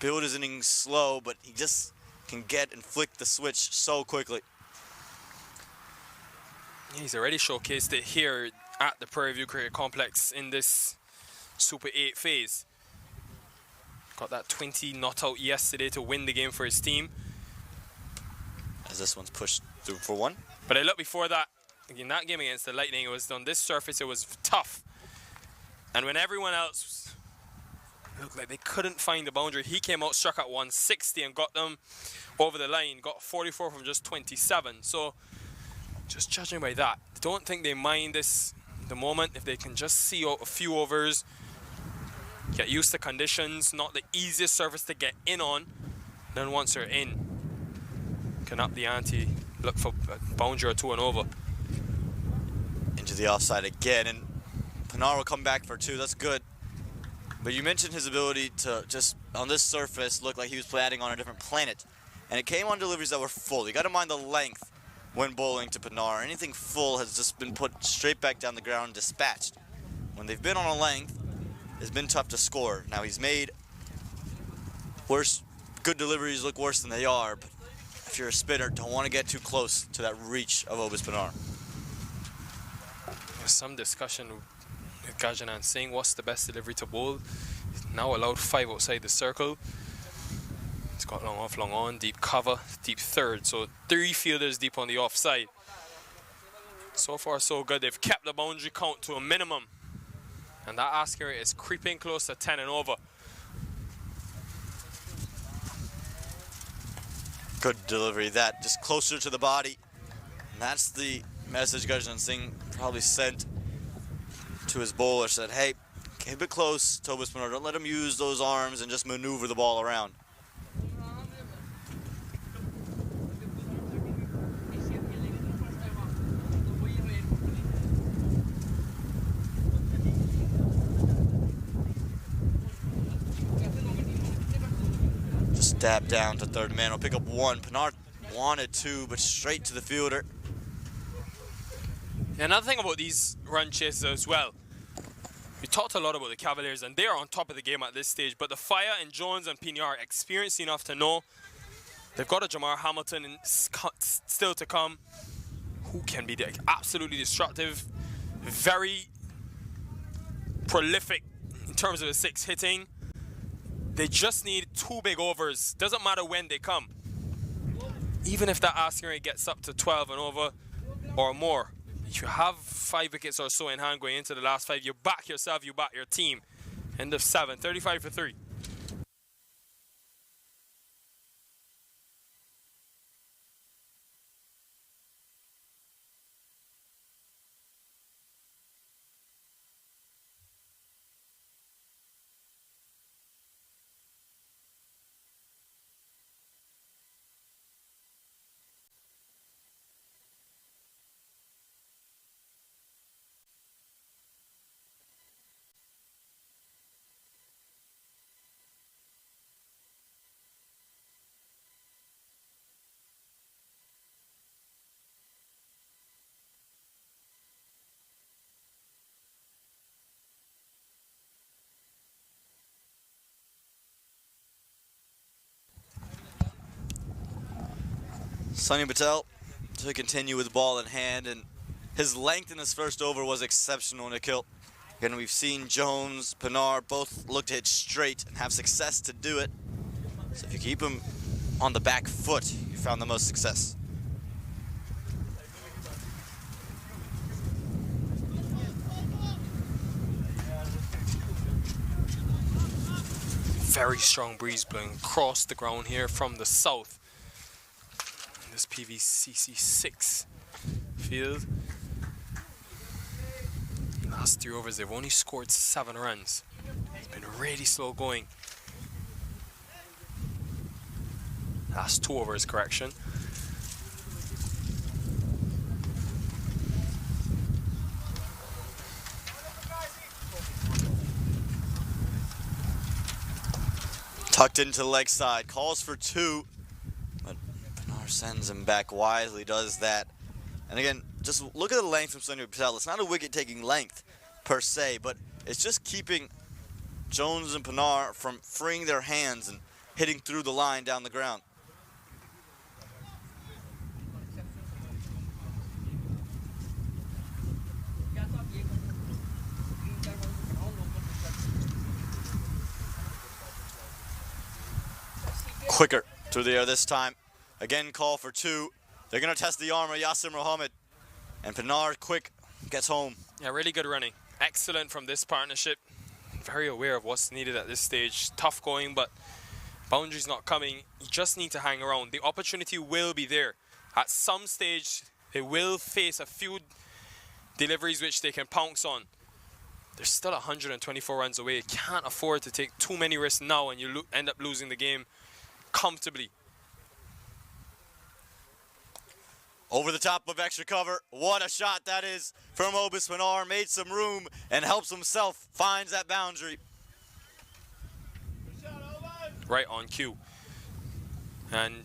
build his innings slow, but he just can get and flick the switch so quickly. He's already showcased it here at the Prairie View Cricket Complex in this Super 8 phase. Got that 20 not out yesterday to win the game for his team. As this one's pushed through for 1. But I looked before that, in that game against the Lightning, it was on this surface, it was tough. And when everyone else looked like they couldn't find the boundary, he came out, struck at 160 and got them over the line, got 44 from just 27. So just judging by that, I don't think they mind this the moment. If they can just see out a few overs, get used to conditions, not the easiest surface to get in on, then once they're in, can up the ante, look for a boundary or 2 and over. Into the offside again, and Pinar will come back for 2. That's good. But you mentioned his ability to just, on this surface, look like he was batting on a different planet. And it came on deliveries that were full. You got to mind the length when bowling to Pinar. Anything full has just been put straight back down the ground and dispatched. When they've been on a length, it's been tough to score. Now he's made worse, good deliveries look worse than they are, but if you're a spinner, don't want to get too close to that reach of Obis Pinar. There's some discussion with Gajanan saying what's the best delivery to bowl. He's now allowed 5 outside the circle. He's got long off, long on, deep cover, deep third. So 3 fielders deep on the offside. So far so good. They've kept the boundary count to a minimum. And that asking rate is creeping close to 10 and over. Good delivery, that just closer to the body. And that's the message Gajanan Singh probably sent to his bowler, said, hey, keep it close to Obis Pinar. Don't let him use those arms and just maneuver the ball around. Just dab down to third man. Will pick up 1. Pinar wanted 2, but straight to the fielder. Another thing about these run chases as well, we talked a lot about the Cavaliers and they're on top of the game at this stage, but the Fire and Jones and Pinar are experienced enough to know they've got a Jamar Hamilton still to come who can be absolutely destructive, very prolific in terms of the 6 hitting. They just need 2 big overs, doesn't matter when they come. Even if that asking rate gets up to 12 and over or more. If you have 5 wickets or so in hand going into the last 5, you back yourself, you back your team. End of 7, 35 for 3. Sunny Patel to continue with the ball in hand, and his length in his first over was exceptional, Nikhil. Again, we've seen Jones, Pinar both look to hit straight and have success to do it. So if you keep him on the back foot, you found the most success. Very strong breeze blowing across the ground here from the south. This PVCC 6 field. Last 3 overs, they've only scored 7 runs. It's been really slow going. Last 2 overs, correction. Tucked into the leg side, calls for 2, but Pinar sends him back wisely, does that. And again, just look at the length from Sunny Patel. It's not a wicket-taking length per se, but it's just keeping Jones and Pinar from freeing their hands and hitting through the line down the ground. Quicker through the air this time. Again, call for 2. They're going to test the arm of Yasir Mohammed. And Pinar, quick, gets home. Yeah, really good running. Excellent from this partnership. Very aware of what's needed at this stage. Tough going, but boundaries not coming. You just need to hang around. The opportunity will be there. At some stage, they will face a few deliveries which they can pounce on. They're still 124 runs away. You can't afford to take too many risks now and you end up losing the game comfortably. Over the top of extra cover. What a shot that is from Obis Pinar. Made some room and helps himself. Finds that boundary. Right on cue. And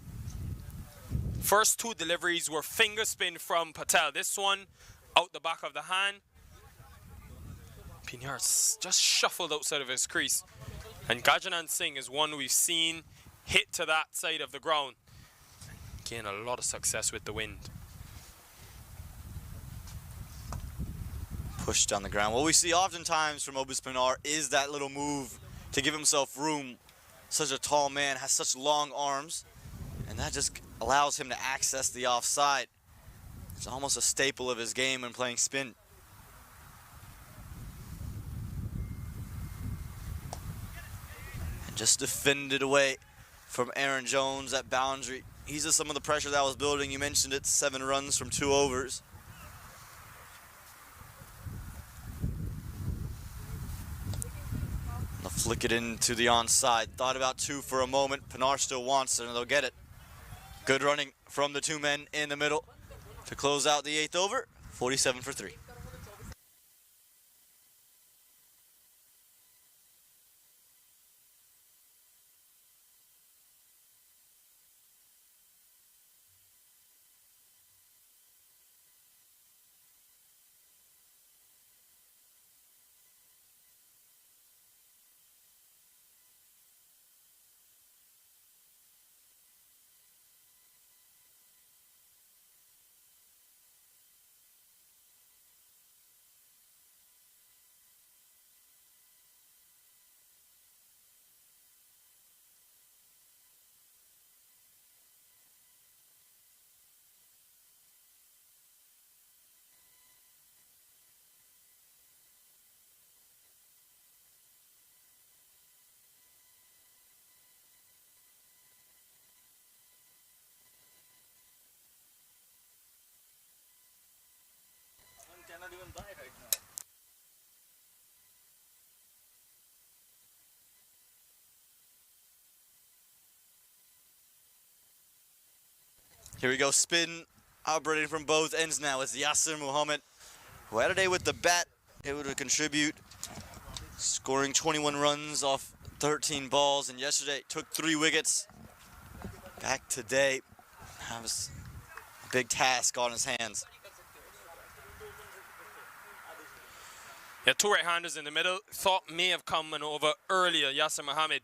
first 2 deliveries were finger spin from Patel. This one out the back of the hand. Pinar just shuffled outside of his crease. And Gajanan Singh is one we've seen hit to that side of the ground. Again, a lot of success with the wind. Pushed down the ground. What we see oftentimes from Obis Pinar is that little move to give himself room. Such a tall man, has such long arms, and that just allows him to access the offside. It's almost a staple of his game when playing spin. And just defended away from Aaron Jones, that boundary. Eases some of the pressure that was building. You mentioned it, 7 runs from 2 overs. They'll flick it into the onside. Thought about 2 for a moment. Pinar still wants it, and they'll get it. Good running from the 2 men in the middle to close out the 8th over. 47 for 3. Here we go, spin operating from both ends now. It's Yasir Mohammed, who had a day with the bat, able to contribute, scoring 21 runs off 13 balls, and yesterday took 3 wickets. Back today, has a big task on his hands. Yeah, 2 right-handers in the middle. Thought may have come over earlier, Yasir Mohammed.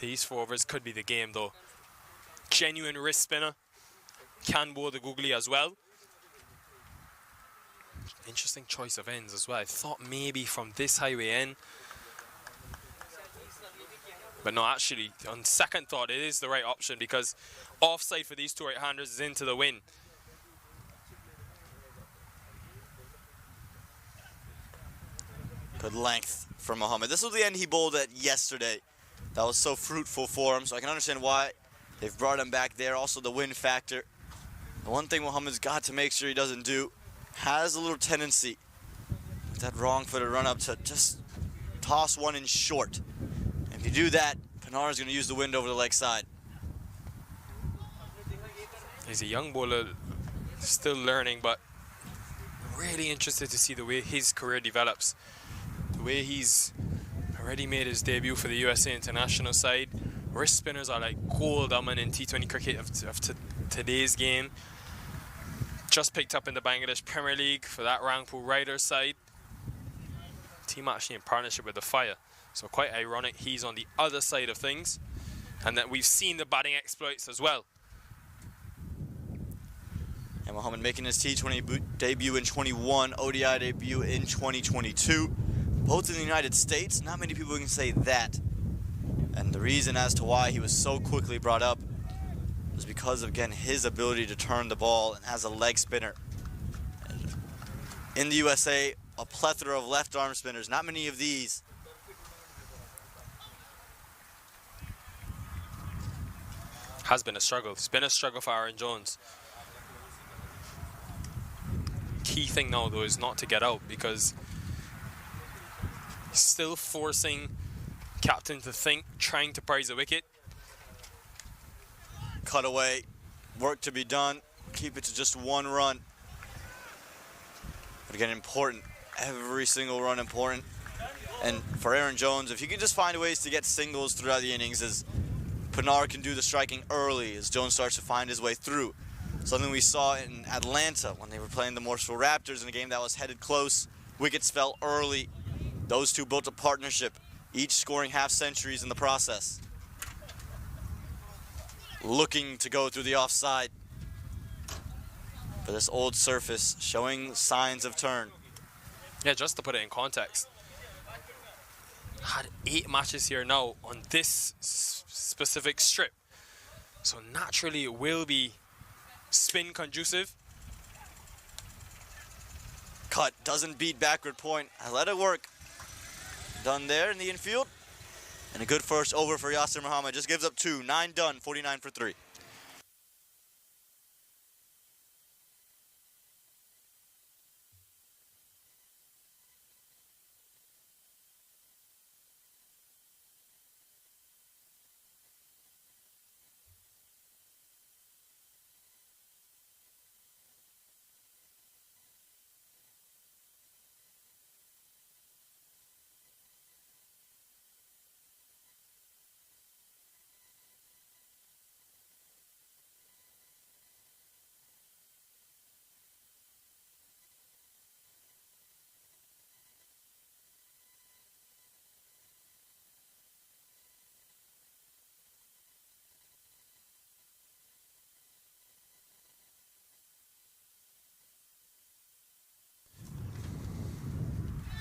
These 4 overs could be the game though. Genuine wrist spinner. can bowl the googly as well. Interesting choice of ends as well. I thought maybe from this highway end. But no, actually, on second thought, it is the right option because offside for these two right-handers is into the wind. Good length from Muhammad. This was the end he bowled at yesterday. That was so fruitful for him, so I can understand why they've brought him back there. Also, the wind factor. The one thing Muhammad's got to make sure he doesn't do, has a little tendency with that wrong-footed run-up to just toss one in short. If you do that, Pinar's going to use the wind over the leg side. He's a young bowler, still learning, but really interested to see the way his career develops. The way he's already made his debut for the USA international side. Wrist spinners are like gold in T20 cricket of today's game. Just picked up in the Bangladesh Premier League for that Rangpur Riders side. Team actually in partnership with the Fire. So quite ironic he's on the other side of things. And that we've seen the batting exploits as well. And Muhammad making his T20 debut in 21, ODI debut in 2022. Both in the United States, not many people can say that. And the reason as to why he was so quickly brought up was because of, again, his ability to turn the ball and as a leg spinner. And in the USA, a plethora of left arm spinners, not many of these. Has been a struggle. It's been a struggle for Aaron Jones. Key thing now, though, is not to get out because he's still forcing captain to think, trying to prize a wicket. Cut away, work to be done, keep it to just one run. But again, important, every single run important. And for Aaron Jones, if you can just find ways to get singles throughout the innings, as Pinar can do the striking early as Jones starts to find his way through. Something we saw in Atlanta when they were playing the Morrisville Raptors in a game that was headed close. Wickets fell early. Those two built a partnership, each scoring half centuries in the process. Looking to go through the offside. But this old surface showing signs of turn. Yeah, just to put it in context. Had 8 matches here now on this specific strip. So naturally it will be spin conducive. Cut, doesn't beat backward point. I let it work. Done there in the infield. And a good first over for Yasir Muhammad. Just gives up 2. 9 done, 49 for 3.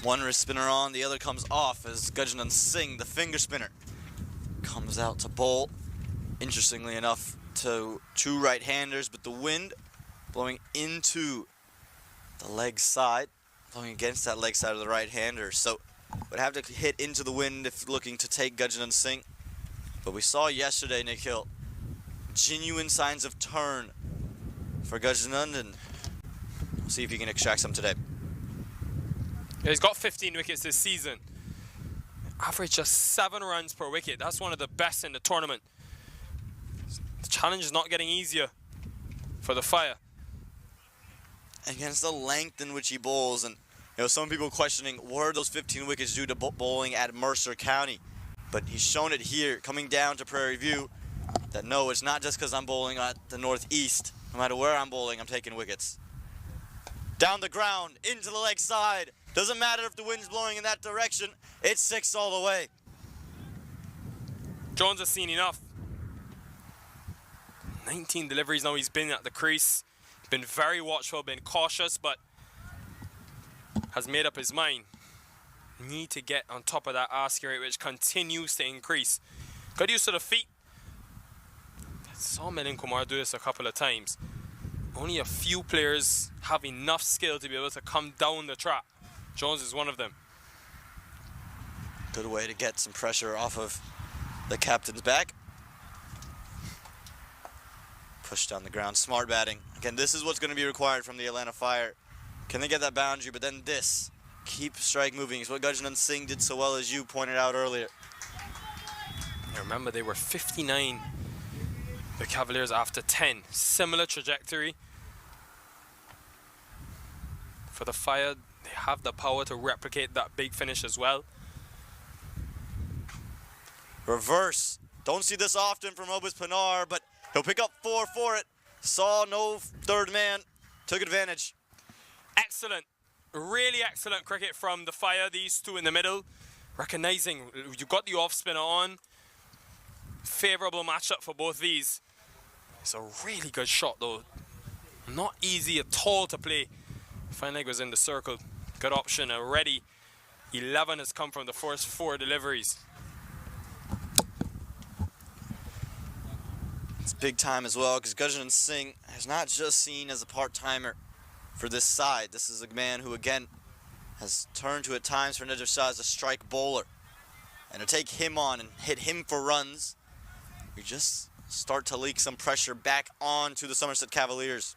One wrist spinner on, the other comes off as Gajnan Singh, the finger spinner, comes out to bowl. Interestingly enough, to 2 right-handers, but the wind blowing into the leg side, blowing against that leg side of the right-hander. So would have to hit into the wind if looking to take Gajnan Singh. But we saw yesterday, Nikhil, genuine signs of turn for Gajnan, and we'll see if he can extract some today. He's got 15 wickets this season. Average just 7 runs per wicket. That's one of the best in the tournament. The challenge is not getting easier for the Fire. Against the length in which he bowls, and some people questioning were those 15 wickets due to bowling at Mercer County. But he's shown it here, coming down to Prairie View, that no, it's not just because I'm bowling at the northeast. No matter where I'm bowling, I'm taking wickets. Down the ground, into the leg side. Doesn't matter if the wind's blowing in that direction. It's 6 all the way. Jones has seen enough. 19 deliveries now he's been at the crease. Been very watchful, been cautious, but has made up his mind. Need to get on top of that asking rate, which continues to increase. Got used to the feet. Saw Milind Kumar do this a couple of times. Only a few players have enough skill to be able to come down the track. Jones is one of them. Good way to get some pressure off of the captain's back. Push down the ground, smart batting. Again, this is what's going to be required from the Atlanta Fire. Can they get that boundary? But then this, keep strike moving, is what Gurjanath Singh did so well, as you pointed out earlier. You remember they were 59, the Cavaliers, after 10. Similar trajectory. For the Fire, they have the power to replicate that big finish as well. Reverse. Don't see this often from Obis Pinar, but he'll pick up 4 for it. Saw no third man. Took advantage. Excellent. Really excellent cricket from the Fire. These two in the middle. Recognizing you got the off spinner on. Favorable matchup for both these. It's a really good shot though. Not easy at all to play. Fine leg was in the circle. Good option already. 11 has come from the first 4 deliveries. It's big time as well, because Gurjanath Singh is not just seen as a part-timer for this side. This is a man who, again, has turned to at times for Nadir Shah as a strike bowler. And to take him on and hit him for runs, you just start to leak some pressure back onto the Somerset Cavaliers.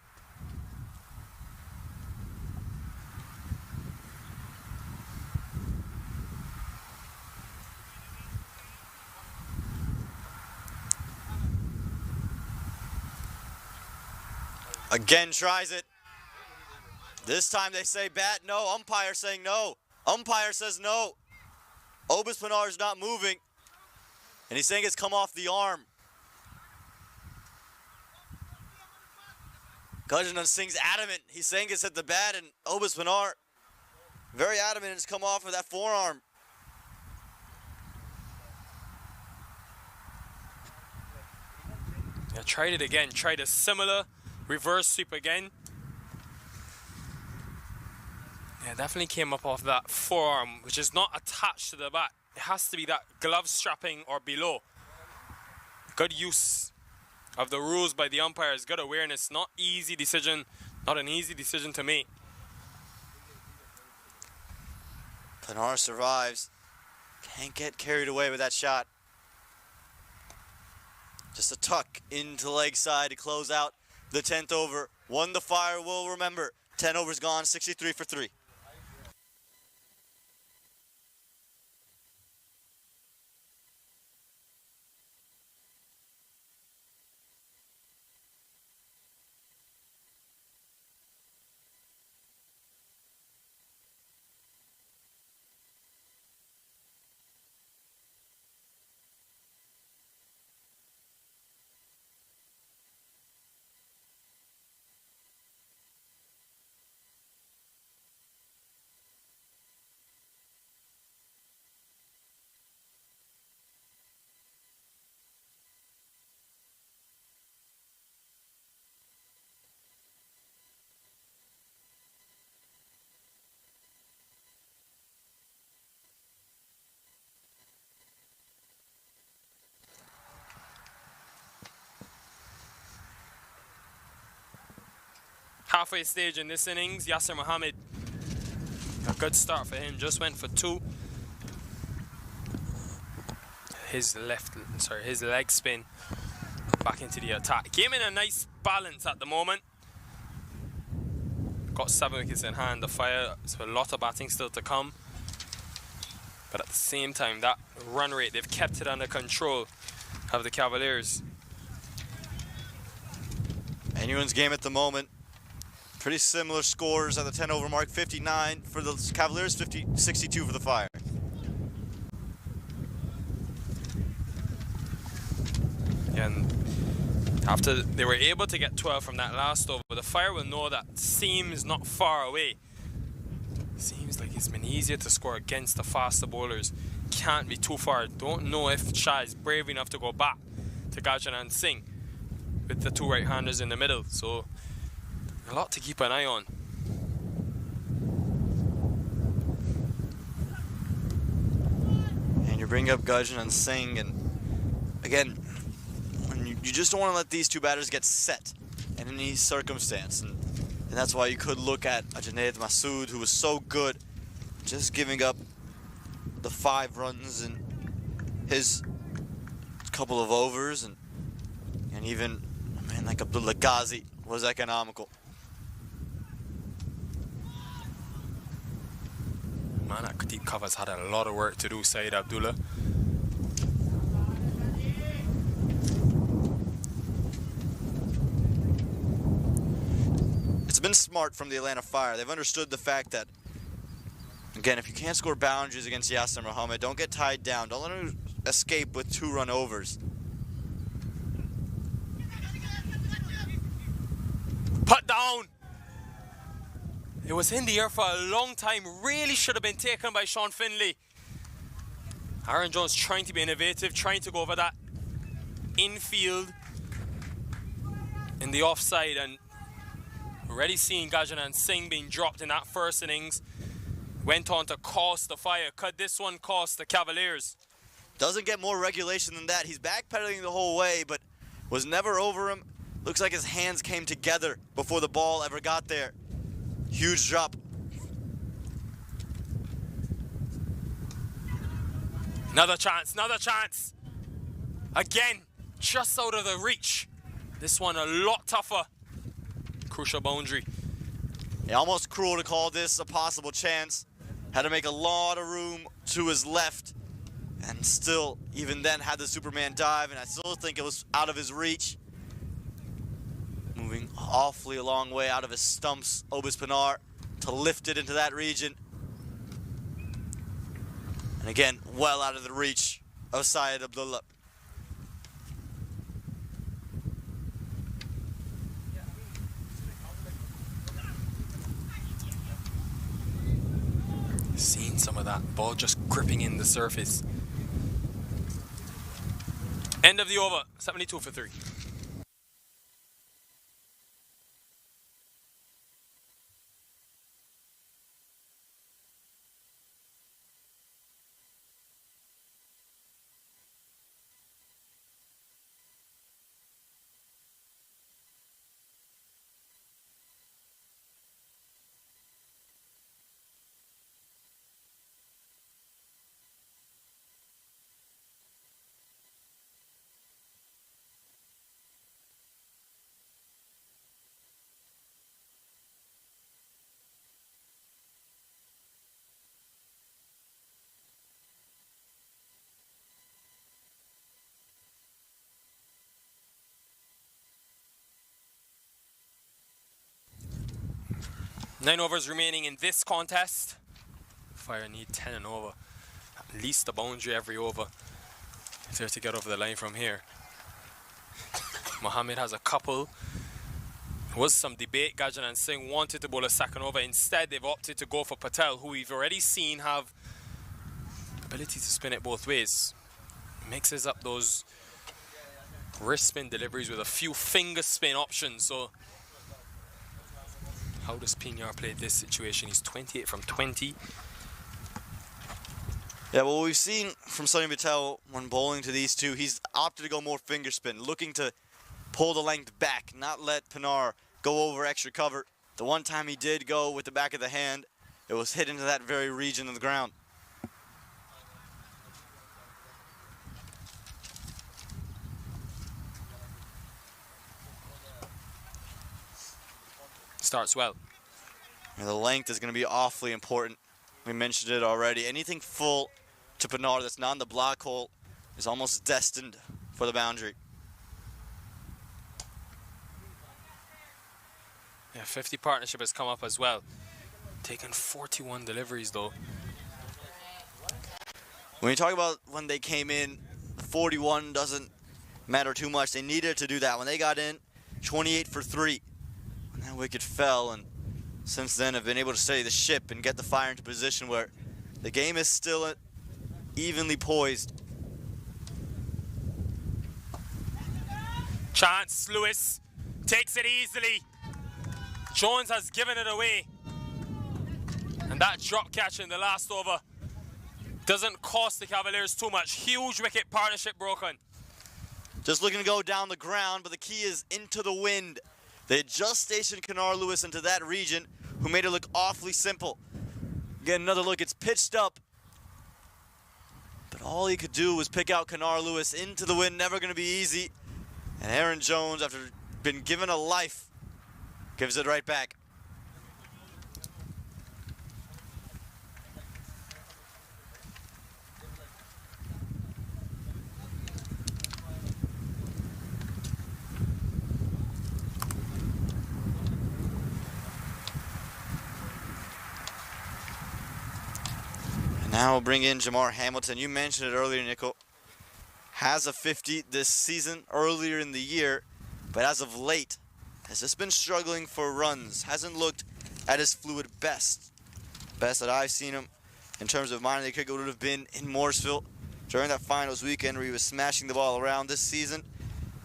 Again tries it. This time they say bat, no. Umpire saying no. Umpire says no. Obis Pinar is not moving. And he's saying it's come off the arm. Gurjanath Singh's adamant. He's saying it's hit the bat, and Obis Pinar very adamant it's come off of that forearm. Yeah, tried it again. Tried a similar reverse sweep again. Yeah, definitely came up off that forearm, which is not attached to the bat. It has to be that glove strapping or below. Good use of the rules by the umpires. Good awareness. Not easy decision. Not an easy decision to make. Pinar survives. Can't get carried away with that shot. Just a tuck into leg side to close out the 10th over. One the Fire will remember. 10 overs gone, 63 for 3. Halfway stage in this innings, Yasser Mohammed, a good start for him, just went for 2. His leg spin back into the attack. Came in a nice balance at the moment. Got 7 wickets in hand, the Fire, so a lot of batting still to come. But at the same time, that run rate, they've kept it under control of the Cavaliers. Anyone's game at the moment. Pretty similar scores at the 10 over mark. 59 for the Cavaliers, 62 for the Fire. And after they were able to get 12 from that last over, the Fire will know that seems not far away. Seems like it's been easier to score against the faster bowlers. Can't be too far. Don't know if Shah is brave enough to go back to Gurjanath Singh. with the two right-handers in the middle. So a lot to keep an eye on. And you bring up Gajan and Singh, and again, when you just don't want to let these two batters get set in any circumstance. And that's why you could look at a Junaid Masood, who was so good, just giving up the 5 runs in his couple of overs, and even a man like Abdullah Ghazi was economical. Man, that deep cover's had a lot of work to do, Saeed Abdullah. It's been smart from the Atlanta Fire. They've understood the fact that, again, if you can't score boundaries against Yasser Muhammad, don't get tied down. Don't let him escape with 2-run overs. Put down! It was in the air for a long time. Really should have been taken by Sean Finley. Aaron Jones trying to be innovative, trying to go over that infield in the offside, and already seeing Gajan Singh being dropped in that first innings. Went on to cost the Fire. Could this one cost the Cavaliers? Doesn't get more regulation than that. He's backpedaling the whole way, but was never over him. Looks like his hands came together before the ball ever got there. Huge drop. Another chance, another chance. Again, just out of the reach. This one a lot tougher. Crucial boundary. Yeah, almost cruel to call this a possible chance. Had to make a lot of room to his left, and still, even then, had the Superman dive, and I still think it was out of his reach. Moving awfully a long way out of his stumps, Obis Pinar, to lift it into that region. And again, well out of the reach of Syed Abdullah. Seen some of that ball just gripping in the surface. End of the over, 72 for 3. Nine overs remaining in this contest. Fire need 10 and over. At least a boundary every over if they're to get over the line from here. Mohammed has a couple. There was some debate. Gajan Singh wanted to bowl a second over. Instead, they've opted to go for Patel, who we've already seen have ability to spin it both ways. Mixes up those wrist spin deliveries with a few finger spin options. So how does Pinar play this situation? He's 28 from 20. Yeah, well, we've seen from Sunny Patel when bowling to these two, he's opted to go more finger spin, looking to pull the length back, not let Pinar go over extra cover. The one time he did go with the back of the hand, it was hit into that very region of the ground. Starts well. And the length is going to be awfully important. We mentioned it already. Anything full to Pinar that's not in the block hole is almost destined for the boundary. Yeah, 50 partnership has come up as well. Taking 41 deliveries though. When you talk about when they came in, 41 doesn't matter too much. They needed to do that. When they got in, 28 for 3. And that wicket fell, and since then have been able to steady the ship and get the Fire into position where the game is still evenly poised. Chance, Lewis takes it easily. Jones has given it away. And that drop catch in the last over doesn't cost the Cavaliers too much. Huge wicket partnership broken. Just looking to go down the ground, but the key is into the wind. They just stationed Kennard Lewis into that region, who made it look awfully simple. Get another look, it's pitched up. But all he could do was pick out Kennard Lewis into the wind, never gonna be easy. And Aaron Jones, after being given a life, gives it right back. Now we'll bring in Jamar Hamilton. You mentioned it earlier, Nickel. Has a 50 this season, earlier in the year, but as of late, has just been struggling for runs. Hasn't looked at his fluid best. Best that I've seen him in terms of minor league cricket would have been in Mooresville during that finals weekend where he was smashing the ball around. This season,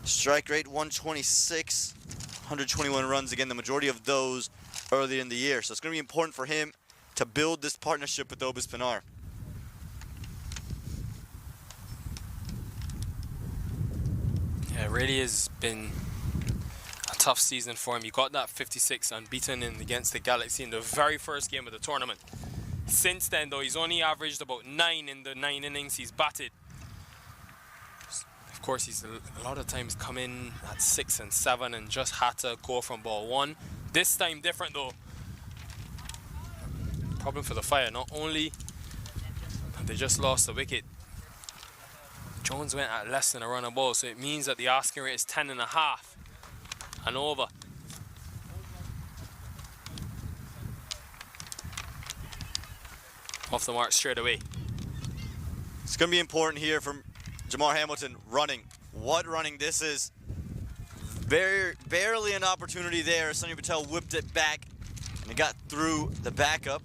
strike rate 126, 121 runs, again, the majority of those earlier in the year. So it's going to be important for him to build this partnership with Obis Pinar. Yeah, it really has been a tough season for him. He got that 56 unbeaten against the Galaxy in the very first game of the tournament. Since then, though, he's only averaged about 9 in the 9 innings he's batted. Of course, he's a lot of times come in at 6 and 7 and just had to go from ball 1. This time different, though. Problem for the Fire, not only have they just lost the wicket, Jones went at less than a run a ball, so it means that the asking rate is 10.5 and over. Off the mark straight away. It's going to be important here from Jamar Hamilton running. What running this is. Barely an opportunity there. Sonny Patel whipped it back and it got through the backup.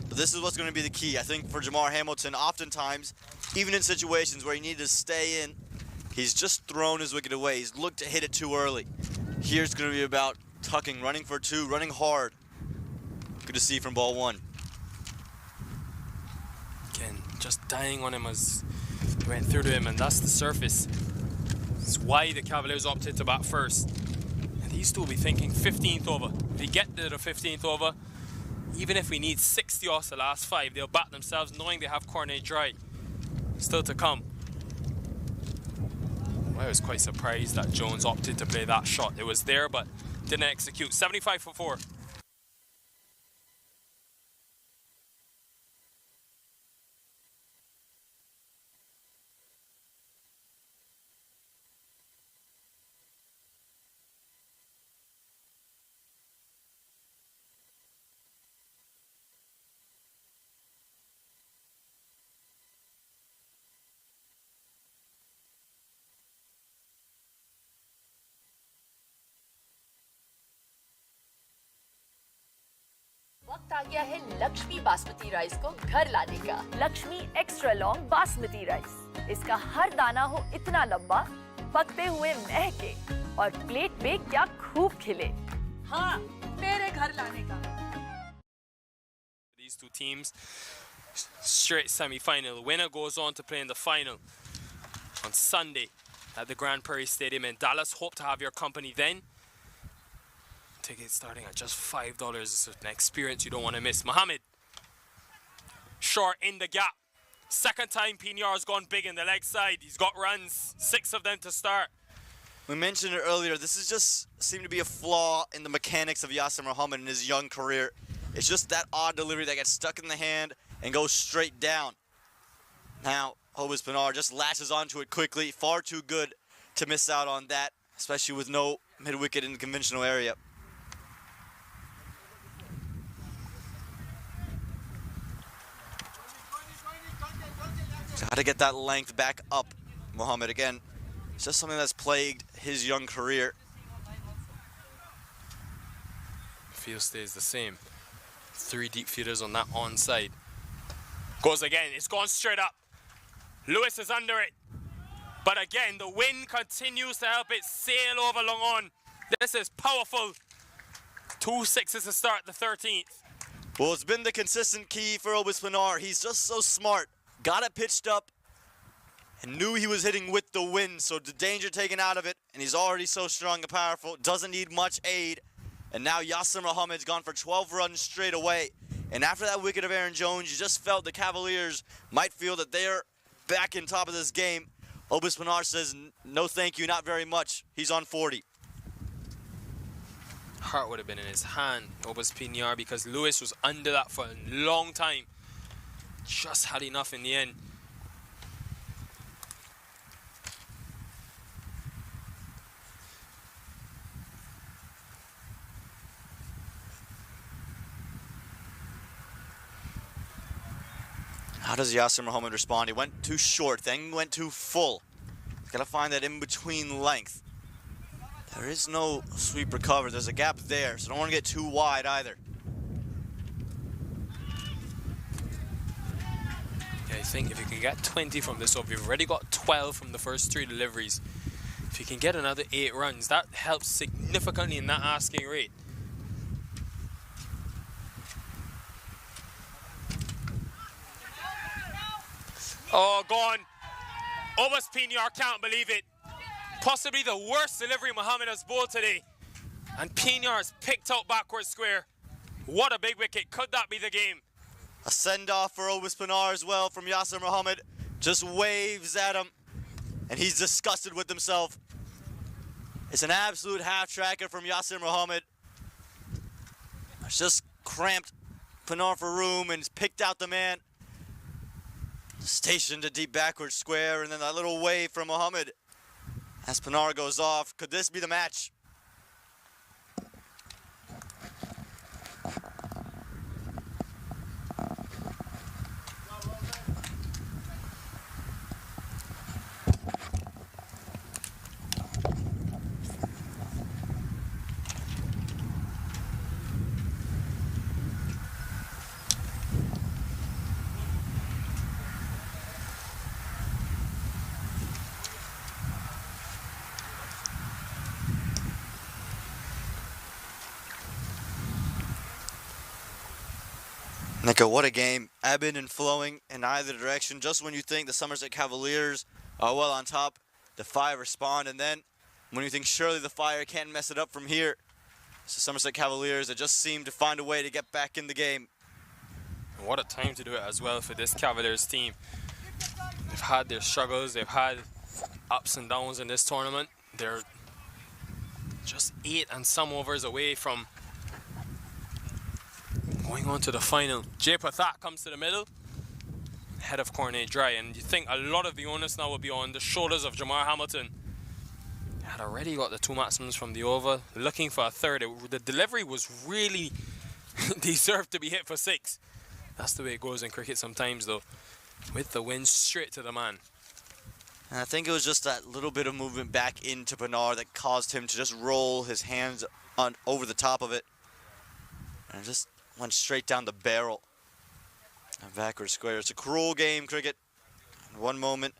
But this is what's going to be the key, I think, for Jamar Hamilton. Oftentimes, even in situations where he needed to stay in, he's just thrown his wicket away. He's looked to hit it too early. Here it's going to be about tucking, running for 2, running hard. Good to see from ball 1. Again, just dying on him as he went through to him, and that's the surface. It's why the Cavaliers opted to bat first. And these two will be thinking 15th over. If they get to the 15th over, even if we need 60 off the last 5, they'll bat themselves knowing they have Cornet dry. Still to come. I was quite surprised that Jones opted to play that shot. It was there, but didn't execute. 75 for 4. वक्त आ गया है Lakshmi basmati rice को घर लाने का। Lakshmi extra long basmati rice. इसका हर दाना हो इतना लंबा, पकते हुए महके और प्लेट में क्या खूब खिले। हाँ, मेरे घर लाने का। These two teams, straight semi-final. Winner goes on to play in the final on Sunday at the Grand Prairie Stadium in Dallas. Hope to have your company then. Tickets starting at just $5. It's an experience you don't want to miss. Mohammed, short in the gap. Second time PNR's gone big in the leg side. He's got runs, 6 of them to start. We mentioned it earlier. This is just seemed to be a flaw in the mechanics of Yasser Muhammad in his young career. It's just that odd delivery that gets stuck in the hand and goes straight down. Now, Obis Pinar just latches onto it quickly. Far too good to miss out on that, especially with no mid-wicket in the conventional area. Got to get that length back up, Muhammad. Again, it's just something that's plagued his young career. Field stays the same. 3 deep feeders on that onside. Goes again. It's gone straight up. Lewis is under it. But again, the wind continues to help it sail over long on. This is powerful. 2 sixes to start the 13th. Well, it's been the consistent key for Obispinar. He's just so smart. Got it pitched up and knew he was hitting with the wind, so the danger taken out of it, and he's already so strong and powerful, doesn't need much aid. And now Yasser Muhammad's gone for 12 runs straight away. And after that wicket of Aaron Jones, you just felt the Cavaliers might feel that they're back in top of this game. Obispinar says, no thank you, not very much. He's on 40. Heart would have been in his hand, Obispinar, because Lewis was under that for a long time. Just had enough in the end. How does Yasser Muhammad respond? He went too short, then went too full. He's got to find that in-between length. There is no sweep recover. There's a gap there, so don't want to get too wide either. Yeah, I think if you can get 20 from this over, you've already got 12 from the first 3 deliveries. If you can get another 8 runs, that helps significantly in that asking rate. Oh, gone. Obispinar can't believe it. Possibly the worst delivery Muhammad has bowled today. And Pinar has picked out backward square. What a big wicket. Could that be the game? A send-off for Obispinar as well from Yasser Muhammad. Just waves at him, and he's disgusted with himself. It's an absolute half-tracker from Yasser Muhammad. It's just cramped Pinar for room and picked out the man. Stationed a deep backward square, and then that little wave from Muhammad as Pinar goes off. Could this be the match? Nico, what a game. Ebbing and flowing in either direction. Just when you think the Somerset Cavaliers are well on top, the Fire respond. And then when you think surely the Fire can't mess it up from here, it's the Somerset Cavaliers that just seem to find a way to get back in the game. And what a time to do it as well for this Cavaliers team. They've had their struggles. They've had ups and downs in this tournament. They're just 8 and some overs away from going on to the final. Jay Pathak comes to the middle, head of Cornet Dry, and you think a lot of the onus now will be on the shoulders of Jamar Hamilton. Had already got the 2 maximums from the over, looking for a third. The delivery was really deserved to be hit for 6. That's the way it goes in cricket sometimes though. With the wind straight to the man. And I think it was just that little bit of movement back into Pinar that caused him to just roll his hands on over the top of it. And it just went straight down the barrel. And backward square. It's a cruel game, cricket. In one moment,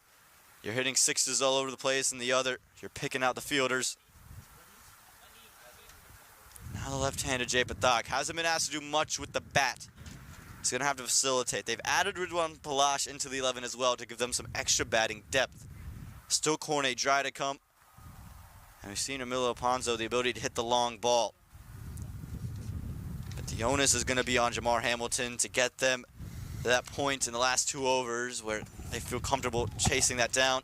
you're hitting 6s all over the place, and the other, you're picking out the fielders. Now the left-handed Jay Pathak hasn't been asked to do much with the bat. He's going to have to facilitate. They've added Ridwan Palash into the 11 as well to give them some extra batting depth. Still Cornet Dry to come. And we've seen Emilio Ponzo, the ability to hit the long ball. But the onus is going to be on Jamar Hamilton to get them to that point in the last 2 overs where they feel comfortable chasing that down.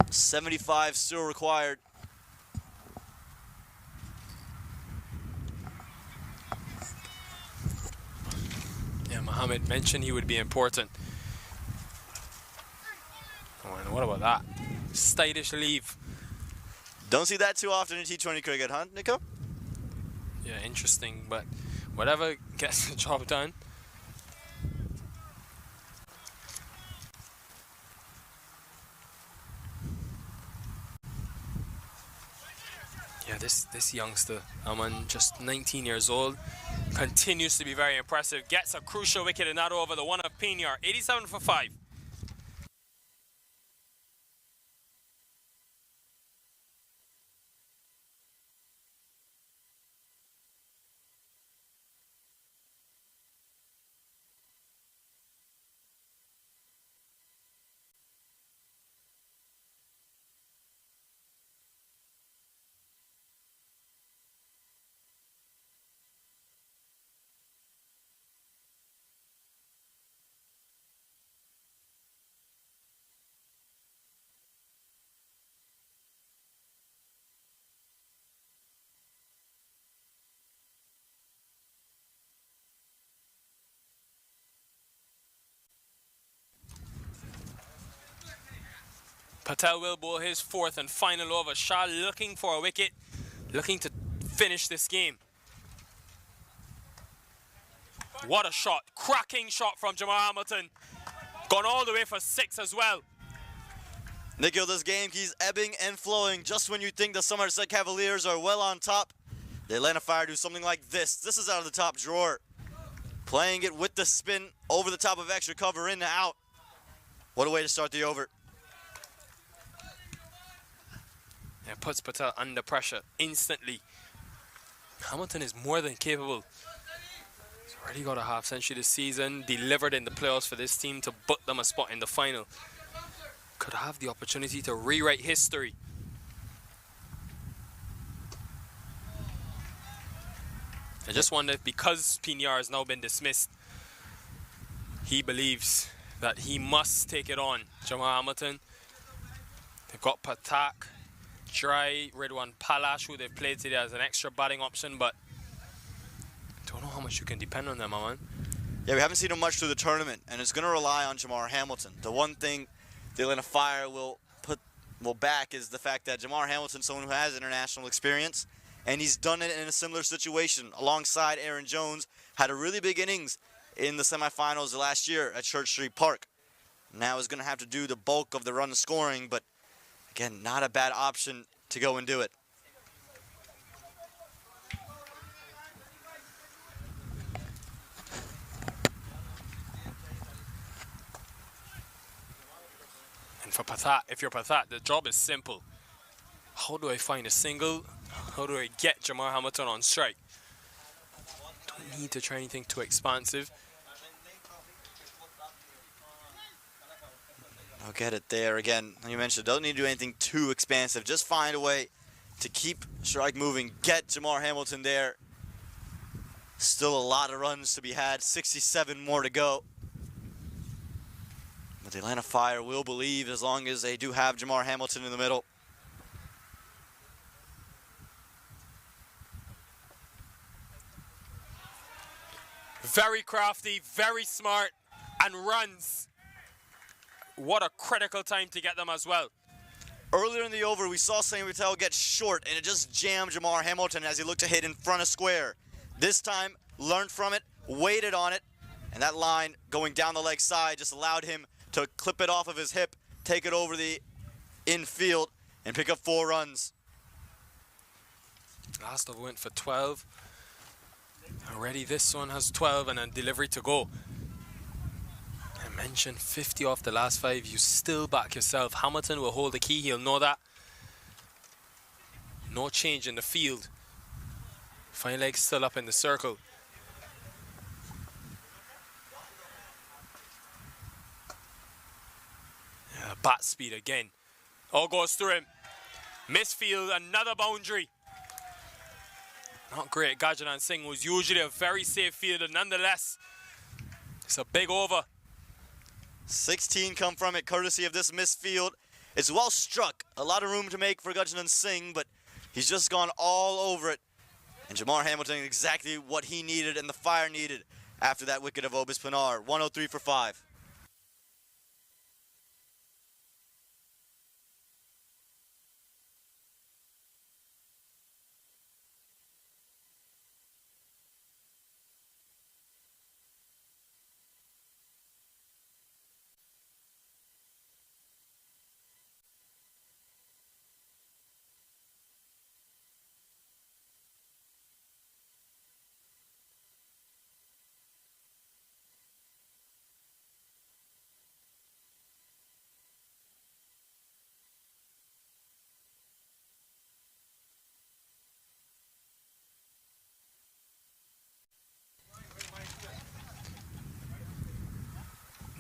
75 still required. Yeah, Mohammed mentioned he would be important. Oh, and what about that? Stylish leave. Don't see that too often in T20 cricket, huh, Nico? Yeah, interesting, but whatever gets the job done. Yeah, this youngster, Aman, just 19 years old, continues to be very impressive. Gets a crucial wicket in that over, the one of Pinar, 87 for 5. Patel will bowl his fourth and final over. Shah looking for a wicket, looking to finish this game. What a shot. Cracking shot from Jamar Hamilton. Gone all the way for 6 as well. Nikhil, this game keeps ebbing and flowing. Just when you think the Somerset Cavaliers are well on top, the Atlanta Fire do something like this. This is out of the top drawer. Playing it with the spin over the top of extra cover, in and out. What a way to start the over. It puts Patel under pressure instantly. Hamilton is more than capable. He's already got a half century this season, delivered in the playoffs for this team to book them a spot in the final. Could have the opportunity to rewrite history. I just wonder if, because Pinar has now been dismissed, he believes that he must take it on. Jamar Hamilton. They've got Patak, Dry, Ridwan Palash, who they've played today as an extra batting option, but don't know how much you can depend on them, man. Yeah, we haven't seen him much through the tournament, and it's going to rely on Jamar Hamilton. The one thing the Atlanta Fire will back is the fact that Jamar Hamilton, someone who has international experience, and he's done it in a similar situation alongside Aaron Jones, had a really big innings in the semifinals last year at Church Street Park. Now is going to have to do the bulk of the run scoring, but again, not a bad option to go and do it. And for Pathat, if you're Pathat, the job is simple. How do I find a single? How do I get Jamar Hamilton on strike? Don't need to try anything too expansive. I'll get it there again. You mentioned, don't need to do anything too expansive. Just find a way to keep strike moving. Get Jamar Hamilton there. Still a lot of runs to be had. 67 more to go. But the Atlanta Fire will believe as long as they do have Jamar Hamilton in the middle. Very crafty, very smart, and runs. What a critical time to get them as well. Earlier in the over, we saw Saint Patel get short, and it just jammed Jamar Hamilton as he looked to hit in front of square. This time, learned from it, waited on it, and that line going down the leg side just allowed him to clip it off of his hip, take it over the infield, and pick up 4 runs. Last over went for 12. Already this one has 12 and a delivery to go. I mentioned 50 off the last 5. You still back yourself. Hamilton will hold the key. He'll know that. No change in the field. Fine leg still up in the circle. Yeah, bat speed again. All goes through him. Misfield, another boundary. Not great. Gajanan Singh was usually a very safe fielder. Nonetheless, it's a big over. 16 come from it, courtesy of this misfield. It's well struck. A lot of room to make for Gajanan Singh, but he's just gone all over it. And Jamar Hamilton exactly what he needed and the Fire needed after that wicket of Obis Pinar. 103 for 5.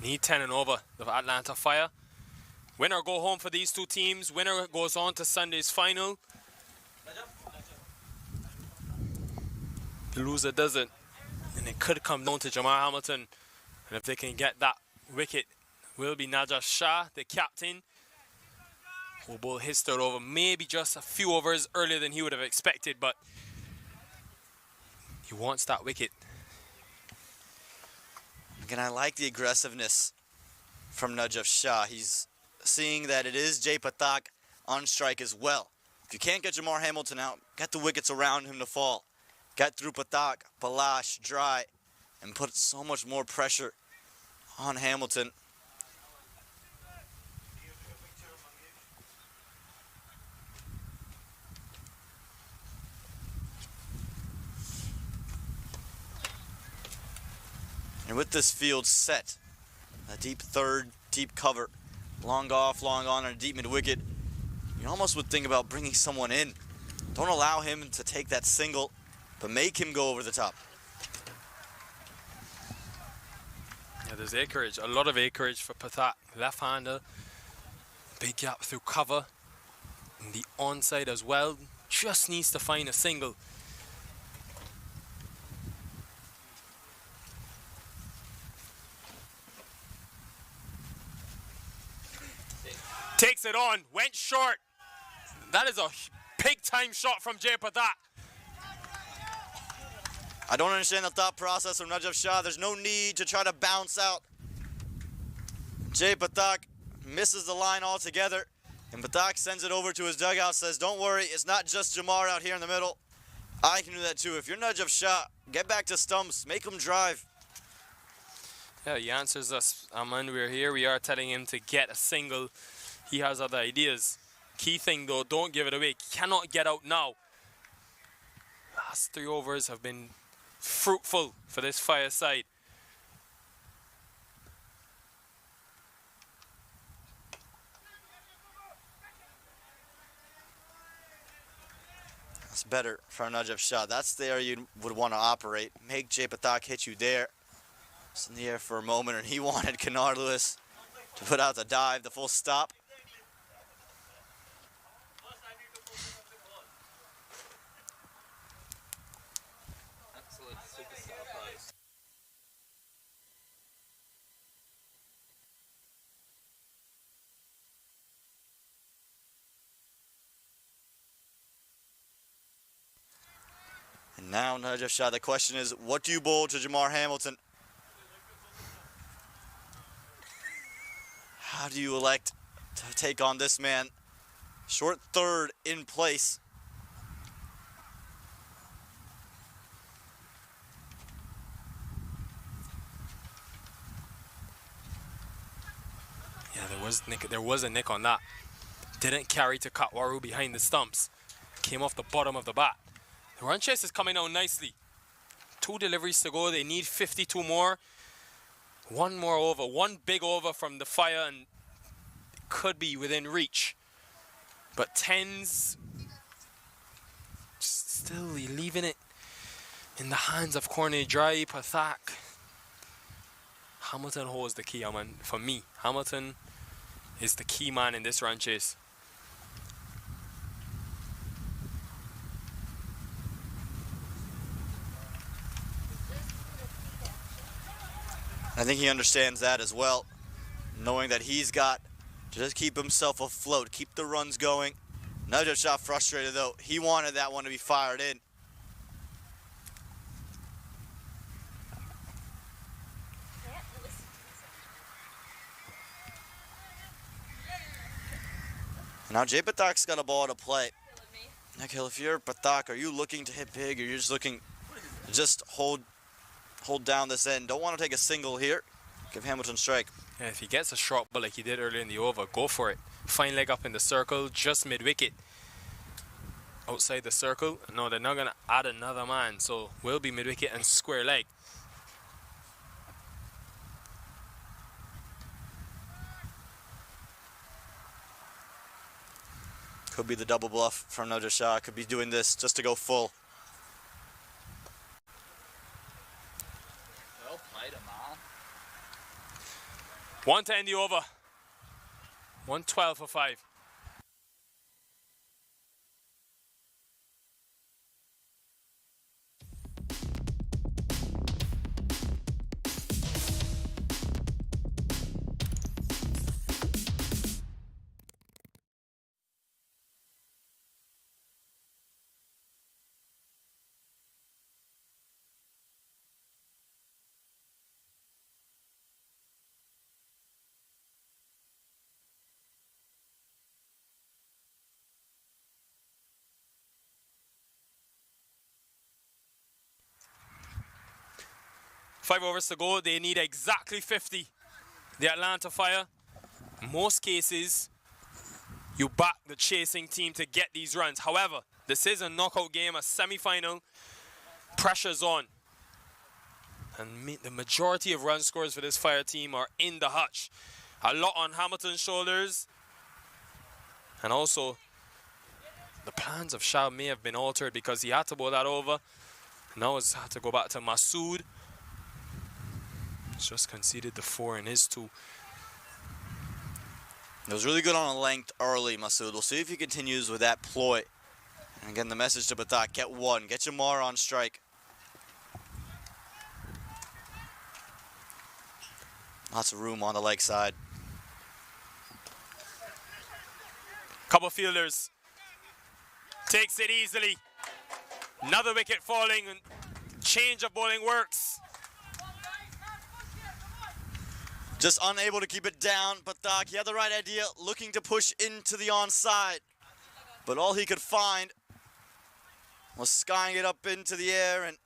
Need 10 and over, the Atlanta Fire. Winner go home for these two teams. Winner goes on to Sunday's final. The loser doesn't. And it could come down to Jamar Hamilton. And if they can get that wicket, will be Najaf Shah, the captain, who will bowl his third over. Maybe just a few overs earlier than he would have expected, but he wants that wicket. Again, I like the aggressiveness from Najaf Shah. He's seeing that it is Jay Pathak on strike as well. If you can't get Jamar Hamilton out, get the wickets around him to fall. Get through Pathak, Palash, Dry, and put so much more pressure on Hamilton. And with this field set, a deep third, deep cover, long off, long on, and a deep mid-wicket, you almost would think about bringing someone in. Don't allow him to take that single, but make him go over the top. Yeah, there's acreage, a lot of acreage for Pathak. Left-hander, big gap through cover. And the onside as well, just needs to find a single. Takes it on, went short. That is a big-time shot from Jay Pathak. I don't understand the thought process from Najib Shah. There's no need to try to bounce out. Jay Pathak misses the line altogether, and Pathak sends it over to his dugout, says, don't worry, it's not just Jamar out here in the middle. I can do that too. If you're Najib Shah, get back to stumps, make him drive. Yeah, he answers us, Aman, we're here. We are telling him to get a single. He has other ideas. Key thing though, don't give it away. Cannot get out now. Last 3 overs have been fruitful for this Fire side. That's better for a Najib Shah. That's the area you would want to operate. Make Jay Pathak hit you there. It's in the air for a moment, and he wanted Kennard Lewis to put out the dive, the full stop. And now Najib Shah, the question is, what do you bowl to Jamar Hamilton? How do you elect to take on this man? Short third in place. Yeah, there was a nick on that. Didn't carry to Katwaru behind the stumps. Came off the bottom of the bat. The run chase is coming out nicely. 2 deliveries to go. They need 52 more. 1 more over. 1 big over from the Fire, and it could be within reach. But 10s, still leaving it in the hands of Cornet Dry, Pathak. Hamilton holds the key, man. For me, Hamilton is the key man in this run chase. I think he understands that as well, knowing that he's got to just keep himself afloat, keep the runs going. Najib Shah frustrated though. He wanted that one to be fired in. Now Jay Pathak's got a ball to play. Nikhil, if you're Pathak, are you looking to hit big, or you're just looking to just hold down this end? Don't want to take a single here. Give Hamilton strike. Yeah, if he gets a short ball like he did earlier in the over, go for it. Fine leg up in the circle, just mid-wicket. Outside the circle, no, they're not going to add another man, so will be mid-wicket and square leg. Could be the double bluff from Najib Shah. Could be doing this just to go full. Well played, Amal. 1 to end the over. 112 for 5. 5 overs to go. They need exactly 50. The Atlanta Fire, most cases, you back the chasing team to get these runs. However, this is a knockout game, a semi-final. Pressure's on. And the majority of run scores for this Fire team are in the hutch. A lot on Hamilton's shoulders. And also, the plans of Shah may have been altered because he had to bowl that over. Now he's had to go back to Masood. He's just conceded the 4 in his 2. It was really good on a length early, Masood. We'll see if he continues with that ploy. And again, the message to Batak, get 1, get Jamar on strike. Lots of room on the leg side. Couple fielders. Takes it easily. Another wicket falling. Change of bowling works. Just unable to keep it down. Batak, he had the right idea, looking to push into the onside. But all he could find was skying it up into the air and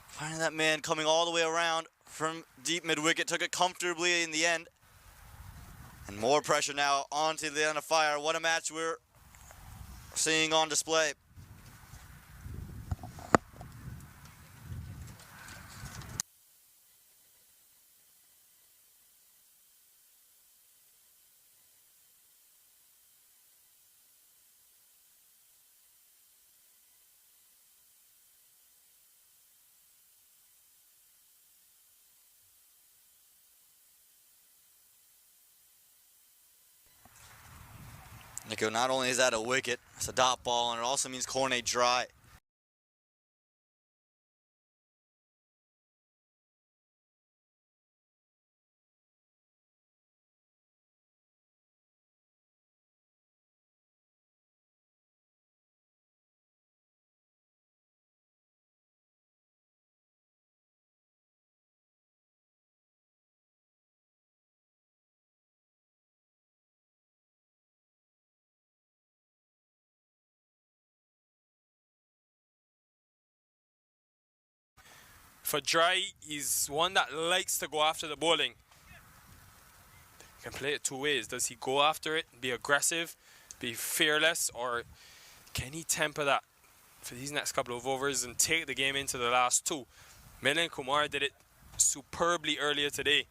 finding that man coming all the way around from deep mid-wicket. Took it comfortably in the end. And more pressure now onto the Atlanta Fire. What a match we're seeing on display. Nico, not only is that a wicket, it's a dot ball, and it also means Cornet dry. For Dry, he's one that likes to go after the bowling. He can play it 2 ways. Does he go after it, be aggressive, be fearless, or can he temper that for these next couple of overs and take the game into the last 2? Milind Kumar did it superbly earlier today.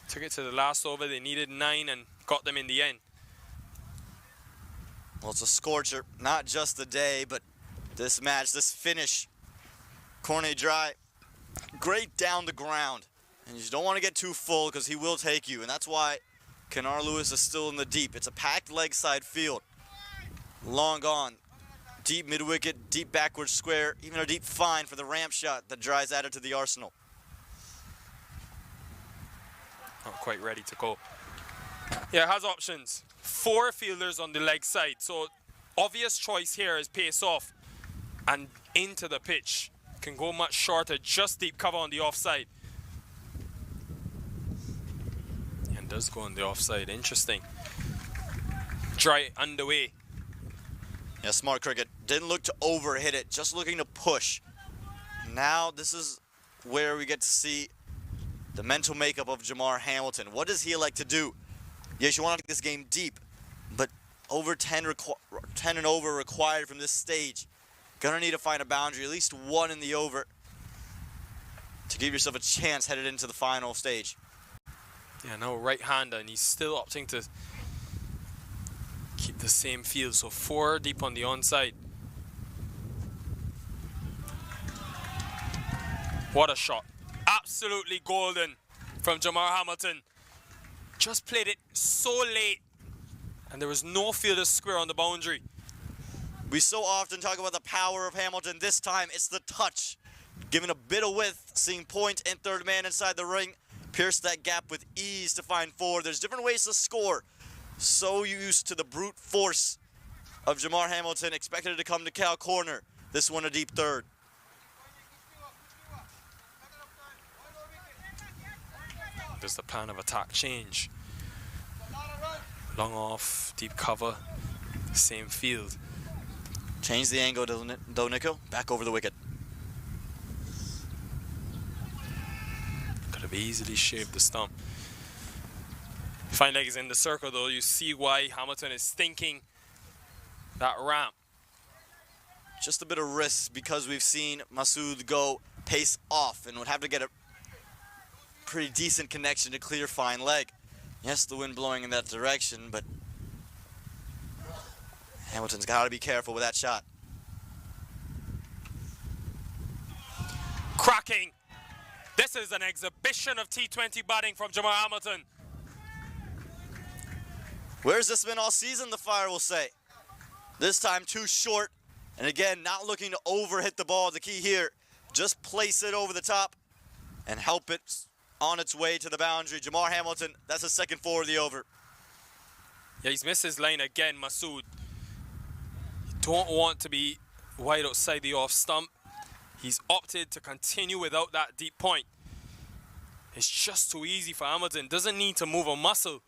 Took it to the last over. They needed 9 and got them in the end. Well, it's a scorcher, not just the day, but this match, this finish. Cornet Dry, great down the ground. And you don't want to get too full because he will take you. And that's why Kenar Lewis is still in the deep. It's a packed leg side field. Long gone. Deep mid-wicket, deep backward square, even a deep fine for the ramp shot that Dry's added to the arsenal. Not quite ready to go. Yeah, has options. 4 fielders on the leg side. So obvious choice here is pace off and into the pitch. Can go much shorter, just deep cover on the offside. And does go on the offside, interesting. Dry underway. Yeah, smart cricket. Didn't look to overhit it, just looking to push. Now this is where we get to see the mental makeup of Jamar Hamilton. What does he like to do? Yes, you want to take this game deep, but over 10 and over required from this stage. Gonna need to find a boundary, at least 1 in the over, to give yourself a chance headed into the final stage. Yeah, no right-hander, and he's still opting to keep the same field. So 4 deep on the onside. What a shot. Absolutely golden from Jamar Hamilton. Just played it so late, and there was no fielder square on the boundary. We so often talk about the power of Hamilton. This time, it's the touch. Giving a bit of width, seeing point and third man inside the ring. Pierce that gap with ease to find 4. There's different ways to score. So used to the brute force of Jamar Hamilton. Expected it to come to Cal corner. This one a deep third. Does the plan of attack change? Long off, deep cover, same field. Change the angle though, Nico. Back over the wicket. have easily shaved the stump. Fine leg is in the circle though. You see why Hamilton is thinking that ramp. Just a bit of risk because we've seen Masood go pace off and would have to get a pretty decent connection to clear fine leg. Yes, the wind blowing in that direction, but Hamilton's got to be careful with that shot. Cracking. This is an exhibition of T20 batting from Jamar Hamilton. Where's this been all season, the Fire will say. This time too short, and again, not looking to overhit the ball. The key here, just place it over the top and help it on its way to the boundary. Jamar Hamilton, that's his second four of the over. Yeah, he's missed his line again, Masood. You don't want to be wide outside the off stump. He's opted to continue without that deep point. It's just too easy for Hamilton. Doesn't need to move a muscle.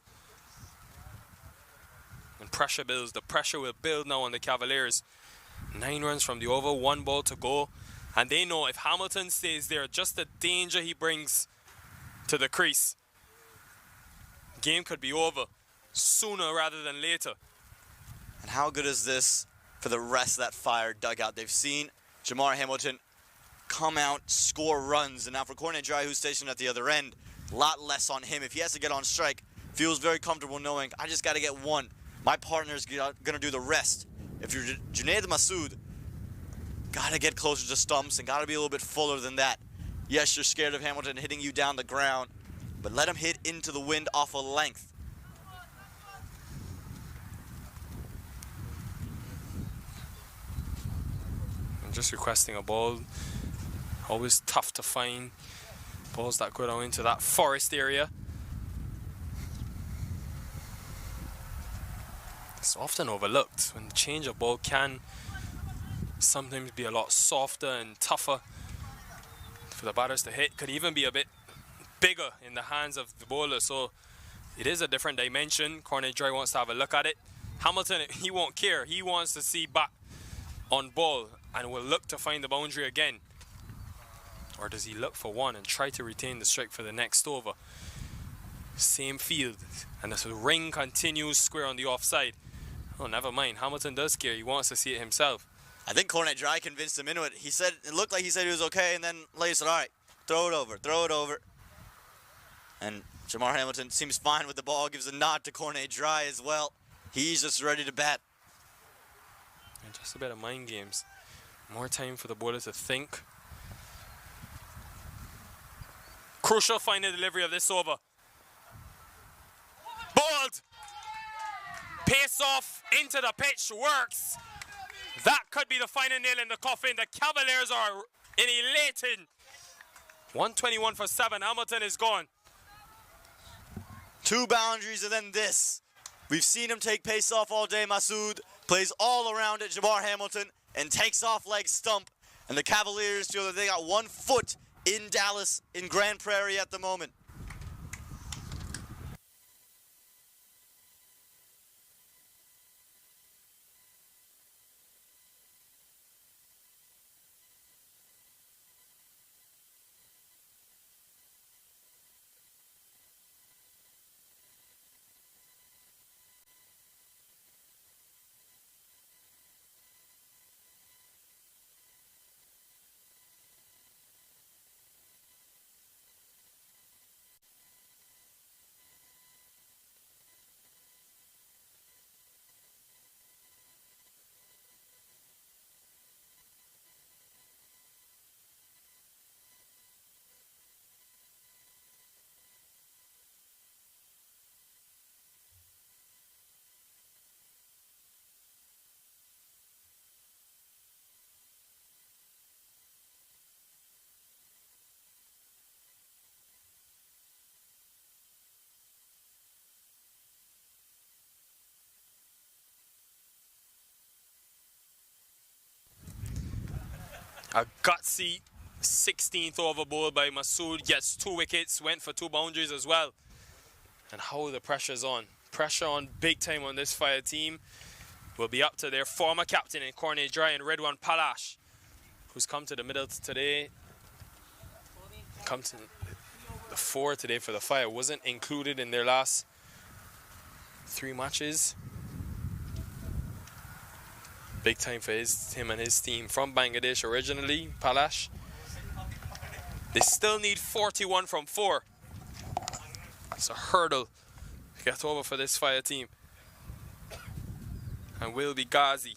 And pressure builds. The pressure will build now on the Cavaliers. 9 runs from the over, 1 ball to go. And they know if Hamilton stays there, just the danger he brings to the crease. Game could be over sooner rather than later. And how good is this for the rest of that Fire dugout? They've seen Jamar Hamilton come out, score runs, and now for Cornet Dry, who's stationed at the other end, a lot less on him. If he has to get on strike, feels very comfortable knowing, I just got to get one. My partner's going to do the rest. If you're Junaid Masood, got to get closer to stumps and got to be a little bit fuller than that. Yes, you're scared of Hamilton hitting you down the ground, but let him hit into the wind off a length. I'm just requesting a ball. Always tough to find balls that go down into that forest area. It's often overlooked when the change of ball can sometimes be a lot softer and tougher for the batters to hit. Could even be a bit bigger in the hands of the bowler, so it is a different dimension. Cornet Dry wants to have a look at it. Hamilton, he won't care. He wants to see back on ball and will look to find the boundary again. Or does he look for one and try to retain the strike for the next over? Same field, and the ring continues square on the offside. Oh, never mind. Hamilton does care. He wants to see it himself. I think Cornet Dry convinced him into it. He said, it looked like he said he was okay, and then Lay said, all right, throw it over, throw it over. And Jamar Hamilton seems fine with the ball, gives a nod to Cornet Dry as well. He's just ready to bat. And just a bit of mind games. More time for the bowler to think. Crucial final delivery of this over. Bowled! Pace off into the pitch, works. That could be the final nail in the coffin. The Cavaliers are elated. 121 for 7. Hamilton is gone. 2 boundaries and then this. We've seen him take pace off all day. Masood plays all around it. Jamar Hamilton and takes off leg stump. And the Cavaliers feel that they got 1 foot in Dallas, in Grand Prairie at the moment. A gutsy 16th over ball by Masood, gets 2 wickets, went for 2 boundaries as well. And how the pressure's on. Pressure on big time on this Fire team will be up to their former captain in Cornet Dry and Redwan Palash, who's come to the middle today. The 4 today for the Fire wasn't included in their last 3 matches. Big time for him and his team from Bangladesh originally, Palash. They still need 41 from 4. It's a hurdle to get over for this Fire team. And will be Ghazi.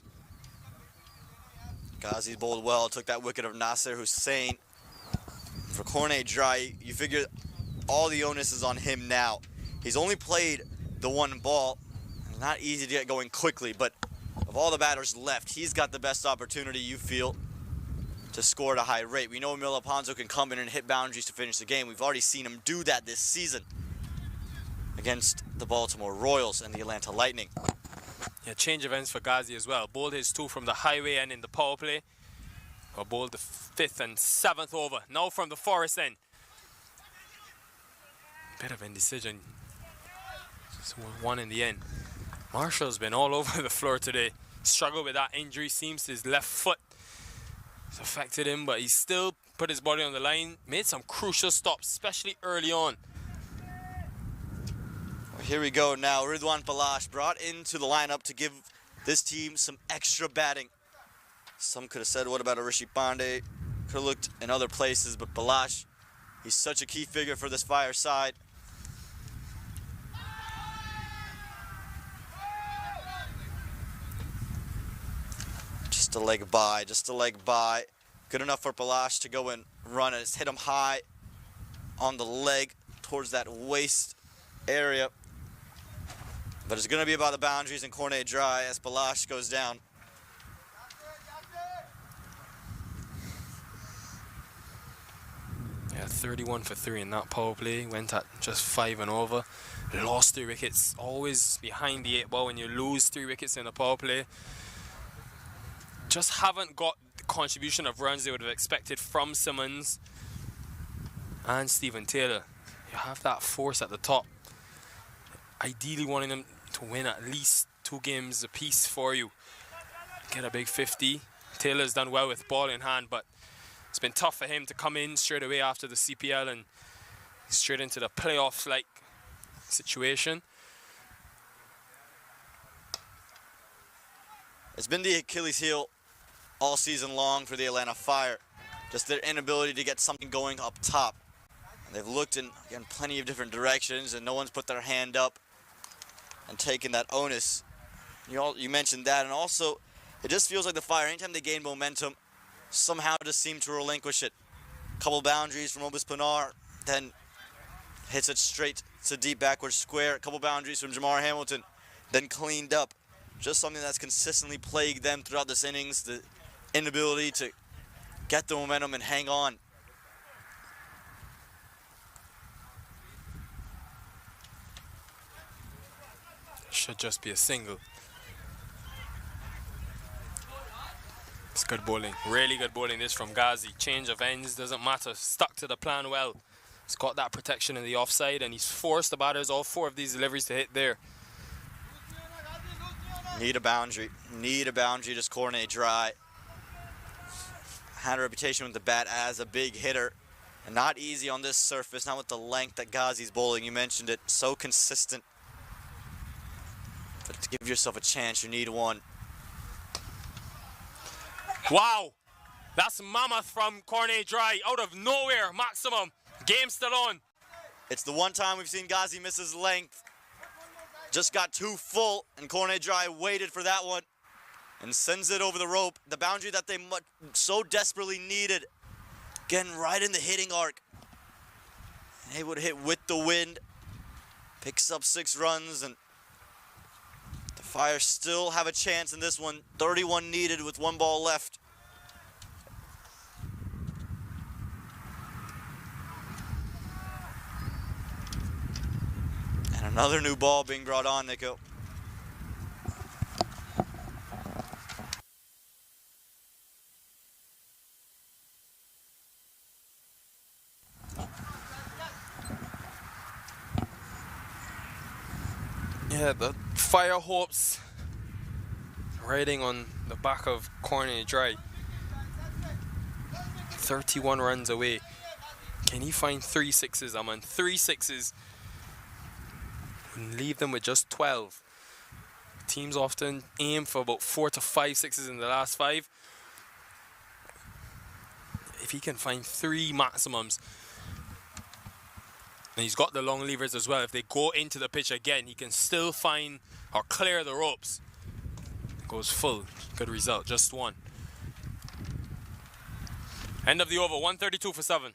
Ghazi bowled well, took that wicket of Nasser Hussain. For Cornet Dry, you figure all the onus is on him now. He's only played the 1 ball. Not easy to get going quickly, but of all the batters left, he's got the best opportunity, you feel, to score at a high rate. We know Emil Alfonso can come in and hit boundaries to finish the game. We've already seen him do that this season against the Baltimore Royals and the Atlanta Lightning. Yeah, change of ends for Ghazi as well. Bowled his 2 from the highway end in the power play. Or bowled the 5th and 7th over. Now from the forest end. Bit of indecision. Just 1 in the end. Marshall's been all over the floor today. Struggled with that injury. Seems his left foot has affected him, but he still put his body on the line. Made some crucial stops, especially early on. Here we go now. Ridwan Palash brought into the lineup to give this team some extra batting. Some could have said, what about a Rishi Pandey? Could have looked in other places, but Palash, he's such a key figure for this Fire side. Just a leg by, just a leg by. Good enough for Palash to go and run it. It's hit him high on the leg towards that waist area. But it's going to be about the boundaries and Cornet Dry as Palash goes down. Yeah, 31 for 3 in that power play. Went at just 5 and over. Lost 3 wickets. Always behind the 8 ball when you lose 3 wickets in a power play. Just haven't got the contribution of runs they would have expected from Simmons and Stephen Taylor. You have that force at the top. Ideally wanting them to win at least 2 games apiece for you. Get a big 50. Taylor's done well with ball in hand, but it's been tough for him to come in straight away after the CPL and straight into the playoffs-like situation. It's been the Achilles heel all season long for the Atlanta Fire. Just their inability to get something going up top. They've looked in, again, plenty of different directions, and no one's put their hand up and taken that onus. You mentioned that, and also it just feels like the Fire, anytime they gain momentum, somehow just seem to relinquish it. Couple boundaries from Obis Pinar, then hits it straight to deep backward square. A couple boundaries from Jamar Hamilton, then cleaned up. Just something that's consistently plagued them throughout this innings, the inability to get the momentum and hang on. Should just be a single. It's good bowling, really good bowling this from Ghazi. Change of ends, doesn't matter, stuck to the plan well. He's got that protection in the offside and he's forced the batters, all 4 of these deliveries to hit there. Need a boundary, just Cornet Dry. Had a reputation with the bat as a big hitter. And not easy on this surface, not with the length that Ghazi's bowling. You mentioned it, so consistent. But to give yourself a chance, you need one. Wow, that's mammoth from Cornet Dry, out of nowhere, maximum. Game still on. It's the one time we've seen Ghazi miss his length. Just got too full, and Cornet Dry waited for that one and sends it over the rope. The boundary that they so desperately needed. Again, right in the hitting arc. And he would hit with the wind. Picks up 6 runs, and the Fire still have a chance in this one. 31 needed with 1 ball left. And another new ball being brought on, Nico. Yeah, the Fire hopes riding on the back of Cornet Dry. 31 runs away Can he find 3 sixes? I'm on 3 sixes. And leave them with just 12. Teams often aim for about 4 to 5 sixes in the last 5. If he can find 3 maximums, and he's got the long levers as well, if they go into the pitch again, he can still find or clear the ropes. Goes full. Good result, just 1. End of the over, 132 for 7.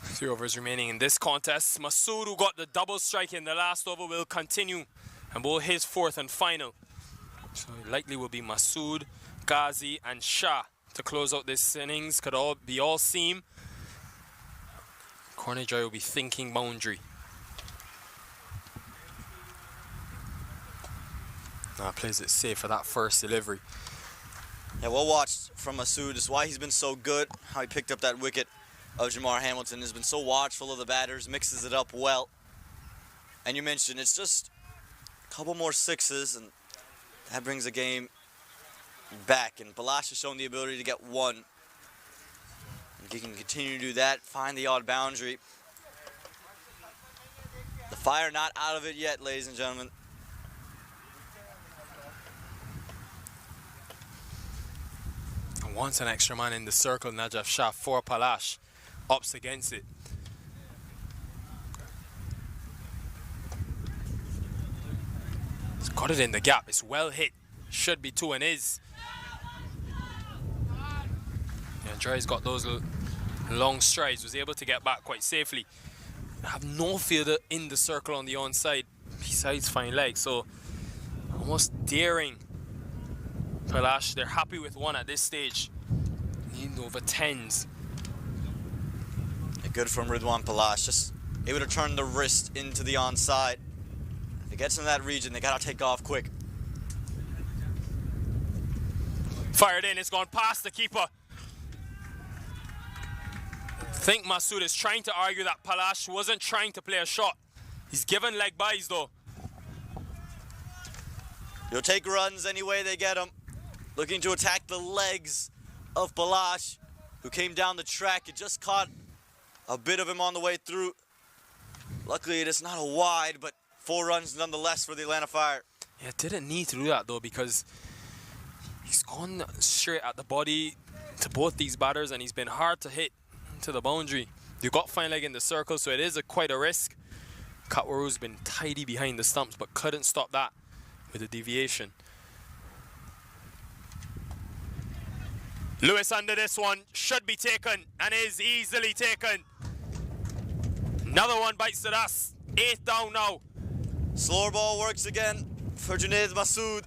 Three overs remaining in this contest. Masood, who got the double strike in the last over, will continue and bowl his 4th and final. So it likely will be Masood, Ghazi and Shah to close out this innings. Could all be all seam. Cornidroy will be thinking boundary. Now plays it safe for that first delivery. Yeah, well watched from Masood. It's why he's been so good, how he picked up that wicket of Jamar Hamilton. Has been so watchful of the batters, mixes it up well. And you mentioned it's just a couple more sixes, and that brings the game back. And Palash has shown the ability to get 1. And he can continue to do that, find the odd boundary. The fire not out of it yet, ladies and gentlemen. Once an extra man in the circle, Najaf Shah for Palash. Ups against it. He's got it in the gap. It's well hit. Should be 2 and is. Yeah, Dre's got those long strides. Was able to get back quite safely. Have no fielder in the circle on the onside besides fine legs. So almost daring Palash. They're happy with 1 at this stage. Need over 10s. Good from Ridwan Palash, just able to turn the wrist into the onside. If it gets in that region, they gotta take off quick. Fired in, it's gone past the keeper. I think Masood is trying to argue that Palash wasn't trying to play a shot. He's given leg byes though. You'll take runs any way they get them. Looking to attack the legs of Palash, who came down the track. It just caught a bit of him on the way through. Luckily, it is not a wide, but 4 runs nonetheless for the Atlanta Fire. Yeah, didn't need to do that though, because he's gone straight at the body to both these batters, and he's been hard to hit to the boundary. You've got fine leg in the circle, so it is quite a risk. Katwaru's been tidy behind the stumps, but couldn't stop that with a deviation. Lewis under this one should be taken and is easily taken. Another one bites the dust. 8 down now. Slower ball works again for Junaid Masood.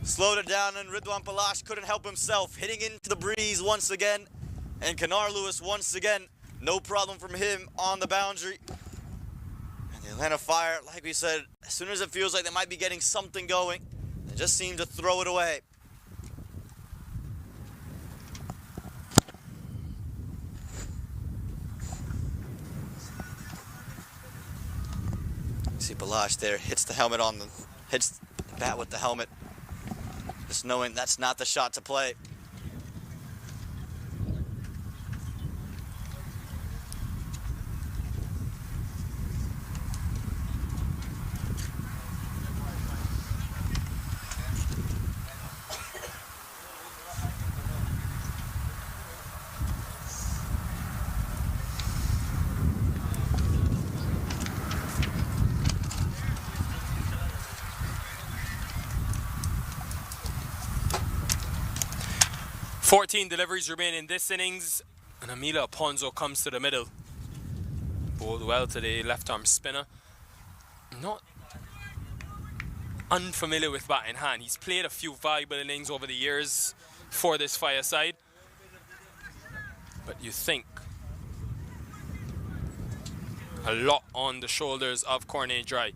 Slowed it down, and Ridwan Palash couldn't help himself, hitting into the breeze once again. And Kanar Lewis once again, no problem from him on the boundary. And the Atlanta Fire, like we said, as soon as it feels like they might be getting something going, they just seem to throw it away. See Palash there, hits the helmet hits the bat with the helmet. Just knowing that's not the shot to play. Fourteen deliveries remain in this innings, and Amila Aponzo comes to the middle. Bowled well today, left arm spinner. not unfamiliar with bat in hand. He's played a few valuable innings over the years for this fireside. But you think a lot on the shoulders of Cornet Dry.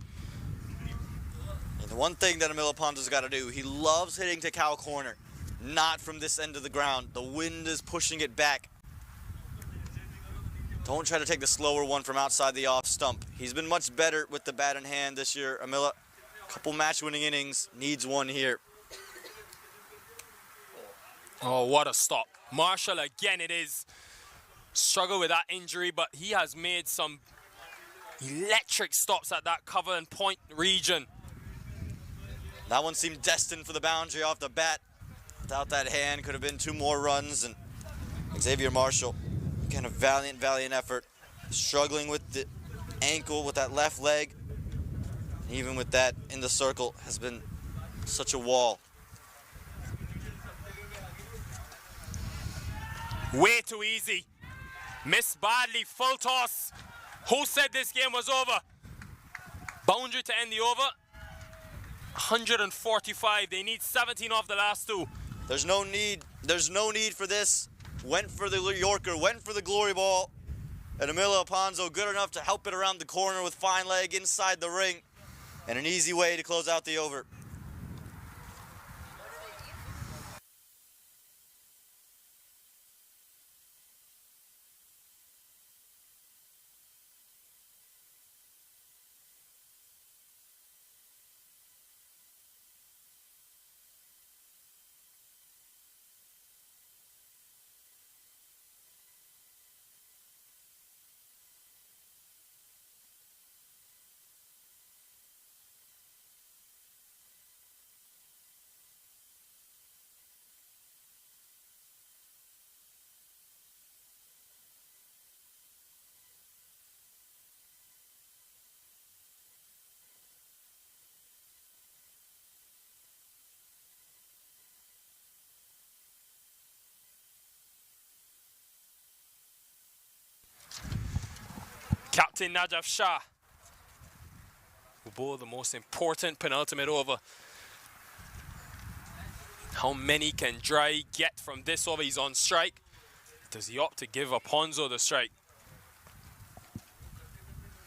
And the one thing that Emilio Ponzo's got to do, he loves hitting to cow corner, not from this end of the ground. The wind is pushing it back. Don't try to take the slower one from outside the off stump. He's been much better with the bat in hand this year. Emilio, couple match-winning innings, needs one here. Oh, what a stop. Marshall again it is. Struggled with that injury, but he has made some electric stops at that cover and point region. That one seemed destined for the boundary off the bat. Without that hand, could have been 2 more runs. And Xavier Marshall, again, a valiant effort. Struggling with the ankle, with that left leg. Even with that in the circle, has been such a wall. Way too easy. Missed badly, full toss. Who said this game was over? Boundary to end the over. 145. They need 17 off the last 2. There's no need for this. Went for the Yorker, went for the glory ball. And Emilio Ponzo good enough to help it around the corner with fine leg inside the ring. And an easy way to close out the over. Captain Najaf Shah will bowl the most important penultimate over. How many can Dry get from this over? He's on strike. Does he opt to give Ponzo the strike?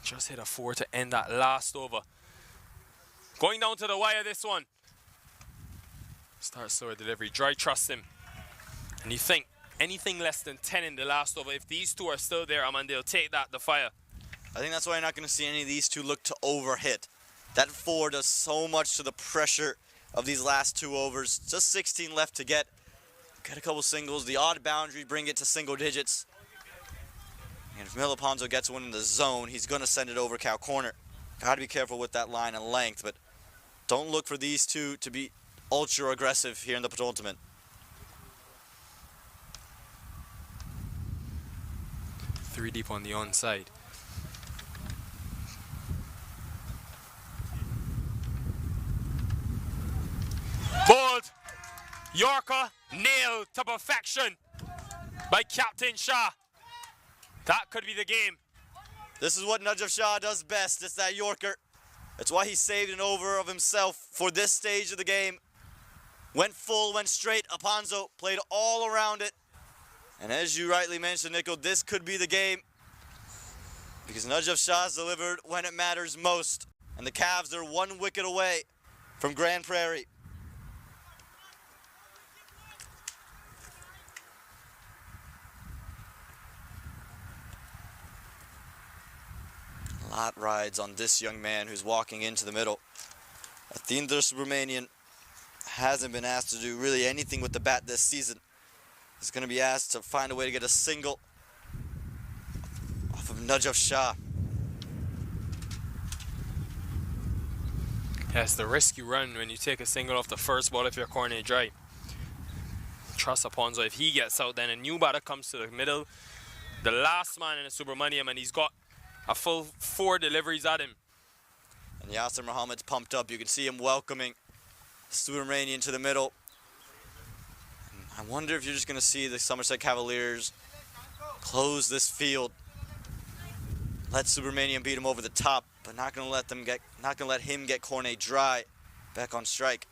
Just hit a 4 to end that last over. Going down to the wire this one. Start slower delivery. Dry trusts him. And you think anything less than 10 in the last over, if these 2 are still there, they'll take that, the fire. I think that's why you're not going to see any of these 2 look to overhit. That 4 does so much to the pressure of these last 2 overs. Just 16 left to get. Get a couple singles. The odd boundary, bring it to single digits. And if Emilio Ponzo gets one in the zone, he's going to send it over cow corner. Got to be careful with that line and length, but don't look for these 2 to be ultra aggressive here in the penultimate. 3 deep on the onside. Bowled. Yorker nailed to perfection by Captain Shah. That could be the game. This is what Najaf Shah does best. It's that Yorker. That's why he saved an over of himself for this stage of the game. Went full, went straight. Ponzo played all around it. And as you rightly mentioned, Nico, this could be the game. Because Najaf Shah's delivered when it matters most. And the Cavs are 1 wicket away from Grand Prairie. A lot rides on this young man who's walking into the middle. Athinder Subramanian hasn't been asked to do really anything with the bat this season. He's going to be asked to find a way to get a single off of Najaf Shah. Yes, the risk you run when you take a single off the first ball if you're Cornet Dry. Trust Ponzo. If he gets out, then a new batter comes to the middle. The last man in the Subramanian, and he's got a full 4 deliveries at him. And Yasser Muhammad's pumped up. You can see him welcoming Subramanian to the middle. I wonder if you're just going to see the Somerset Cavaliers close this field. let Supermanian beat him over the top, but not gonna let him get Cornet dry back on strike.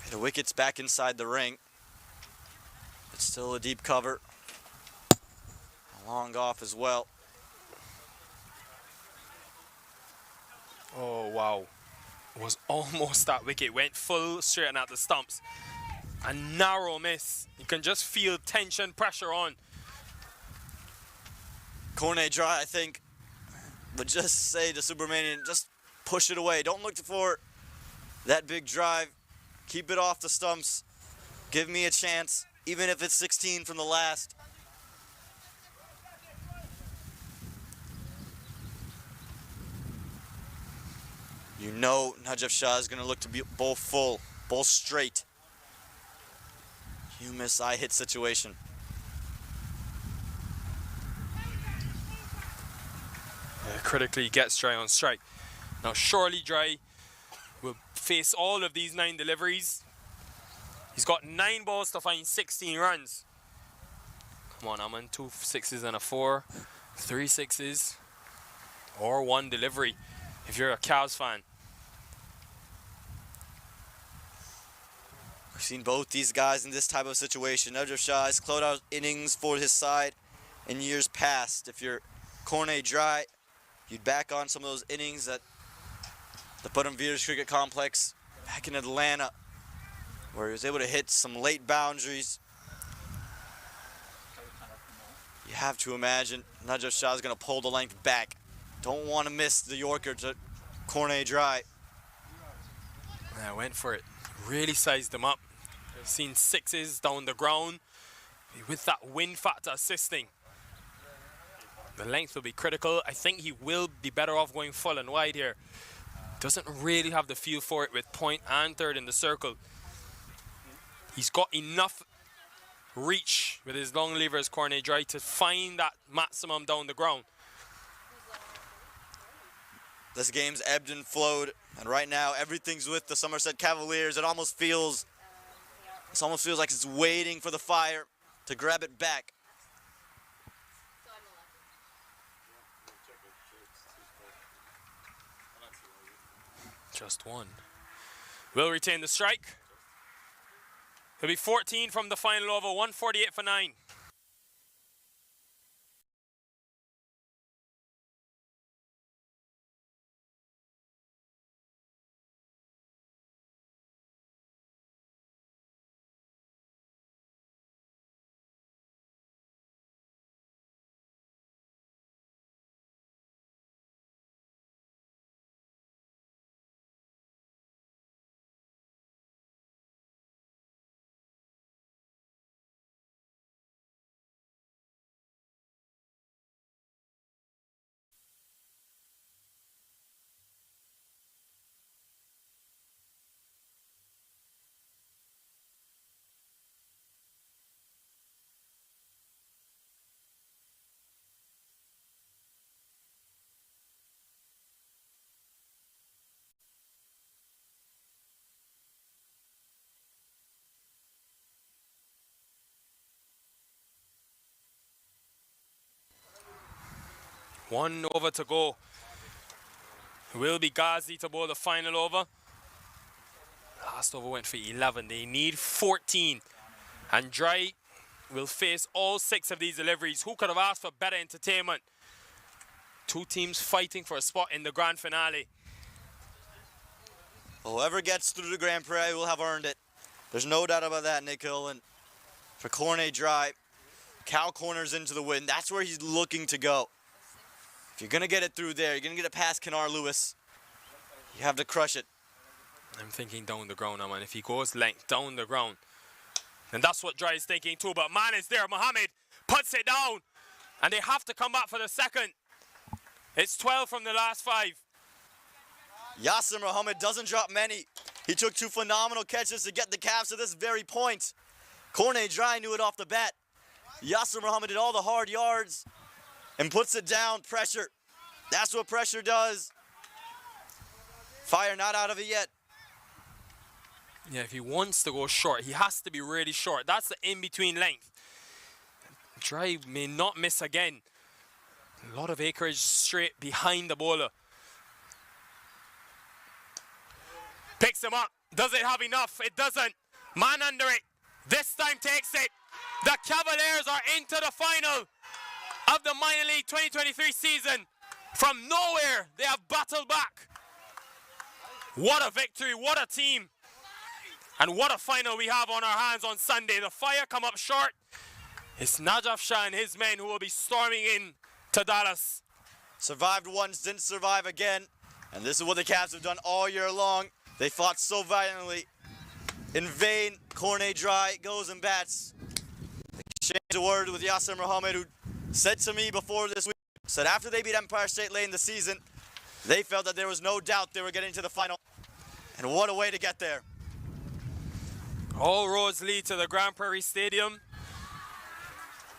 The wicket's back inside the ring. It's still a deep cover. Long off as well. Oh, wow. Was almost that wicket. Went full straight and at the stumps. A narrow miss. You can just feel tension, pressure on. Cornet dry, I think, but just say to Supermanian, just push it away. Don't look for that big drive. Keep it off the stumps. Give me a chance, even if it's 16 from the last. You know Najaf Shah is going to look to be bowl full, bowl straight. You miss, I hit situation. Yeah, critically gets Dry on strike. Now surely Dry will face all of these 9 deliveries. He's got 9 balls to find 16 runs. Come on, Aman. 2 6s and a 4. 3 6s. Or 1 delivery if you're a Cavs fan. We've seen both these guys in this type of situation. Najaf Shah has closed out innings for his side in years past. If you're Cornet Dry, you'd back on some of those innings at the Putnam Veers Cricket Complex back in Atlanta, where he was able to hit some late boundaries. You have to imagine Najaf Shah is going to pull the length back. Don't want to miss the Yorker to Cornet Dry. Yeah, went for it. Really sized him up. Seen 6s down the ground with that wind factor assisting. The length will be critical. I think he will be better off going full and wide here. Doesn't really have the feel for it with point and third in the circle. He's got enough reach with his long lever as Cornet Dry to find that maximum down the ground. This game's ebbed and flowed, and right now everything's with the Somerset Cavaliers. It almost feels like it's waiting for the fire to grab it back. Just 1. Will retain the strike. It'll be 14 from the final over, 148 for 9. One over to go. It will be Ghazi to bowl the final over. Last over went for 11. They need 14. And Dry will face all 6 of these deliveries. Who could have asked for better entertainment? 2 teams fighting for a spot in the grand finale. Whoever gets through the Grand Prix will have earned it. There's no doubt about that, Nikhil. And for Cornet Dry, cow corners into the wind. That's where he's looking to go. If you're going to get it through there, you're going to get it past Kenar Lewis, you have to crush it. I'm thinking down the ground, man. If he goes length down the ground. And that's what Dry is thinking too. But man is there. Mohammed puts it down. And they have to come back for the second. It's 12 from the last 5. Yasser Mohammed doesn't drop many. He took 2 phenomenal catches to get the Cavs to this very point. Cornet Dry knew it off the bat. Yasser Mohammed did all the hard yards and puts it down. Pressure. That's what pressure does. Fire not out of it yet. Yeah, if he wants to go short, he has to be really short. That's the in-between length. Drive may not miss again. A lot of acreage straight behind the bowler. Picks him up. Does it have enough? It doesn't. Man under it. This time takes it. The Cavaliers are into the final of the Minor League 2023 season. From nowhere, they have battled back. What a victory, what a team. And what a final we have on our hands on Sunday. The Fire come up short. It's Najaf Shah and his men who will be storming in to Dallas. Survived once, didn't survive again. And this is what the Cavs have done all year long. They fought so violently. In vain, Cornet Dry goes and bats. Exchanged a word with Yasser Mohammed, who said to me before this week, said after they beat Empire State late in the season, they felt that there was no doubt they were getting to the final. And what a way to get there. All roads lead to the Grand Prairie Stadium.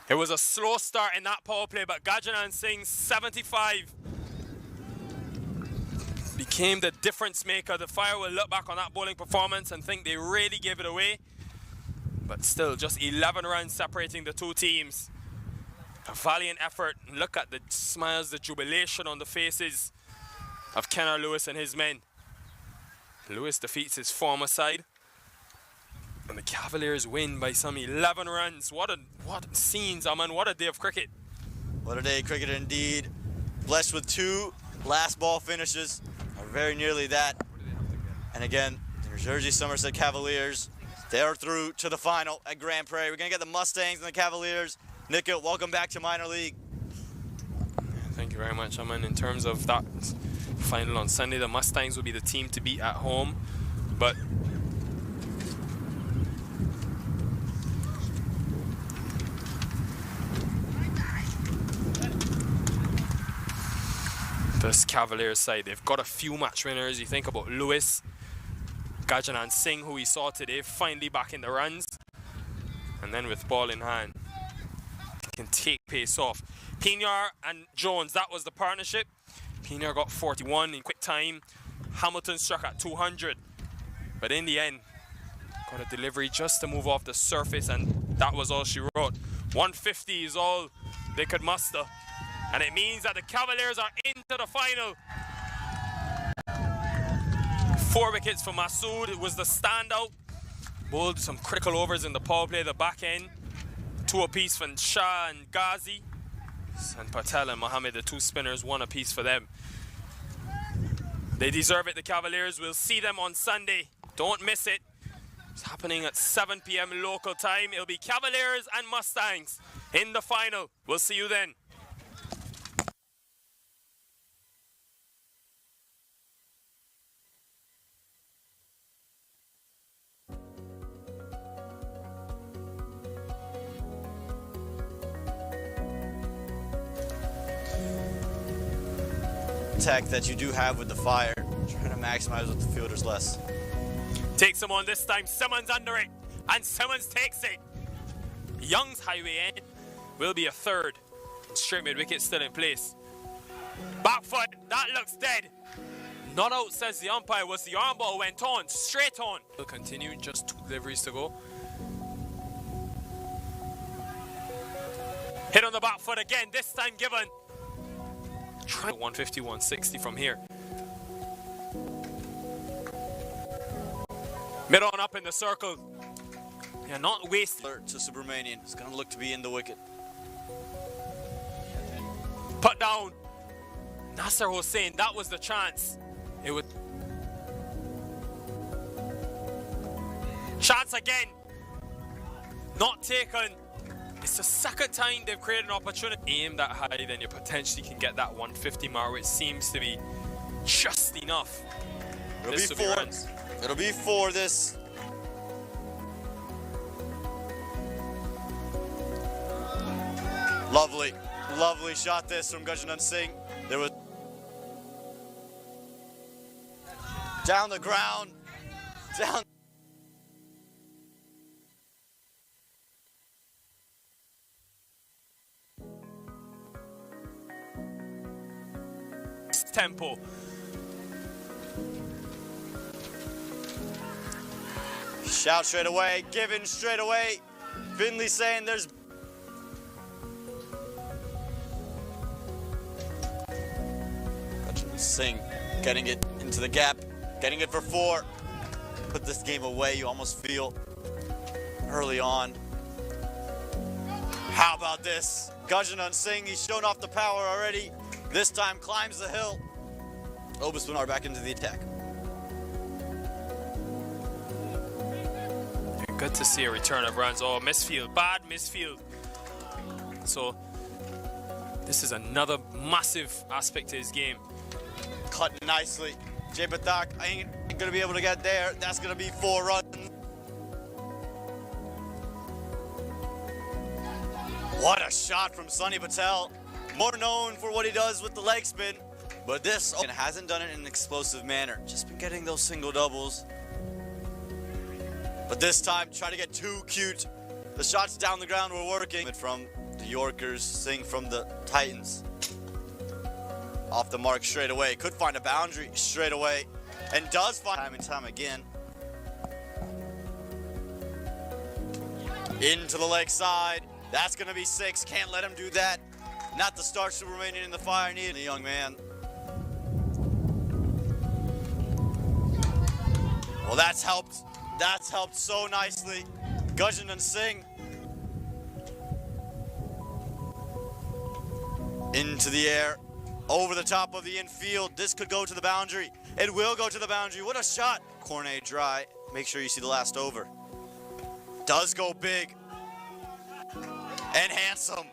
It was a slow start in that power play, but Gajanan Singh's 75 became the difference maker. The Fire will look back on that bowling performance and think they really gave it away. But still, just 11 runs separating the two teams. A valiant effort. Look at the smiles, the jubilation on the faces of Kenner Lewis and his men. Lewis defeats his former side. And the Cavaliers win by some 11 runs. What scenes, Aman. What a day of cricket. What a day of cricket indeed. Blessed with 2 last ball finishes, or very nearly that. And again, the New Jersey Somerset Cavaliers, they are through to the final at Grand Prairie. We're going to get the Mustangs and the Cavaliers. Nikhil, welcome back to minor league. Thank you very much, Aman. In terms of that final on Sunday, the Mustangs will be the team to beat at home. But this Cavaliers side, they've got a few match winners. You think about Lewis, Gajanan Singh, who we saw today, finally back in the runs. And then with ball in hand, they can take pace off. Pinar and Jones, that was the partnership. Pinar got 41 in quick time. Hamilton struck at 200. But in the end, got a delivery just to move off the surface, and that was all she wrote. 150 is all they could muster. And it means that the Cavaliers are into the final. 4 wickets for Masood. It was the standout. Bowled some critical overs in the power play, the back end. 2 apiece from Shah and Ghazi. And Patel and Mohammed, the 2 spinners, 1 apiece for them. They deserve it, the Cavaliers. We'll see them on Sunday. Don't miss it. It's happening at 7 p.m. local time. It'll be Cavaliers and Mustangs in the final. We'll see you then. Tech that you do have with the Fire, trying to maximize with the fielders less. Takes him on this time. Simmons under it, and Simmons takes it. Young's highway end will be a 3rd. Straight mid wicket still in place. Back foot, that looks dead. Not out, says the umpire. Was the arm ball went on, straight on. We'll continue, just 2 deliveries to go. Hit on the back foot again, this time given. Try 150, 160 from here. Mid on up in the circle. Yeah, not wasted. Alert to Subramanian. It's going to look to be in the wicket. Put down. Nasser Hossain, that was the chance. It would. Chance again. Not taken. It's the 2nd time they've created an opportunity. Aim that high, then you potentially can get that 150 mark, which seems to be just enough. It'll be 4. It'll be 4 this. Lovely, lovely shot this from Gajanan Singh. There was down the ground, down. Tempo. Shout straight away, given straight away. Finley saying there's... Singh getting it into the gap, getting it for 4. Put this game away, you almost feel, early on. How about this? Gurjit Singh, he's shown off the power already. This time climbs the hill. Obispinar back into the attack. Good to see a return of runs. Oh, misfield, bad misfield. So this is another massive aspect to his game. Cut nicely. Jay Pathak ain't gonna be able to get there. That's gonna be 4 runs. What a shot from Sunny Patel. More known for what he does with the leg spin, but this hasn't done it in an explosive manner. Just been getting those single doubles. But this time, try to get too cute. The shots down the ground were working. From the Yorkers, Singh from the Titans. Off the mark straight away. Could find a boundary straight away. And does find time and time again. Into the leg side. That's going to be 6. Can't let him do that. Not the starch to remaining in the fire need. The young man. Well, that's helped. That's helped so nicely. Gurjit Singh. Into the air. Over the top of the infield. This could go to the boundary. It will go to the boundary. What a shot. Cornet dry. Make sure you see the last over. Does go big. And handsome.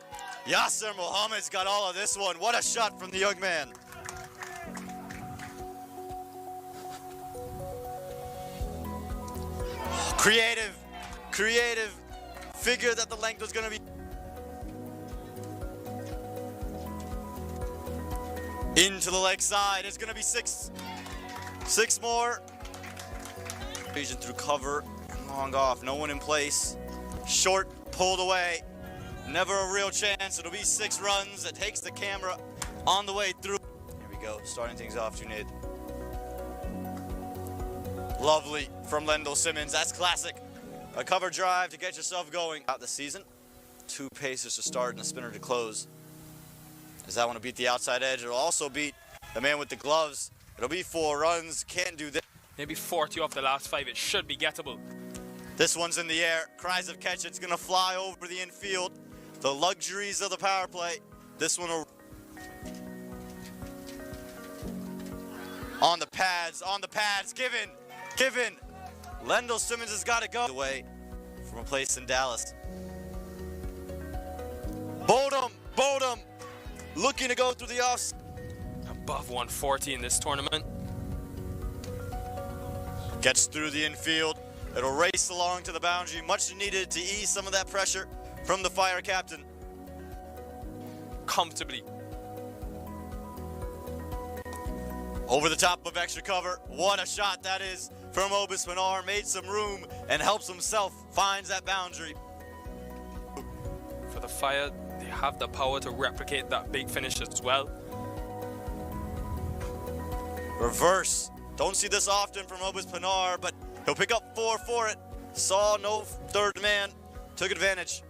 Yasser Mohammed's got all of this one. What a shot from the young man. Creative. Figured that the length was going to be. Into the leg side. It's going to be 6. 6 more. Region through cover. Long off. No one in place. Short. Pulled away. Never a real chance. It'll be 6 runs. It takes the camera on the way through. Here we go. Starting things off, Junaid. Lovely from Lendl Simmons. That's classic. A cover drive to get yourself going. Out the season. 2 pacers to start and a spinner to close. Does that want to beat the outside edge? It'll also beat the man with the gloves. It'll be 4 runs. Can't do that. Maybe 40 off the last 5. It should be gettable. This one's in the air. Cries of catch. It's going to fly over the infield. The luxuries of the power play. This one will... On the pads. Given. Lendl Simmons has got to go. Away from a place in Dallas. Bodum. Looking to go through the offs. Above 140 in this tournament. Gets through the infield. It'll race along to the boundary. Much needed to ease some of that pressure from the Fire captain. Comfortably. Over the top of extra cover. What a shot that is from Obispinar. Made some room and helps himself. Finds that boundary. For the Fire, they have the power to replicate that big finish as well. Reverse. Don't see this often from Obispinar, but he'll pick up 4 for it. Saw no third man. Took advantage.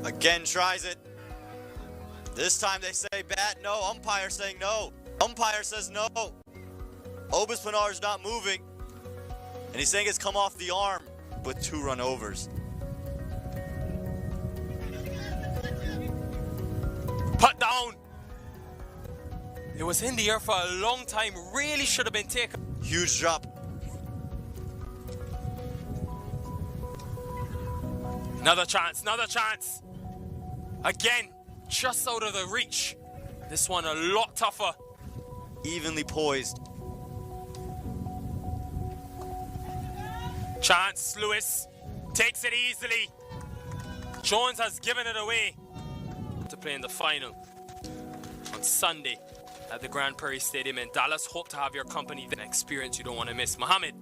Again tries it. This time they say bat no. Umpire saying no. Umpire says no. Obispinar's not moving. And he's saying it's come off the arm with 2 run overs. Put down. It was in the air for a long time. Really should have been taken. Huge drop. Another chance. Again, just out of the reach. This one a lot tougher. Evenly poised. Chance, Lewis takes it easily. Jones has given it away to play in the final on Sunday at the Grand Prairie Stadium in Dallas. Hope to have your company. An experience you don't want to miss. Mohammed,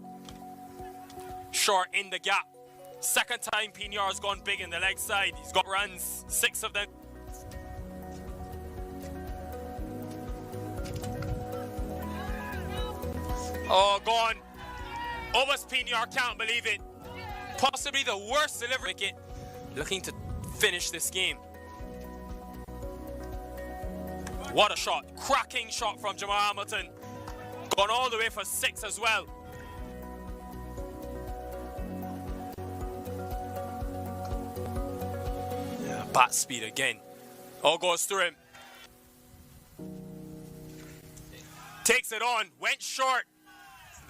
short in the gap. Second time Pignar's gone big in the leg side. He's got runs, 6 of them. Oh, gone. Obaspino, can't believe it. Possibly the worst delivery wicket. Looking to finish this game. What a shot. Cracking shot from Jamal Hamilton. Gone all the way for 6 as well. Yeah, bat speed again. All goes through him. Takes it on. Went short.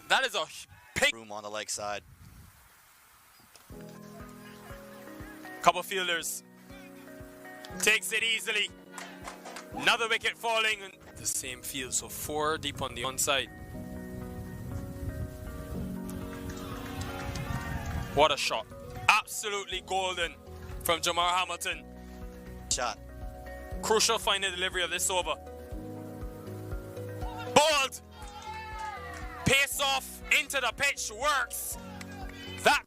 That is a big Room on the leg side. couple fielders. Takes it easily. Another wicket falling in the same field, so 4 deep on the onside. What a shot. Absolutely golden from Jamar Hamilton. Shot. Crucial final delivery of this over. Bowled. Pace off into the pitch. Works. That.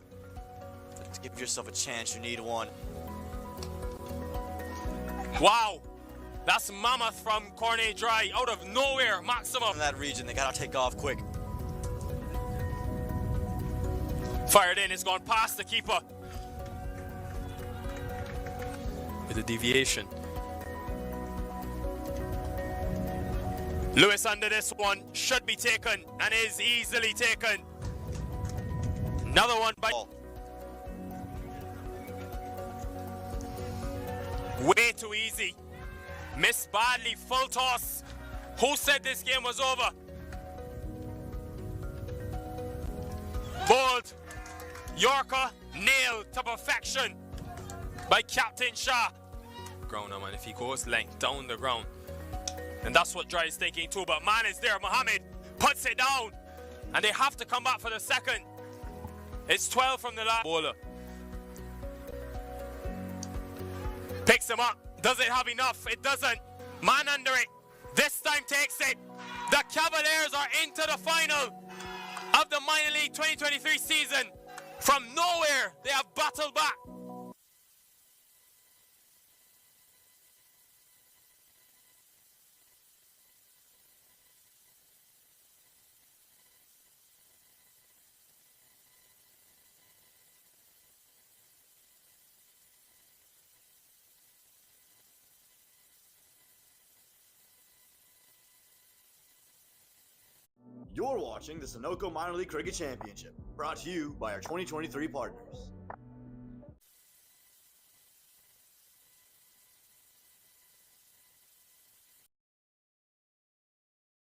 Give yourself a chance. You need one. Wow. That's Mammoth from Cornet Dry. Out of nowhere. Maximum. In that region, they gotta take off quick. Fired in. It's gone past the keeper. With a deviation. Lewis under this one should be taken and is easily taken. Another one by... Way too easy. Missed badly, full toss. Who said this game was over? Bowled. Yorker nailed to perfection by Captain Shah. Ground now, man. If he goes length down the ground. And that's what Dry is thinking too. But man is there. Mohammed puts it down. And they have to come back for the second. It's 12 from the last bowler. Picks him up. Does it have enough? It doesn't. Man under it. This time takes it. The Cavaliers are into the final of the Minor League 2023 season. From nowhere, they have battled back. You're watching the Sunoco Minor League Cricket Championship, brought to you by our 2023 partners.